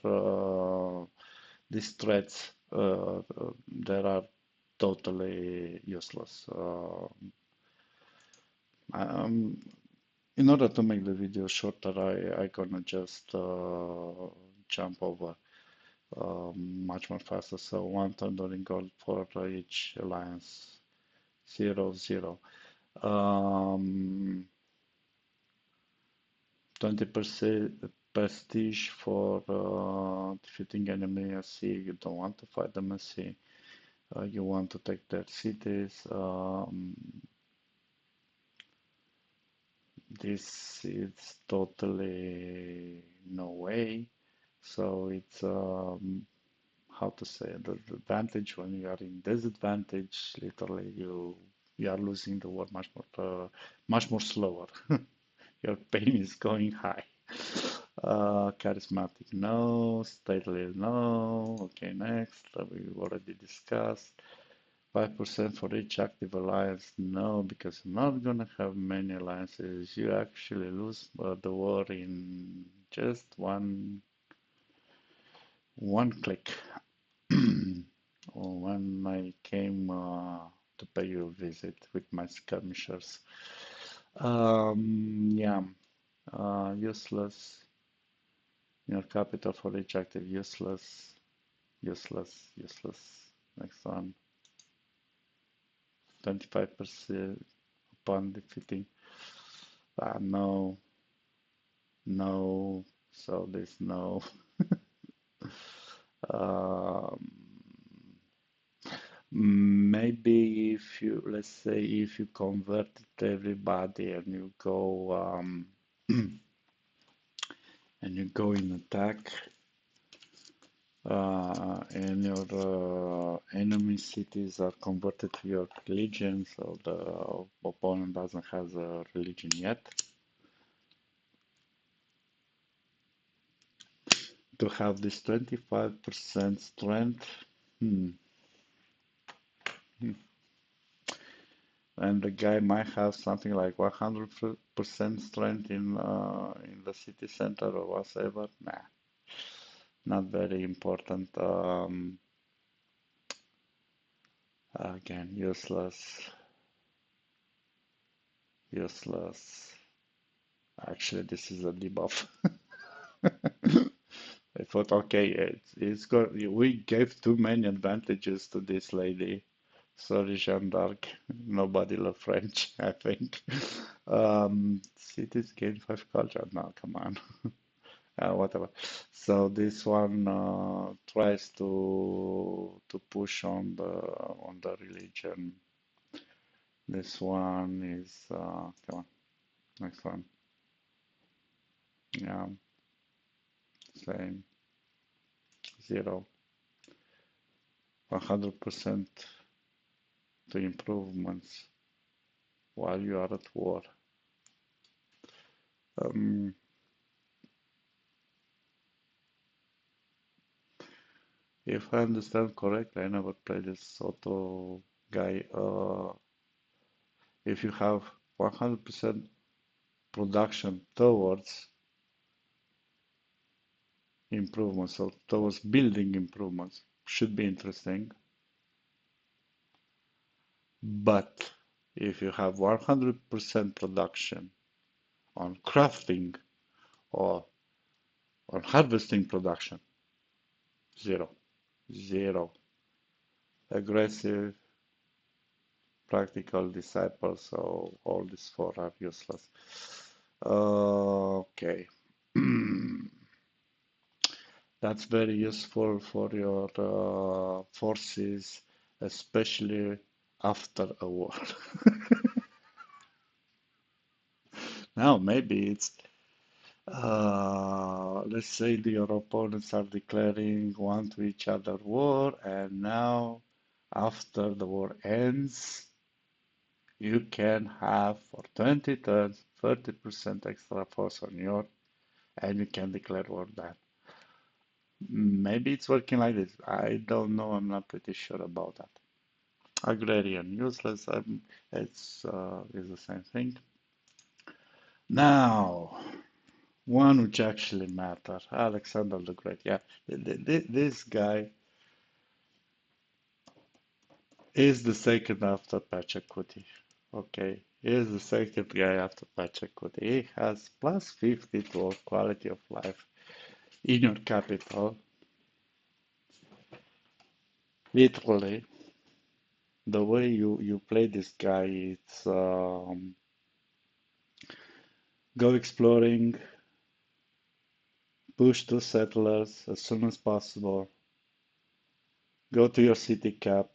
these threats that are totally useless. Um, in order to make the video shorter, I gonna just jump over much more faster. So one thundering gold for each alliance, 0, 0. 20% prestige for defeating enemy at sea. You don't want to fight them at sea. You want to take their cities. This is totally no way. So it's how to say the advantage when you are in disadvantage. Literally, you are losing the war much more slower. Your pain is going high. Charismatic, no. Stately, no. Okay, next. We already discussed. 5% for each active alliance, no, because you're not gonna have many alliances. You actually lose the war in just one click. When I came to pay you a visit with my skirmishers. Yeah, useless. Your capital for each active, useless, useless, useless. Next one, 25% upon defeating. No, no. So there's no. Um, Maybe if you, let's say, if you converted everybody and you go and you go in attack, and your enemy cities are converted to your religion, so the opponent doesn't have a religion yet. To have this 25% strength, hmm, hmm. And the guy might have something like 100% strength in the city center or whatever. Nah, not very important. Again, useless, useless. Actually, this is a debuff. I thought, okay, it's got. We gave too many advantages to this lady. Sorry, Jeanne d'Arc. Nobody love French, I think. Cities gain 5 culture. No, come on. Whatever. So this one tries to push on the religion. This one is come on, next one. Yeah, same. Zero. 100% to improvements while you are at war. Um, if I understand correctly, I never played this auto guy. If you have 100% production towards improvements, so towards building improvements, should be interesting. But if you have 100% production on crafting or on harvesting production, zero, zero. Aggressive, practical, disciples, so all these four are useless. Okay. That's very useful for your forces, especially after a war. Now, maybe it's, let's say your opponents are declaring one to each other war, and now, after the war ends, you can have for 20 turns 30% extra force on your, and you can declare war then. Maybe it's working like this. I don't know. I'm not pretty sure about that. Agrarian, useless. It's the same thing. Now, one which actually matters. Alexander the Great. Yeah, this guy is the second after Pachacuti. Okay, he is the second guy after Pachacuti. He has plus 50 to quality of life in your capital. Literally, the way you play this guy, it's go exploring, push two settlers as soon as possible, go to your city cap,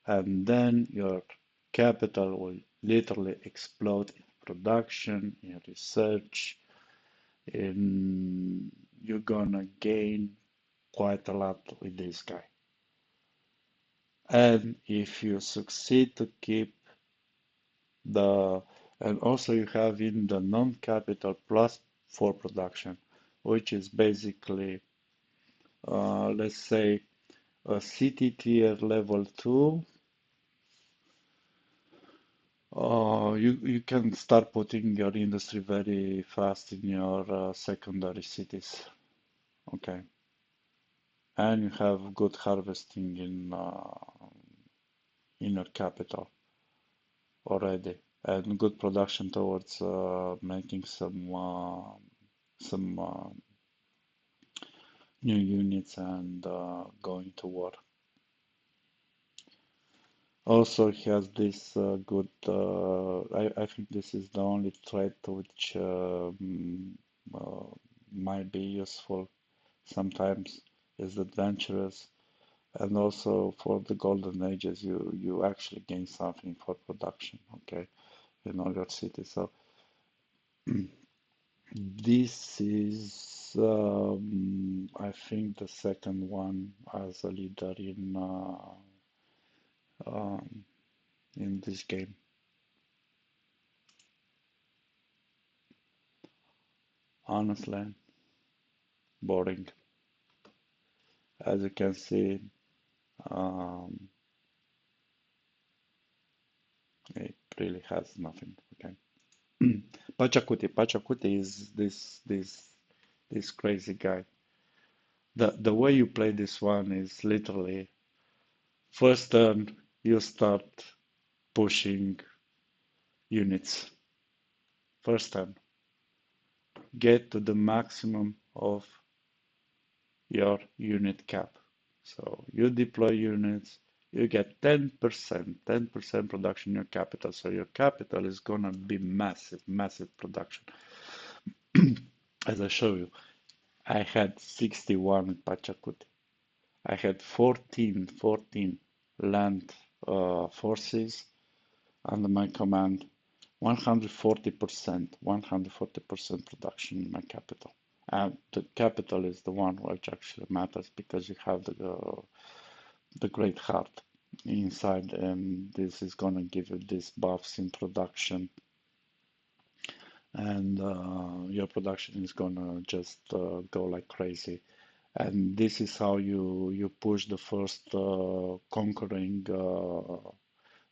and then your capital will literally explode in production, in research, in you're gonna gain quite a lot with this guy. And if you succeed to keep the, and also you have in the non-capital plus for production, which is basically, let's say, a city tier level 2. You can start putting your industry very fast in your secondary cities. Okay. And you have good harvesting in your capital already, and good production towards making some new units and going to war. Also, he has this good. I think this is the only trait which uh, might be useful sometimes, is adventurous, and also for the golden ages, you actually gain something for production. Okay, in all your cities. So this is, I think, the second one as a leader um, in this game. Honestly, boring. As you can see, um, it really has nothing. Okay. Pachacuti is this crazy guy. The way you play this one is literally first turn you start pushing units. First turn, get to the maximum of your unit cap. So you deploy units, you get 10% production in your capital. So your capital is gonna be massive, massive production. As I show you, I had 61 Pachacuti. I had 14 land forces under my command, 140% production in my capital. And the capital is the one which actually matters because you have the great heart inside, and this is gonna give you these buffs in production, and your production is gonna just go like crazy. And this is how you push the first conquering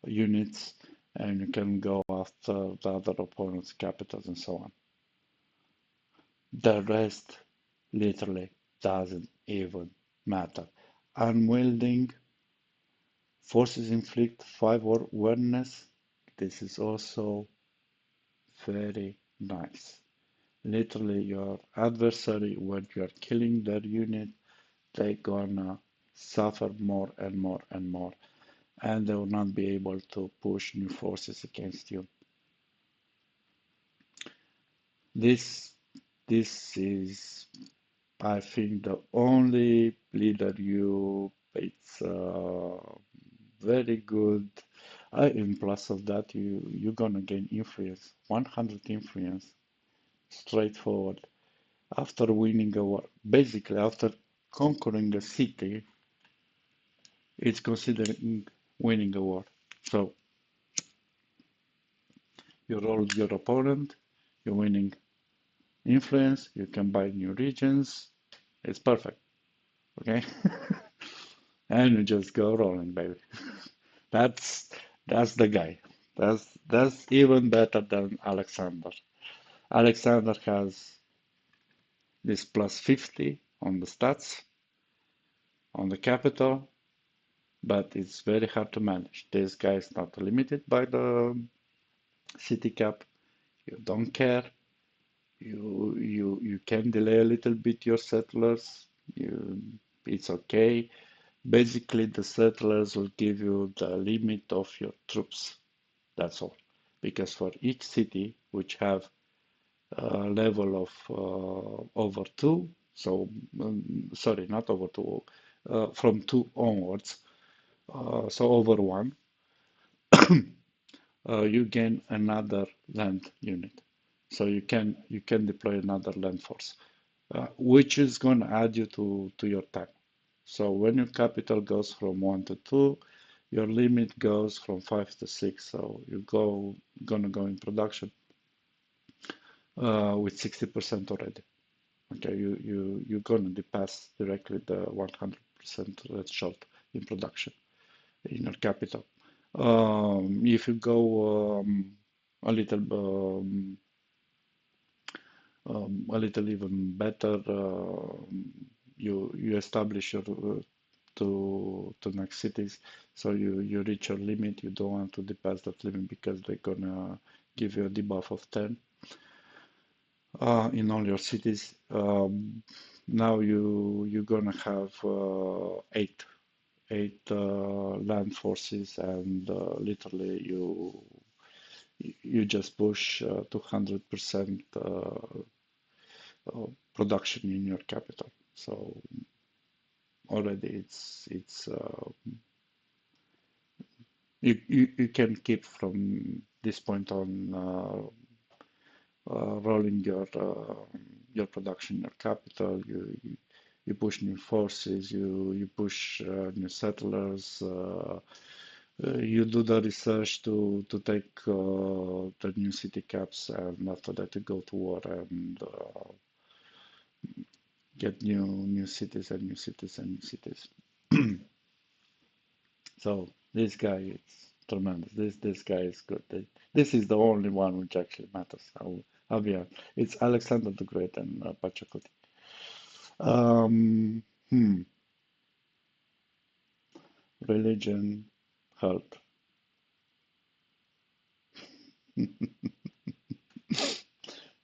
units, and you can go after the other opponent's capitals and so on. The rest literally doesn't even matter. Unwielding forces inflict 5 or awareness. This is also very nice. Literally, your adversary, when you are killing their unit, they gonna suffer more and more and more, and they will not be able to push new forces against you. This this is, I think, the only leader it's very good. In plus of that, you're gonna gain influence, 100 influence, straightforward. After winning a war, basically after conquering a city, it's considered winning a war. So you roll your opponent, you're winning influence, you can buy new regions. It's perfect. Okay. And you just go rolling, baby. That's that's the guy. That's even better than Alexander. Alexander has this plus 50 on the stats, on the capital, but it's very hard to manage. This guy is not limited by the city cap. You don't care. You can delay a little bit your settlers. It's okay. Basically, the settlers will give you the limit of your troops. That's all. Because for each city which have a level of over 2, so sorry, not over 2, from 2 onwards, So over one, you gain another land unit. So you can deploy another land force, which is going to add you to your time. So when your capital goes from 1 to 2, your limit goes from 5 to 6. So gonna go in production with 60% already. Okay, you're gonna pass directly the 100% threshold in production in your capital. If you go a little even better, you establish your to next cities, so you reach your limit. You don't want to pass that limit because they're gonna give you a debuff of 10 in all your cities. Now you're gonna have eight land forces, and literally you just push 200% production in your capital. So already you can keep from this point on rolling your production, your capital. You push new forces, you push new settlers. You do the research to take the new city caps, and after that you go to war and get new cities and new cities and new cities. So this guy is tremendous. This guy is good. This is the only one which actually matters. I'll be honest. It's Alexander the Great and Pachacuti. Um, hmm, religion, health.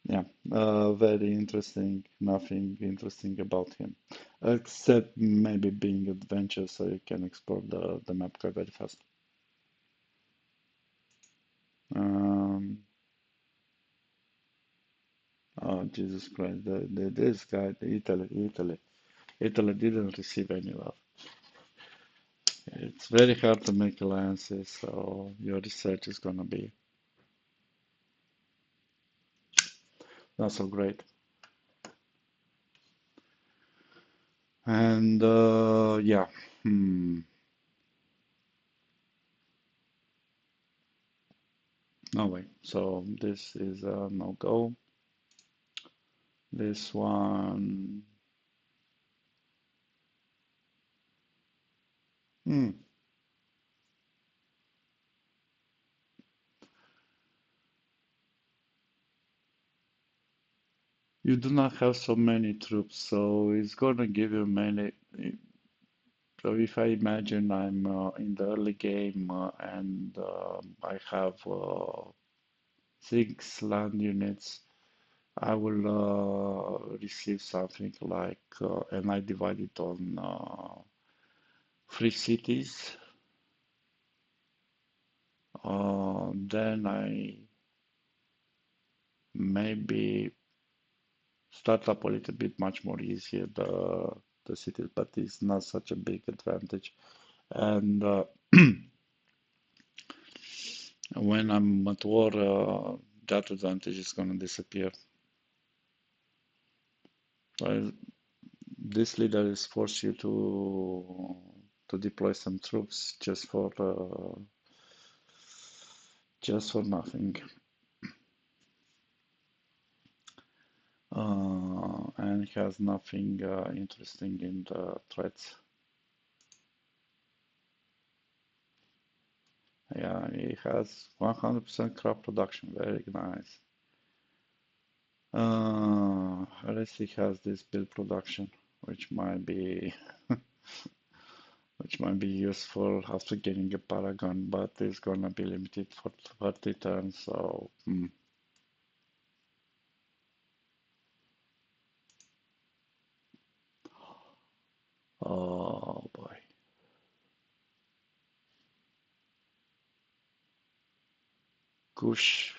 Yeah, very interesting. Nothing interesting about him, except maybe being adventurous, so you can explore the map quite very fast. Um, oh Jesus Christ, this guy, Italy didn't receive any love. It's very hard to make alliances, so your research is gonna be not so great. And yeah, hmm, no way. So this is a no go. This one, hmm, you do not have so many troops, so it's gonna give you many. So if I imagine I'm in the early game and I have 6 land units, I will receive something like, and I divide it on 3 cities. Then I maybe start up a little bit much more easier the cities, but it's not such a big advantage. And when I'm at war, that advantage is going to disappear. So this leader is force you to deploy some troops just for nothing. And he has nothing interesting in the threats. Yeah, he has 100% crop production. Very nice. At least he has this build production, which might be which might be useful after getting a paragon, but it's gonna be limited for 30 turns. So, oh boy, Kush.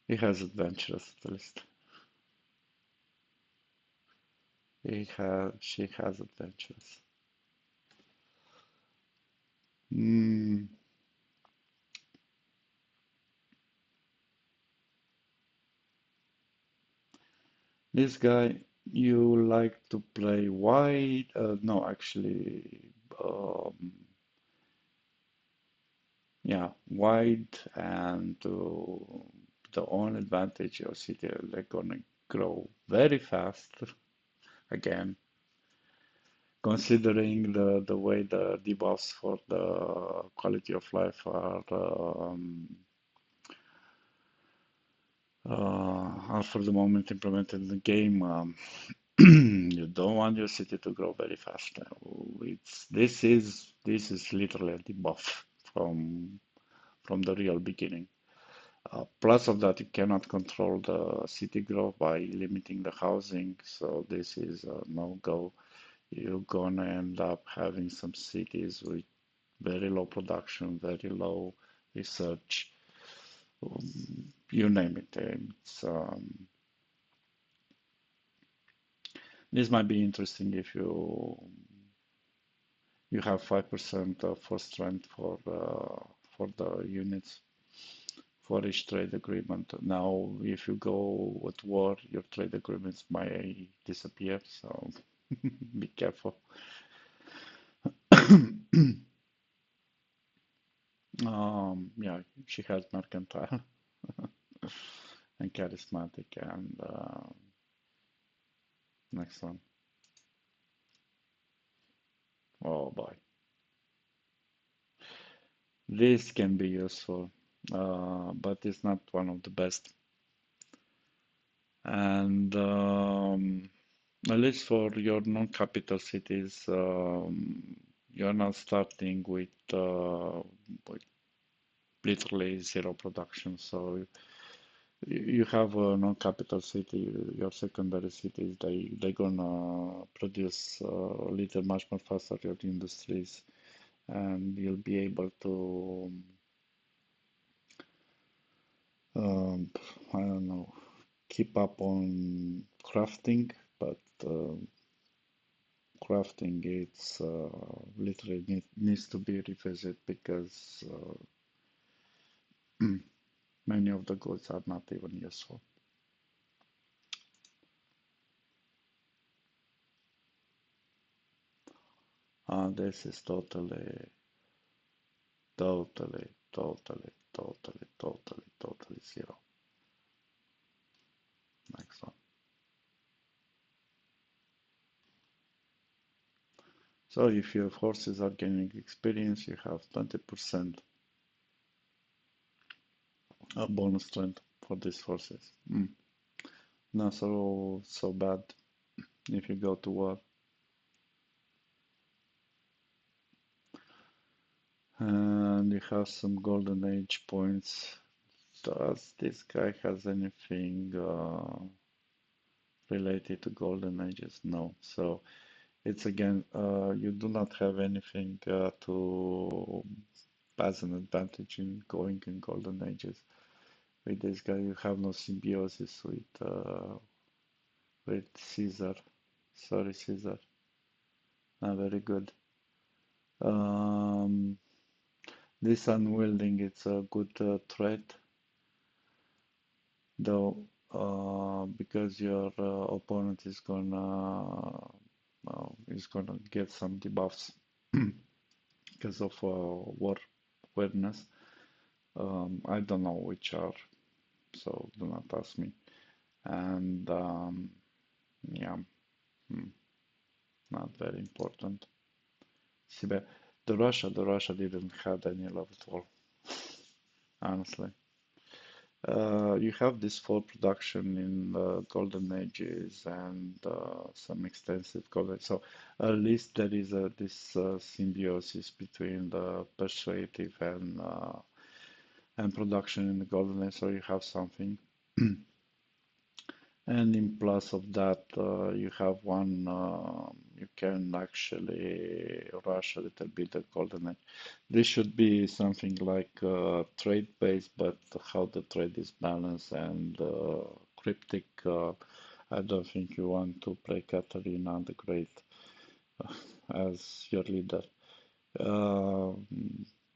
He has adventurous at least. She has adventurous. Mm, this guy, you like to play wide? No, actually, um, yeah, wide, and the only advantage your city, they're gonna grow very fast again, considering the way the debuffs for the quality of life are for the moment implemented in the game. You don't want your city to grow very fast. This is literally a debuff from from the real beginning. Plus of that, you cannot control the city growth by limiting the housing, so this is a no-go. You're gonna end up having some cities with very low production, very low research, you name it. This might be interesting if you have 5% for strength for the units for each trade agreement. Now, if you go with war, your trade agreements might disappear, so be careful. Yeah, she has mercantile and charismatic, and next one. Oh boy, this can be useful, but it's not one of the best. And at least for your non-capital cities, you're not starting with literally zero production. So you have a non-capital city, your secondary cities, they're gonna produce a little much more faster your industries, and you'll be able to um, I don't know, keep up on crafting, but crafting it's literally needs to be revisited because many of the goods are not even useful. This is totally zero. Next one. So if your forces are gaining experience, you have 20% bonus strength for these forces. Not so bad if you go to war. And you have some golden age points. Does this guy has anything related to golden ages? No. So it's again, you do not have anything to as an advantage in going in golden ages. With this guy, you have no symbiosis with Caesar. Sorry, Caesar. Not very good. Um, this unwielding, it's a good trait, though, because your opponent is gonna get some debuffs because of war awareness. I don't know which are, so do not ask me. And yeah, hmm, not very important. Sibe- the Russia didn't have any love at all, honestly. You have this full production in the golden ages and some extensive golden. So at least there is this symbiosis between the persuasive and production in the golden age. So you have something. And in plus of that, you have one, you can actually rush a little bit the golden age. This should be something like trade based, but how the trade is balanced and cryptic. I don't think you want to play Katarina the Great as your leader. Um,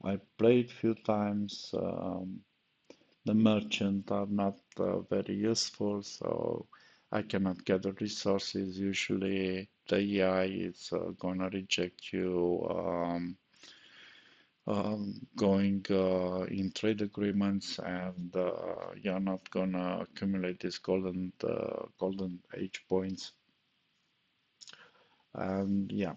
I played few times. The merchant are not very useful, so I cannot gather resources. Usually, the AI is gonna reject you going in trade agreements, and you're not gonna accumulate these golden age points. And yeah,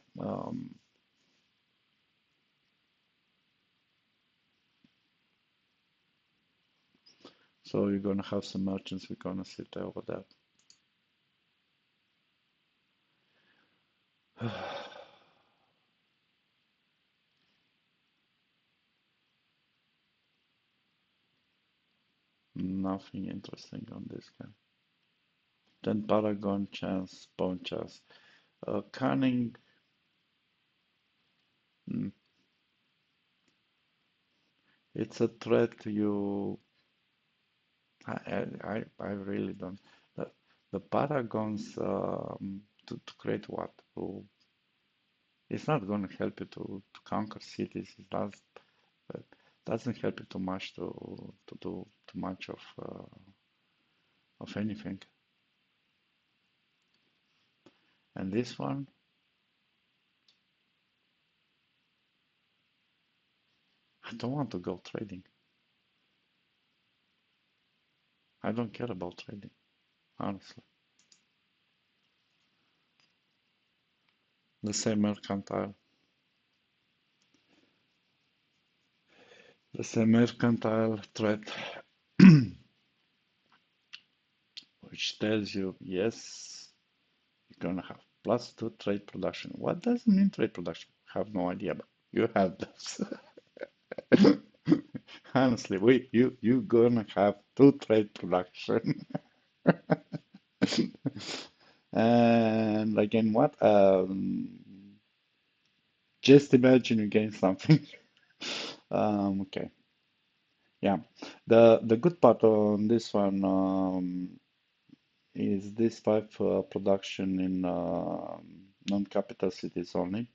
so you're gonna have some merchants. We're gonna sit over that. Nothing interesting on this guy. Then Paragon chance, Bone chance. Cunning, mm, it's a threat you. I really don't. The Paragons to create what? It's not going to help you to conquer cities. It doesn't help you too much to do too much of anything. And this one, I don't want to go trading. I don't care about trading, honestly. The same mercantile. The same mercantile threat, which tells you, yes, you're gonna have +2 trade production. What does it mean trade production? Have no idea, but you have this. Honestly, you gonna have two trade production. And again, what? Just imagine you gain something. Okay, yeah. The good part on this one is this five production in non-capital cities only.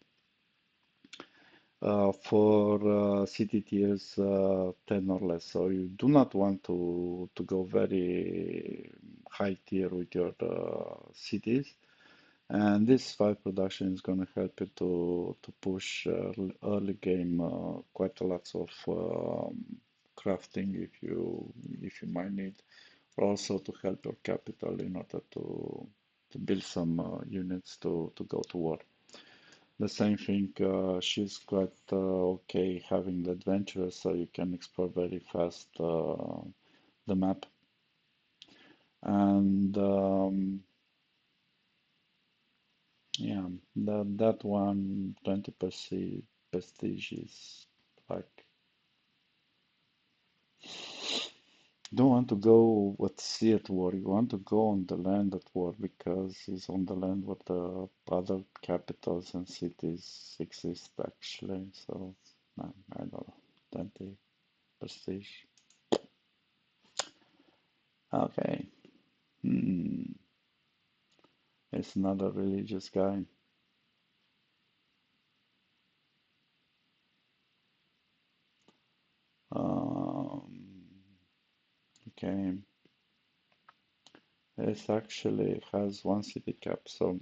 For city tiers 10 or less. So you do not want to go very high tier with your cities. And this five production is going to help you to push early game quite a lot of crafting if you might need, also to help your capital in order to build some units to go to war. The same thing, she's quite okay having the adventure, so you can explore very fast the map. And yeah, that one 20% prestige is like, don't want to go at sea at war. You want to go on the land at war because it's on the land where the other capitals and cities exist actually. So, no, I don't know. 20 prestige. Okay. Hmm. It's another religious guy. Um, okay. It actually has one city cap. So,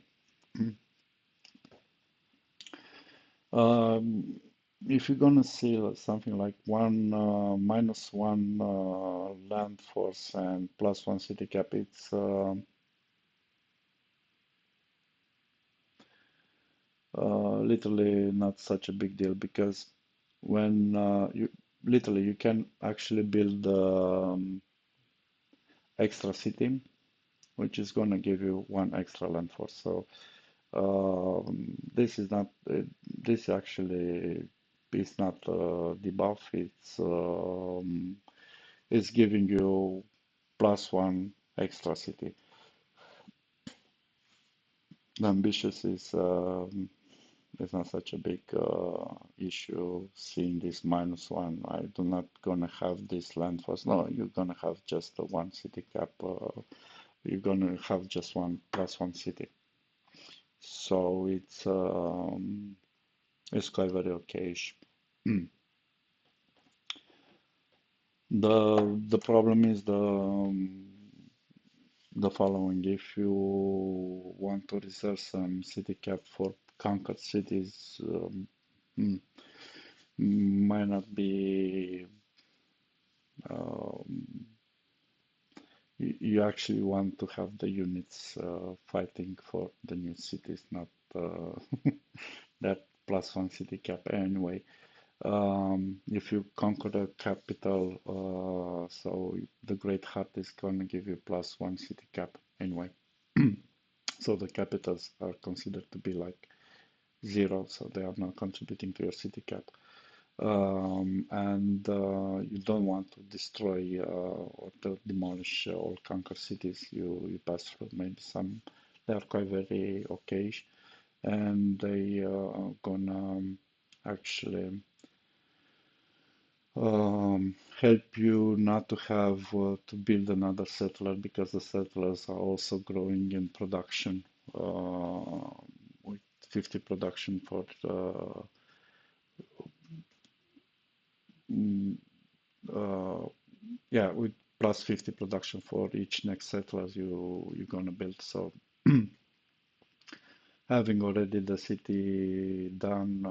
um, if you're gonna see something like one -1 land force and +1 city cap, it's literally not such a big deal because when you literally you can actually build extra city, which is gonna give you one extra land force. So this is not this actually is not a debuff. It's giving you +1 extra city. The ambitious is not such a big issue. Seeing this -1, I do not gonna have this land force. No, you're gonna have just a one city cap. You're gonna have just one +1 city. So It's quite very okayish. The problem is the following. If you want to reserve some city cap for conquered cities, mm, might not be. Um, you actually want to have the units fighting for the new cities, not that +1 city cap anyway. If you conquer the capital, so the Great Heart is going to give you +1 city cap anyway. So the capitals are considered to be like zero, so they are not contributing to your city cap. And you don't want to destroy or to demolish all conquered cities you pass through. Maybe some they are quite very okay, and they are gonna actually help you not to have to build another settler because the settlers are also growing in production with 50 production for mm, uh, yeah, with +50 production for each next settlers you're gonna build. So having already the city done,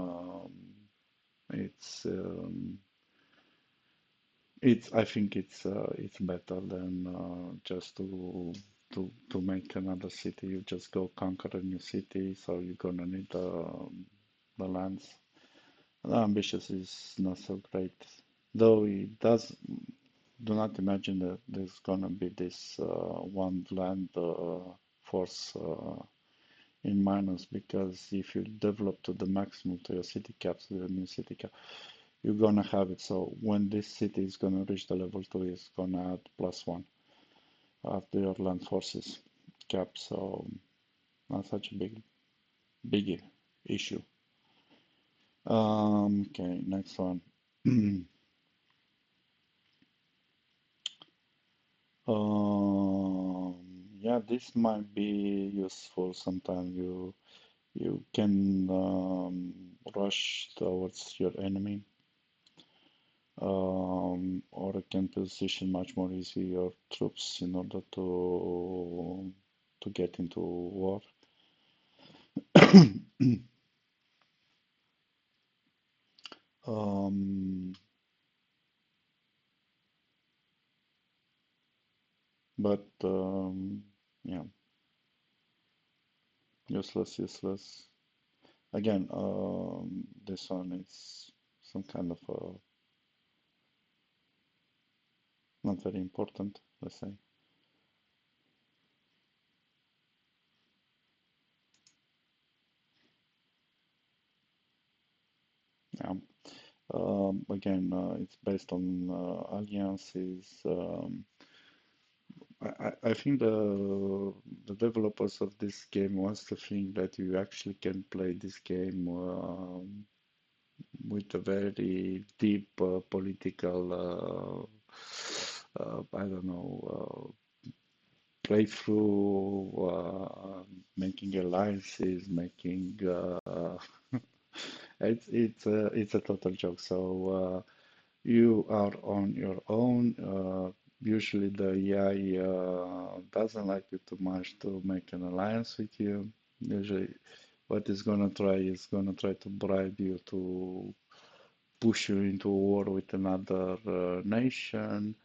it's I think it's better than just to make another city. You just go conquer a new city, so you're gonna need the lands. The ambitious is not so great, though it does. Do not imagine that there's gonna be this one land force in minus, because if you develop to the maximum to your city caps with a new city cap, you're gonna have it. So when this city is gonna reach the level 2, it's gonna add +1 after your land forces cap. So not such a big issue. Okay, next one. Um, yeah, this might be useful. Sometimes you can rush towards your enemy, or you can position much more easy your troops in order to get into war. Um, but yeah, useless. Again, this one is some kind of not very important, let's say. Yeah. Again, it's based on alliances. I think the developers of this game wants to think that you actually can play this game with a very deep political, I don't know, playthrough, making alliances, making it's a total joke. So you are on your own. Usually the AI doesn't like you too much to make an alliance with you. Usually what it's gonna try is gonna try to bribe you to push you into a war with another nation,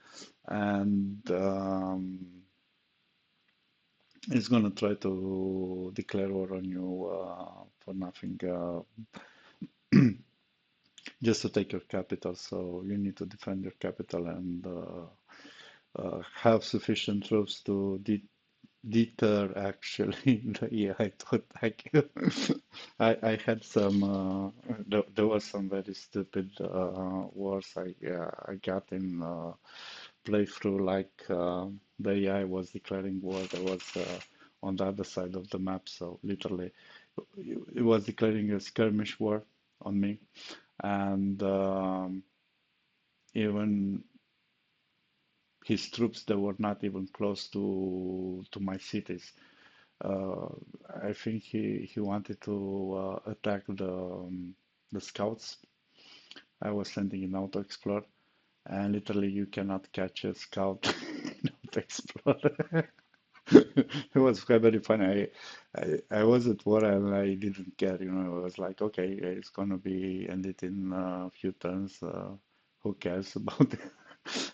and it's gonna try to declare war on you for nothing, just to take your capital. So you need to defend your capital and have sufficient troops to deter actually the AI to attack you. I had some there was some very stupid wars I got in playthrough, like the AI was declaring war. There was on the other side of the map, so literally it was declaring a skirmish war on me, and even his troops, they were not even close to my cities. Uh, I think he wanted to attack the the scouts. I was sending in Auto Explorer, and literally you cannot catch a scout in Auto Explorer. It was quite very funny. I was at war and I didn't care, I was like, okay, it's gonna be ended in a few turns. Who cares about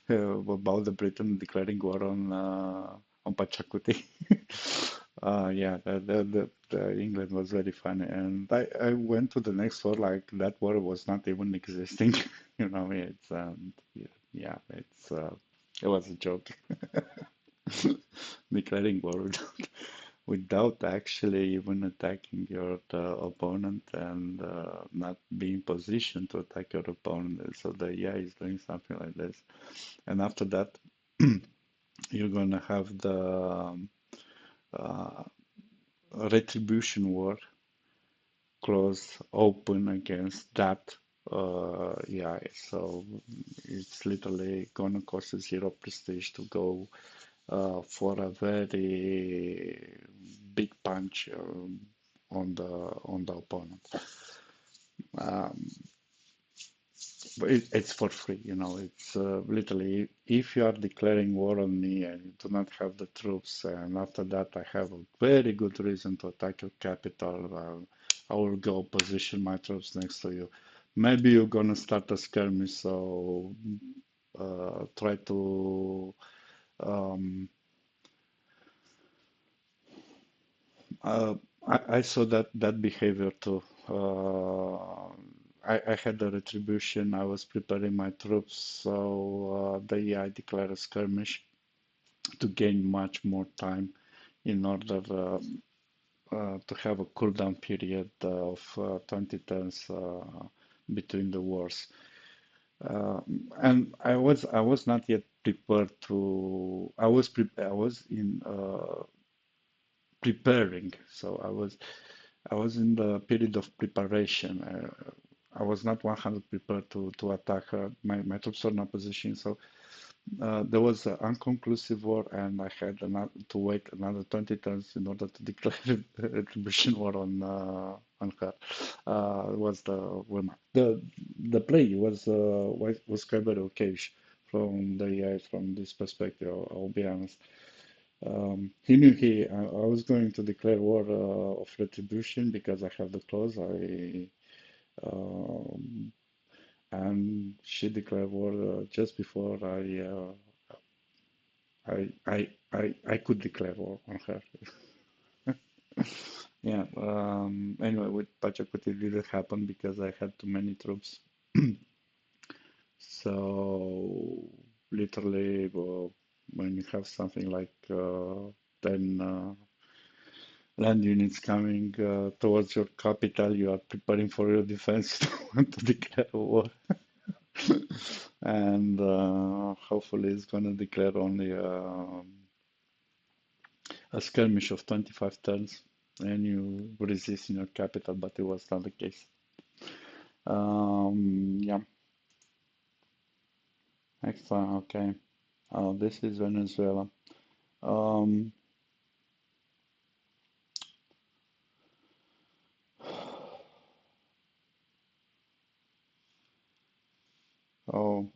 about the Britain declaring war on Pachacuti? Yeah, the England was very funny, and I went to the next war like that war was not even existing. It's yeah, yeah, it was a joke. Declaring war without actually even attacking your opponent and not being positioned to attack your opponent. So the AI is doing something like this. And after that, you're gonna have the uh, retribution war clause open against that. Yeah, so it's literally gonna cost you zero prestige to go for a very big punch on the opponent. Um, but it's for free, It's literally if you are declaring war on me and you do not have the troops, and after that I have a very good reason to attack your capital, I will go position my troops next to you. Maybe you're gonna start a skirmish, so try to um, Uh, I saw that behavior too. I had a retribution. I was preparing my troops, so I declared a skirmish to gain much more time in order to have a cooldown period of 20 turns between the wars. And I was not yet prepared to. I was in preparing, so I was in the period of preparation. I was not 100 prepared to attack her. My troops were not positioned, so there was an unconclusive war, and I had to wait another 20 turns in order to declare a retribution war on her. Was the play was quite very okay from the AI from this perspective. I'll be honest. He knew I was going to declare war of retribution because I have the clause. Um, and she declared war just before I could declare war on her. Yeah. Anyway, with Pachacuti it didn't happen because I had too many troops. So literally, when you have something like 10 land units coming towards your capital, you are preparing for your defense. You don't want to declare war. And hopefully it's going to declare only a skirmish of 25 turns and you resist in your capital, but it was not the case. Yeah, next one, okay. This is Venezuela. Um, oh,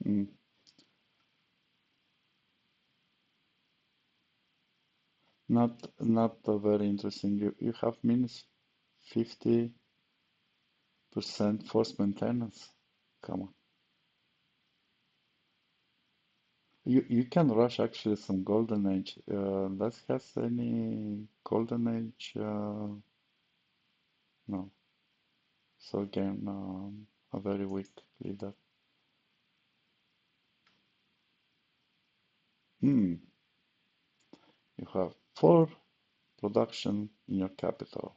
mm, not very interesting. You have minus 50% force maintenance. Come on. You can rush actually some golden age. That has any golden age? No. So again, a very weak leader. Hmm. You have 4 production in your capital.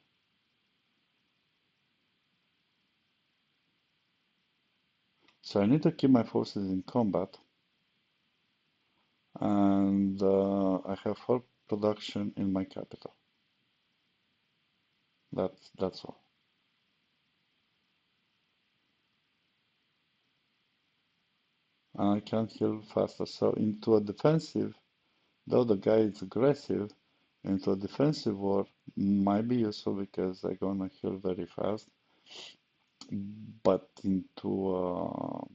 So I need to keep my forces in combat, and I have 4 production in my capital. That's all. And I can heal faster. So into a defensive, though the guy is aggressive, Into a defensive war might be useful because they're gonna heal very fast, but into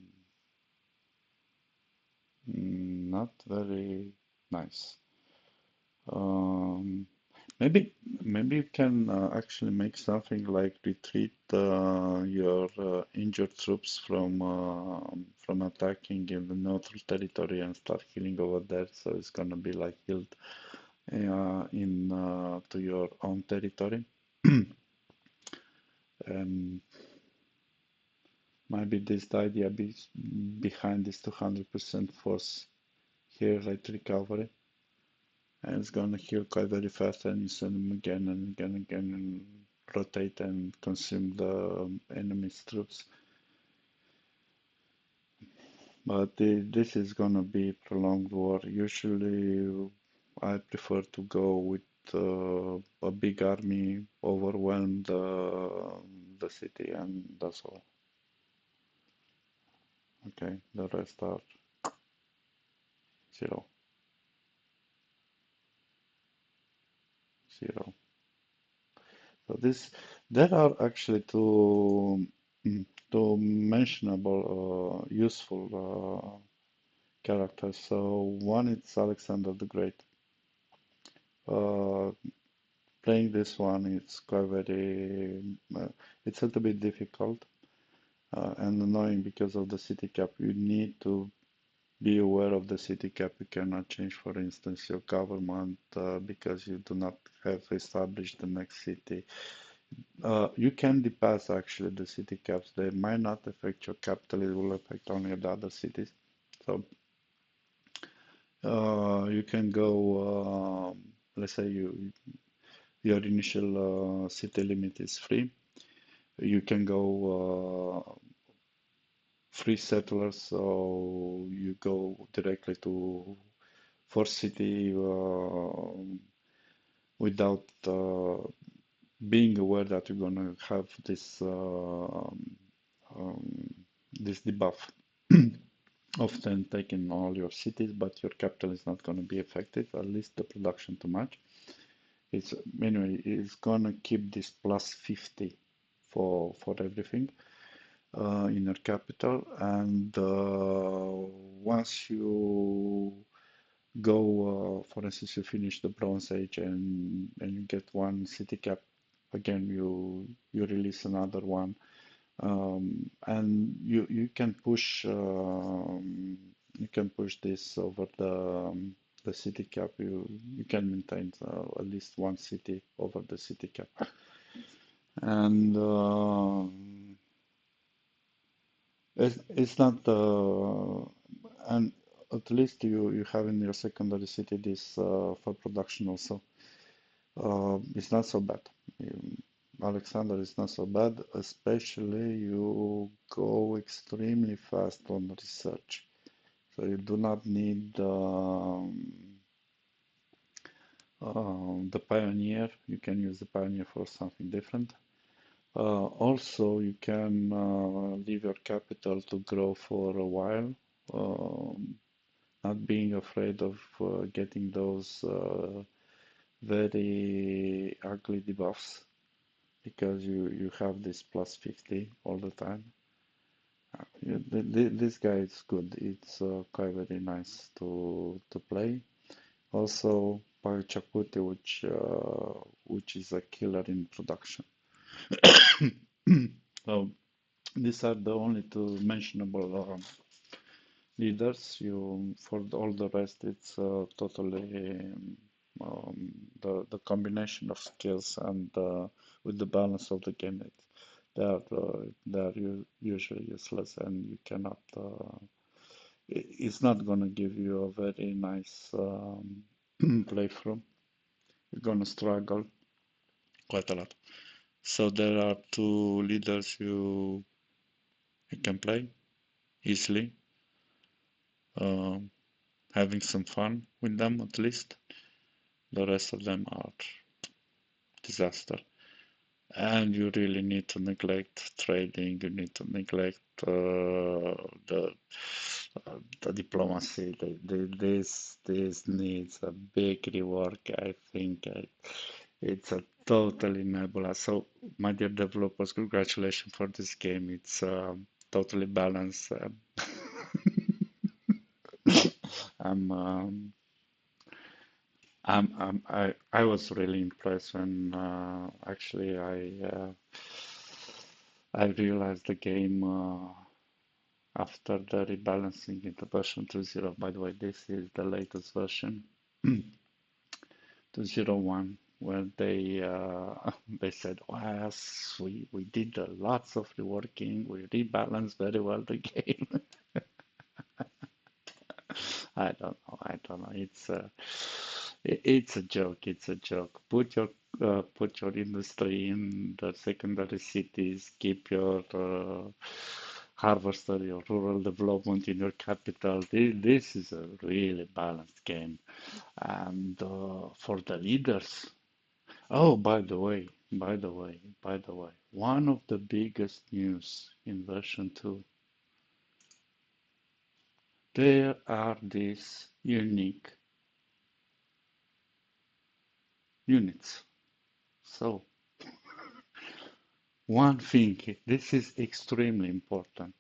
not very nice. Um, maybe you can actually make something like retreat your injured troops from attacking in the neutral territory and start healing over there. So it's gonna be like healed in to your own territory. And maybe this the idea behind this 200% force here, like recovery. And it's gonna heal quite very fast and you send them again and again and again and rotate and consume the enemy's troops. But this is gonna be prolonged war. Usually I prefer to go with a big army, overwhelm the city, and that's all. Okay, the rest are zero, zero. So this, there are actually two mentionable, useful characters. So one is Alexander the Great. Uh, Playing this one is quite very, it's a little bit difficult and annoying because of the city cap. You need to be aware of the city cap. You cannot change, for instance, your government because you do not have established the next city. You can bypass actually the city caps. They might not affect your capital, it will affect only the other cities. So you can go, let's say your initial city limit is free. You can go free settlers, so you go directly to force city without being aware that you're gonna have um, this debuff often taking all your cities, but your capital is not going to be affected, at least the production too much. It's anyway, it's gonna keep this plus 50 for everything in your capital, and once you go, for instance, you finish the Bronze Age and you get one city cap, again you release another one. And you can push this over the city cap. You can maintain at least one city over the city cap, and it's not and at least you have in your secondary city this for production also. It's not so bad. Alexander is not so bad, especially you go extremely fast on research. So you do not need the Pioneer. You can use the Pioneer for something different. Also, you can leave your capital to grow for a while, not being afraid of getting those very ugly debuffs because you have this plus 50 all the time. This guy is good. It's quite very nice to play. Also, Pachakute, which is a killer in production. So these are the only two mentionable leaders. For all the rest, it's totally the combination of skills and with the balance of the game. They are usually useless, and you cannot. It's not gonna give you a very nice playthrough. You're gonna struggle quite a lot. So there are two leaders you can play easily, um, having some fun with them at least. The rest of them are disaster. And you really need to neglect trading. You need to neglect the the diplomacy. This needs a big rework. I think it's a totally nebula. So, my dear developers, congratulations for this game. It's totally balanced. I'm, um, I was really impressed when actually I realized the game after the rebalancing into version 2.0. By the way, this is the latest version 2.0.1, where they said, "Oh, yes, we did lots of reworking. We rebalanced very well the game." I don't know. I don't know. It's a joke. It's a joke. Put your industry in the secondary cities. Keep your harvester, your rural development in your capital. This is a really balanced game. And for the leaders. Oh, by the way, one of the biggest news in version 2, there are these unique units. So, one thing, this is extremely important.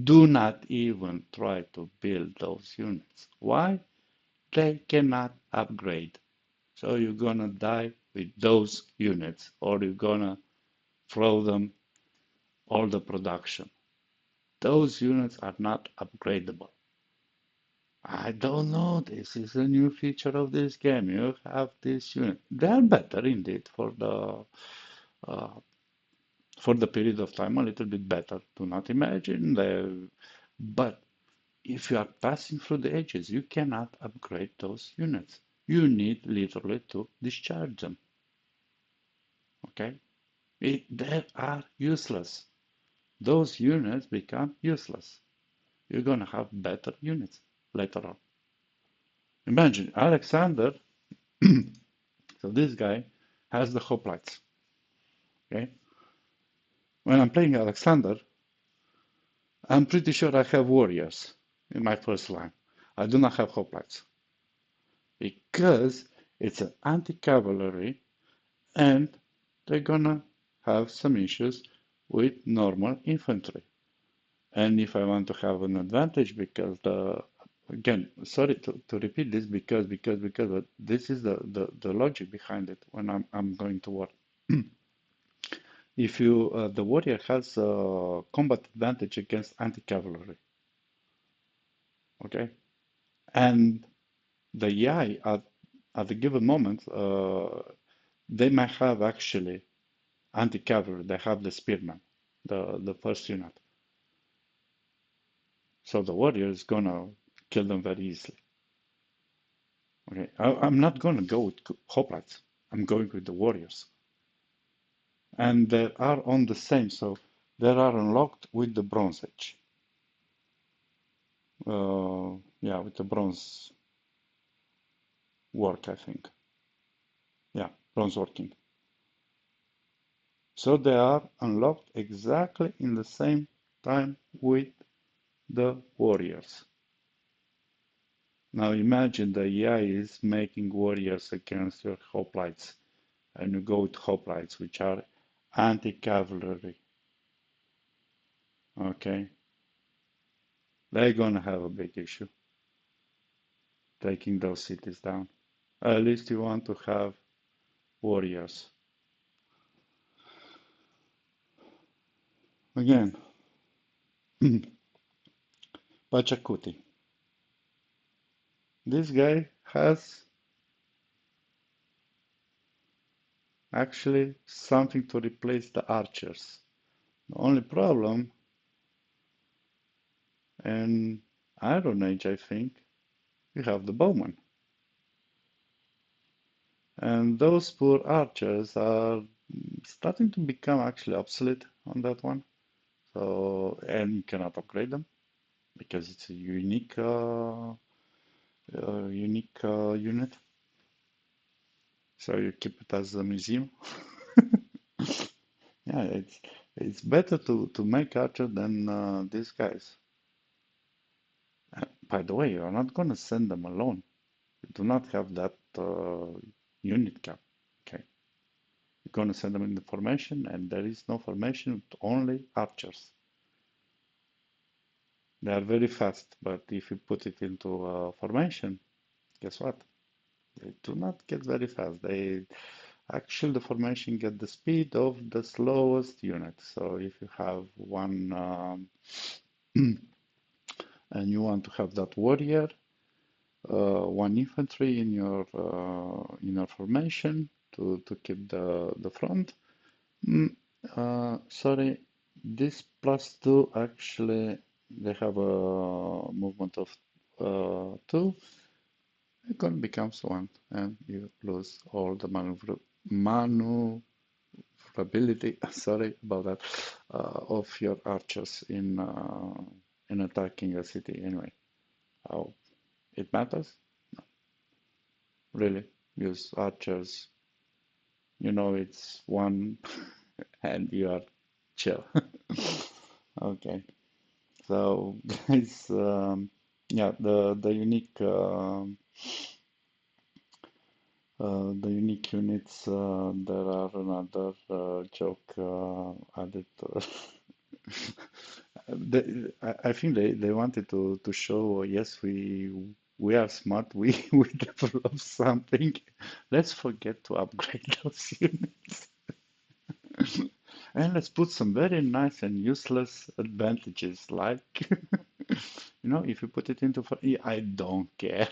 Do not even try to build those units. Why? They cannot upgrade. So you're gonna die with those units, or you're gonna throw them all the production. Those units are not upgradable. I don't know. This is a new feature of this game. You have this unit. They are better indeed uh, for the period of time, a little bit better. Do not imagine. But if you are passing through the edges, you cannot upgrade those units. You need literally to discharge them. Okay? They are useless. Those units become useless. You're going to have better units later on. Imagine Alexander, so this guy has the hoplites. Okay? When I'm playing Alexander, I'm pretty sure I have warriors in my first line. I do not have hoplites because it's an anti-cavalry and they're gonna have some issues with normal infantry. And if I want to have an advantage, because again, sorry to repeat this, because but this is the logic behind it when I'm going to war. If you the warrior has a combat advantage against anti-cavalry, okay, and the AI at the given moment, they might have actually anti-cavalry. They have the spearman, the first unit. So the warrior is gonna kill them very easily. Okay, I'm not gonna go with hoplites. I'm going with the warriors, and they are on the same. So they are unlocked with the bronze age. Yeah, with the bronze work, I think. Yeah, bronze working. So they are unlocked exactly in the same time with the warriors. Now imagine the AI is making warriors against your hoplites, and you go with hoplites, which are anti-cavalry. Okay, they're gonna have a big issue taking those cities down. At least you want to have warriors. Again, Pachacuti. This guy has actually something to replace the archers. The only problem in Iron Age, I think, you have the bowmen. And those poor archers are starting to become actually obsolete on that one. So, and you cannot upgrade them because it's a unique unit. So you keep it as a museum. Yeah, it's better to make archer than these guys. by the way, you're not going to send them alone. You do not have that unit cap. Okay. You're going to send them in the formation, and there is no formation with only archers. They are very fast, but if you put it into a formation, guess what? They do not get very fast. They actually, the formation get the speed of the slowest unit. So if you have one and you want to have that warrior, one infantry in your formation to keep the front. Sorry, this +2 actually they have a movement of 2. It can becomes 1, and you lose all the maneuverability. Sorry about that, of your archers in attacking a city. Anyway, how it matters? Really, use archers. You know it's one, and you are chill. Okay, so guys, yeah, the unique units. There are another joke added. I think they wanted to show, yes, we are smart, we develop something. Let's forget to upgrade those units. And let's put some very nice and useless advantages, like, if you put it into, I don't care.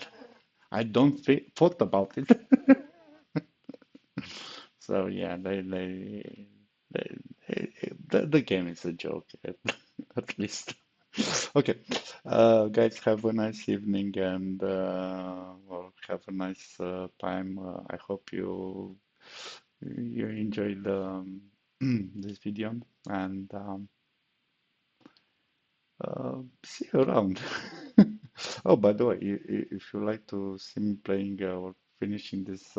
I don't thought about it. So yeah, they, the game is a joke at least. Okay, guys, have a nice evening and well, have a nice time. I hope you enjoyed this video and see you around. Oh, by the way, if you like to see me playing or finishing this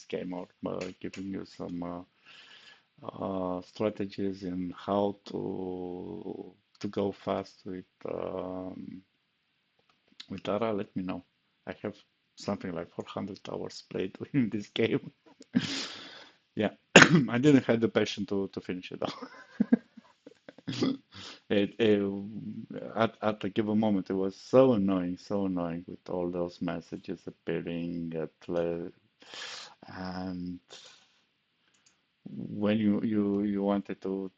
game or giving you some strategies in how to go fast with ARA, let me know. I have something like 400 hours played in this game. Yeah, I didn't have the passion to finish it though. At a given moment, it was so annoying with all those messages appearing and when you wanted to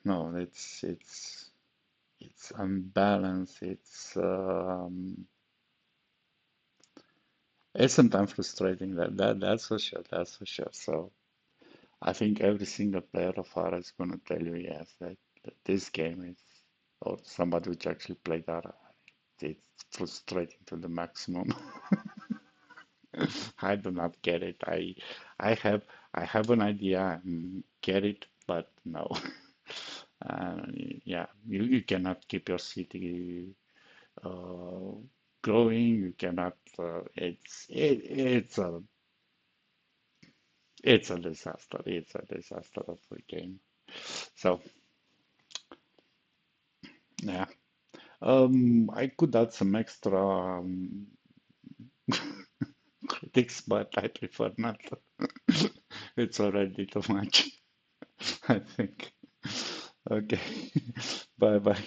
no, it's unbalanced. It's sometimes frustrating. That's for sure. That's for sure. So I think every single player of ARA is gonna tell you yes that this game is, or somebody which actually played ARA, it's frustrating to the maximum. I do not get it. I have an idea and get it, but no. Uh, yeah, you cannot keep your city uh, growing. You cannot. It's a disaster. It's a disaster of a game. So yeah, I could add some extra critics, but I prefer not. It's already too much, I think. Okay, bye bye.